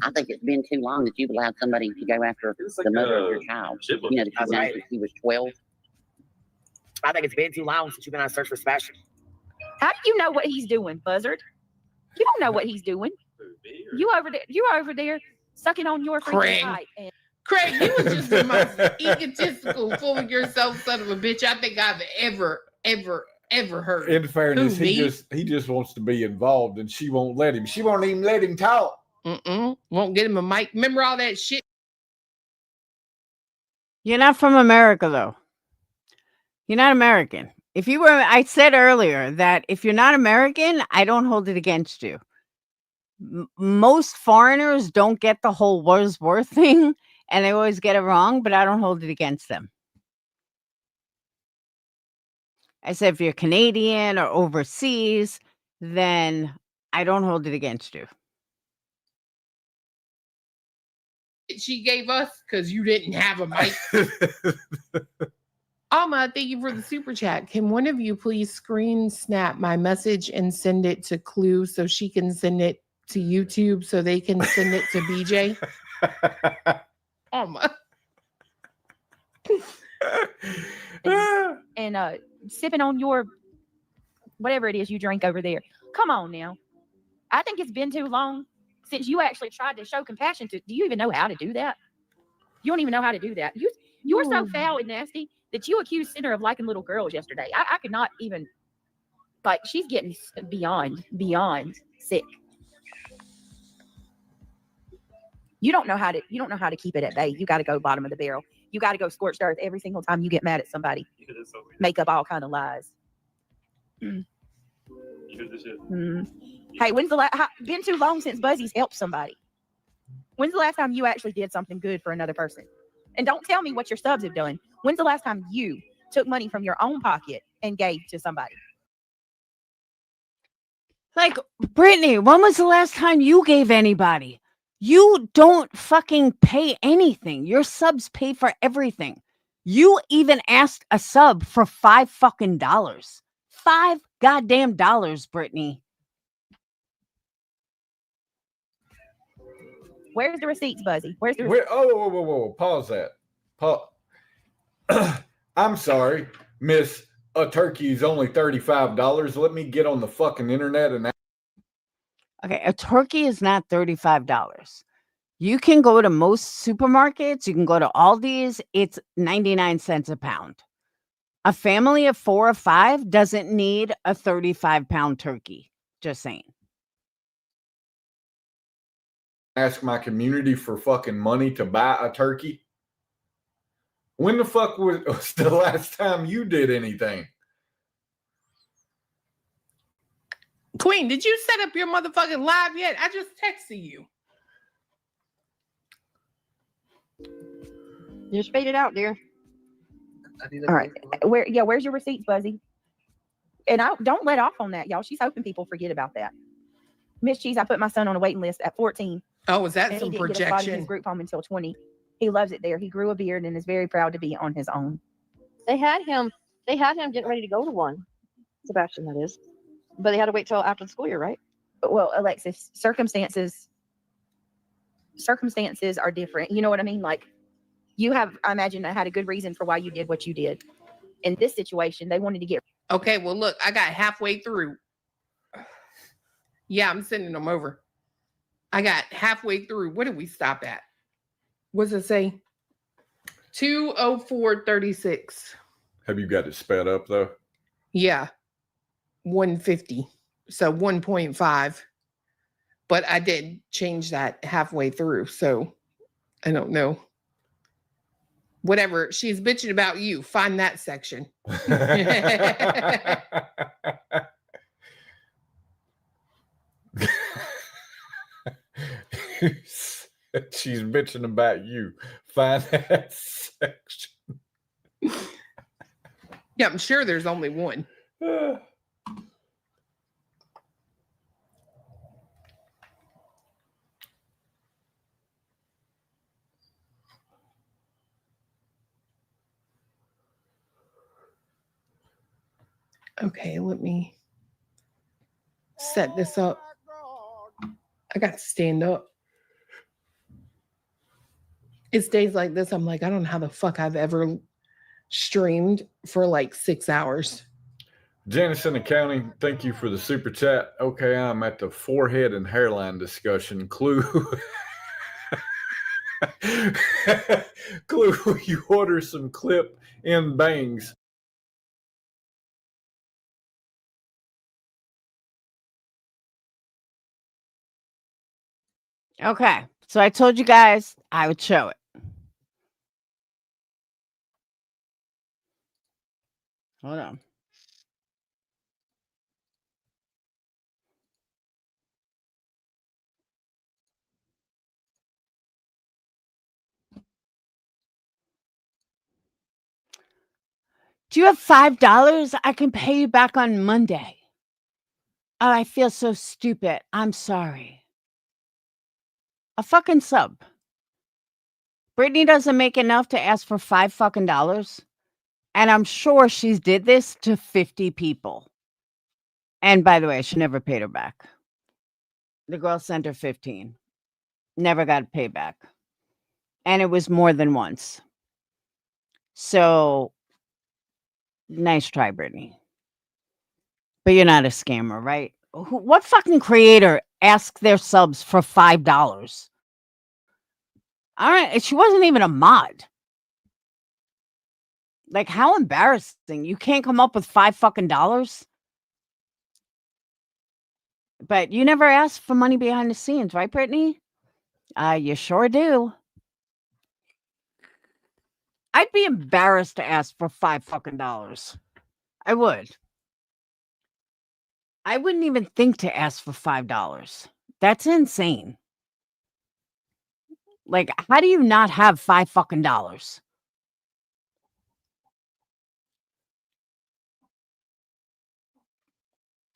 I think it's been too long that you've allowed somebody to go after the mother of your child. You know, that you've known since he was 12. I think it's been too long since you've been on search for special. How do you know what he's doing, Buzzard? You don't know what he's doing. You over there sucking on your freaking pipe. And Craig, you was just the most egotistical, full of yourself son of a bitch I think I've ever heard. In fairness, Who, he me? just wants to be involved, and she won't let him. She won't even let him talk. Won't get him a mic. Remember all that shit? You're not from America, though. You're not American. If you were, I said earlier that if you're not American, I don't hold it against you. Most foreigners don't get the whole Wordsworth thing, and they always get it wrong, but I don't hold it against them. I said if you're Canadian or overseas, then I don't hold it against you. She gave us because you didn't have a mic. Alma, thank you for the super chat. Can one of you please screen snap my message and send it to Clue so she can send it to YouTube so they can send it to BJ? Alma. and sipping on your whatever it is you drink over there. Come on now. I think it's been too long since you actually tried to show compassion to. Do you even know how to do that? You don't even know how to do that. You were so foul and nasty that you accused Sinner of liking little girls yesterday. I could not even, like, she's getting beyond sick. You don't know how to keep it at bay. You got to go bottom of the barrel. You got to go scorched earth every single time you get mad at somebody. Make up all kind of lies. Hey, when's the last? Been too long since Buzzy's helped somebody. When's the last time you actually did something good for another person? And don't tell me what your subs have done. When's the last time you took money from your own pocket and gave to somebody? Like, Brittany, when was the last time you gave anybody? You don't fucking pay anything. Your subs pay for everything. You even asked a sub for $5 fucking dollars. $5 goddamn dollars, Brittany. Where's the receipts, Buzzy? Where's the receipts? Whoa. Pause that. I'm sorry, Miss. A turkey is only $35. Let me get on the fucking internet and. Okay, a turkey is not $35. You can go to most supermarkets. You can go to Aldi's. It's 99 cents a pound. A family of 4 or 5 doesn't need a 35-pound turkey. Just saying. Ask my community for fucking money to buy a turkey. When the fuck was the last time you did anything? Queen, did you set up your motherfucking live yet? I just texted you. You just faded out, dear. All right. Where's your receipts, Buzzy? And don't let off on that, y'all. She's hoping people forget about that. Miss Cheese, I put my son on a waiting list at 14. Oh, is that and some he didn't get a spot in projection? his group home until 20. He loves it there. He grew a beard and is very proud to be on his own. They had him getting ready to go to one. Sebastian, that is. But they had to wait till after the school year, right? Well, Alexis, circumstances are different. You know what I mean? Like, you have, I imagine, had a good reason for why you did what you did. In this situation, they wanted to get. Okay, well, look, I got halfway through. Yeah, I'm sending them over. I got halfway through. What did we stop at? What's it say? 2:04:36. Have you got it sped up though? Yeah. 150. So 1.5. But I did change that halfway through. So I don't know. Whatever. She's bitching about you. Find that section. She's bitching about you. Find that section. Yeah, I'm sure there's only one. Okay, let me set this up. I got to stand up. It's days like this, I'm like, I don't know how the fuck I've ever streamed for like 6 hours. Janice in the county, thank you for the super chat. Okay, I'm at the forehead and hairline discussion. Clue. Clue, you order some clip in bangs. Okay, so I told you guys I would show it. Hold on. Do you have $5? I can pay you back on Monday. Oh, I feel so stupid. I'm sorry. A fucking sub. Brittany doesn't make enough to ask for $5 fucking dollars. And I'm sure she's did this to 50 people. And by the way, she never paid her back. The girl sent her 15. Never got paid back. And it was more than once. So, nice try, Brittany. But you're not a scammer, right? What fucking creator asked their subs for $5? All right, she wasn't even a mod. Like, how embarrassing. You can't come up with $5 fucking dollars? But you never asked for money behind the scenes, right, Brittany? You sure do. I'd be embarrassed to ask for $5 fucking dollars. I would. I wouldn't even think to ask for $5. That's insane. Like, how do you not have $5 fucking dollars?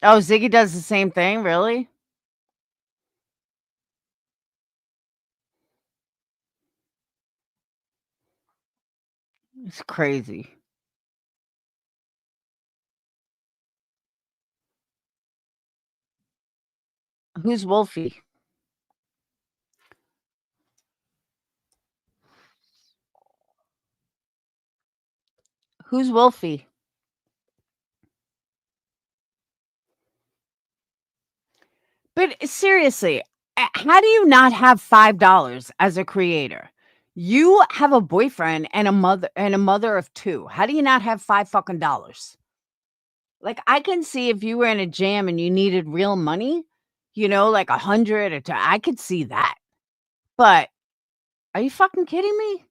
Oh, Ziggy does the same thing, really? It's crazy. Who's Wolfie? Who's Wolfie? But seriously, how do you not have $5 as a creator? You have a boyfriend and a mother of 2. How do you not have $5 fucking dollars? Like, I can see if you were in a jam and you needed real money, like 100 or 2, I could see that. But are you fucking kidding me?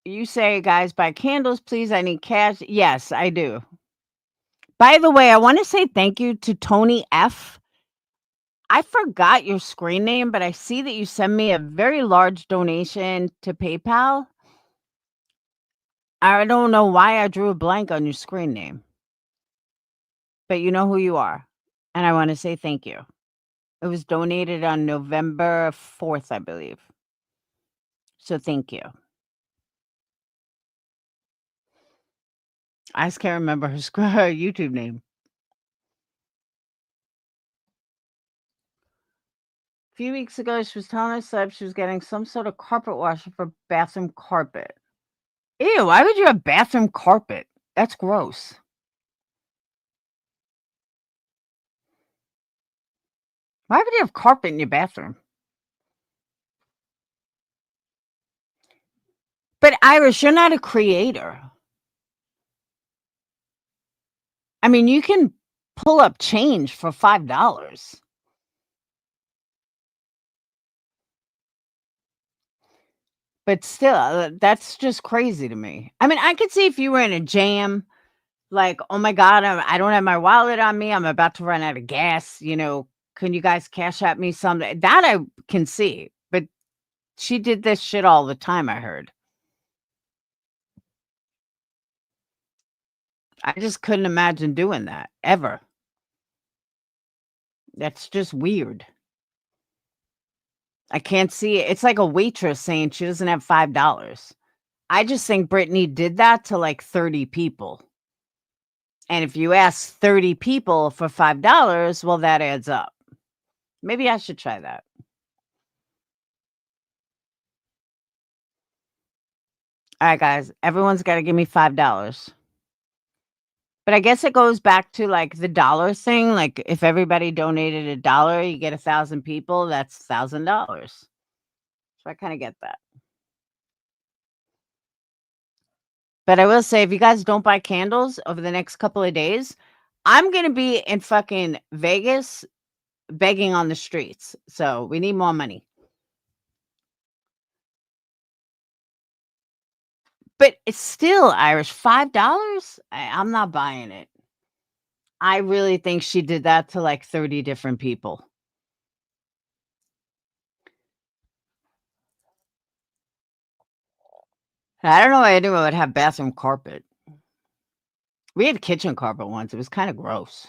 You say, guys, buy candles, please. I need cash. Yes, I do. By the way, I want to say thank you to Tony F. I forgot your screen name, but I see that you sent me a very large donation to PayPal. I don't know why I drew a blank on your screen name, but you know who you are. And I want to say thank you. It was donated on November 4th, I believe. So thank you. I just can't remember her YouTube name. A few weeks ago, she was telling us that she was getting some sort of carpet washer for bathroom carpet. Ew, why would you have bathroom carpet? That's gross. Why would you have carpet in your bathroom? But Irish, you're not a creator. I mean, you can pull up change for $5. But still, that's just crazy to me. I mean, I could see if you were in a jam, like, oh my God, I don't have my wallet on me. I'm about to run out of gas. Can you guys cash at me something? That I can see. But she did this shit all the time, I heard. I just couldn't imagine doing that ever. That's just weird. I can't see it. It's like a waitress saying she doesn't have $5. I just think Brittany did that to like 30 people. And if you ask 30 people for $5, well, that adds up. Maybe I should try that. All right, guys, everyone's got to give me $5. But I guess it goes back to like the dollar thing. Like if everybody donated $1, you get 1,000 people, that's $1,000. So I kind of get that. But I will say, if you guys don't buy candles over the next couple of days, I'm going to be in fucking Vegas begging on the streets. So we need more money. But it's still, Irish, $5? I'm not buying it. I really think she did that to like 30 different people. I don't know why anyone would have bathroom carpet. We had kitchen carpet once. It was kind of gross.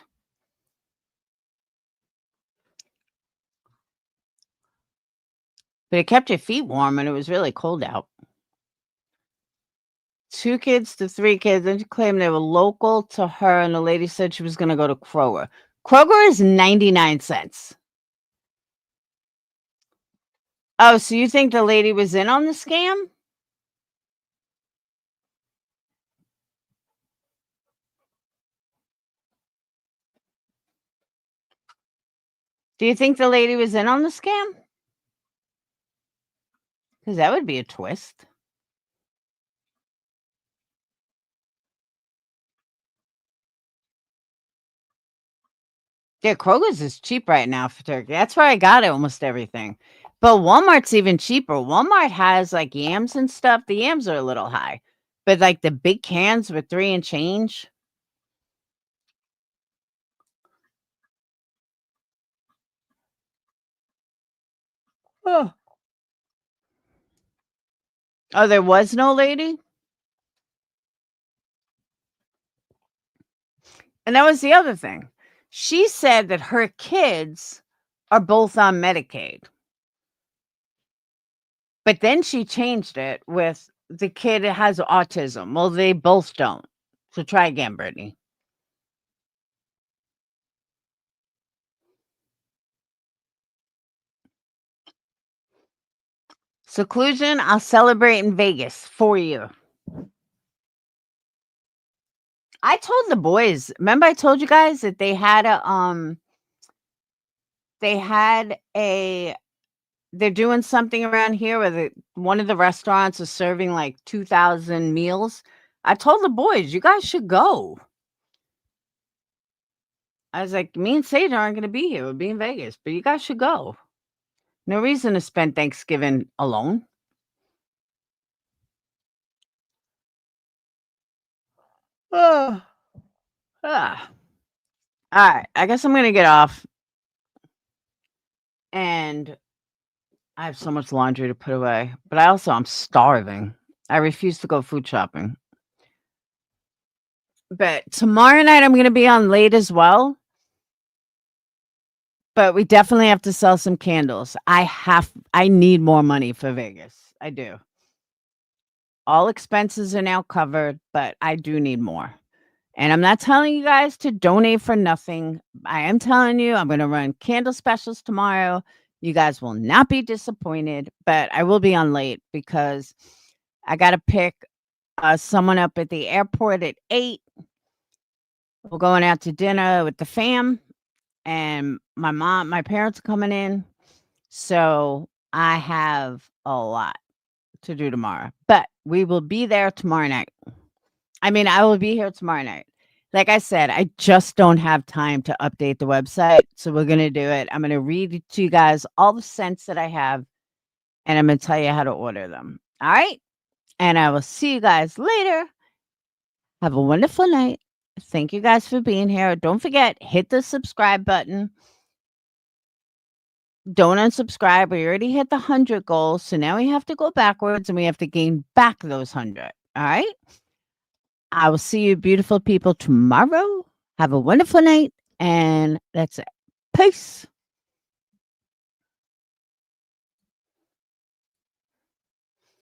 But it kept your feet warm and it was really cold out. 2 kids to 3 kids, and she claimed they were local to her, and the lady said she was going to go to Kroger. Kroger is 99 cents. Oh, so you think the lady was in on the scam? Do you think the lady was in on the scam? Because that would be a twist. Yeah, Kroger's is cheap right now for turkey. That's where I got almost everything. But Walmart's even cheaper. Walmart has like yams and stuff. The yams are a little high, but like the big cans with 3 and change. Oh. Oh, there was no lady? And that was the other thing. She said that her kids are both on Medicaid. But then she changed it with the kid has autism. Well, they both don't. So try again, Brittany. Seclusion, I'll celebrate in Vegas for you. I told the boys, remember I told you guys that they had they're doing something around here where one of the restaurants is serving like 2,000 meals. I told the boys, you guys should go. I was like, me and Sage aren't going to be here. We'll be in Vegas, but you guys should go. No reason to spend Thanksgiving alone. Oh. Ah. All right. I guess I'm going to get off. And I have so much laundry to put away. But I'm starving. I refuse to go food shopping. But tomorrow night, I'm going to be on late as well. But we definitely have to sell some candles. I need more money for Vegas. I do. All expenses are now covered, but I do need more. And I'm not telling you guys to donate for nothing. I am telling you, I'm going to run candle specials tomorrow. You guys will not be disappointed, but I will be on late because I got to pick someone up at the airport at 8. We're going out to dinner with the fam, and my parents are coming in. So I have a lot to do tomorrow, but we will be there tomorrow night. I mean, I will be here tomorrow night. Like I said, I just don't have time to update the website. So we're going to do it. I'm going to read to you guys all the scents that I have, and I'm going to tell you how to order them. All right. And I will see you guys later. Have a wonderful night. Thank you guys for being here. Don't forget, hit the subscribe button. Don't unsubscribe. We already hit the 100 goal. So now we have to go backwards and we have to gain back those 100. All right. I will see you beautiful people tomorrow. Have a wonderful night. And that's it. Peace.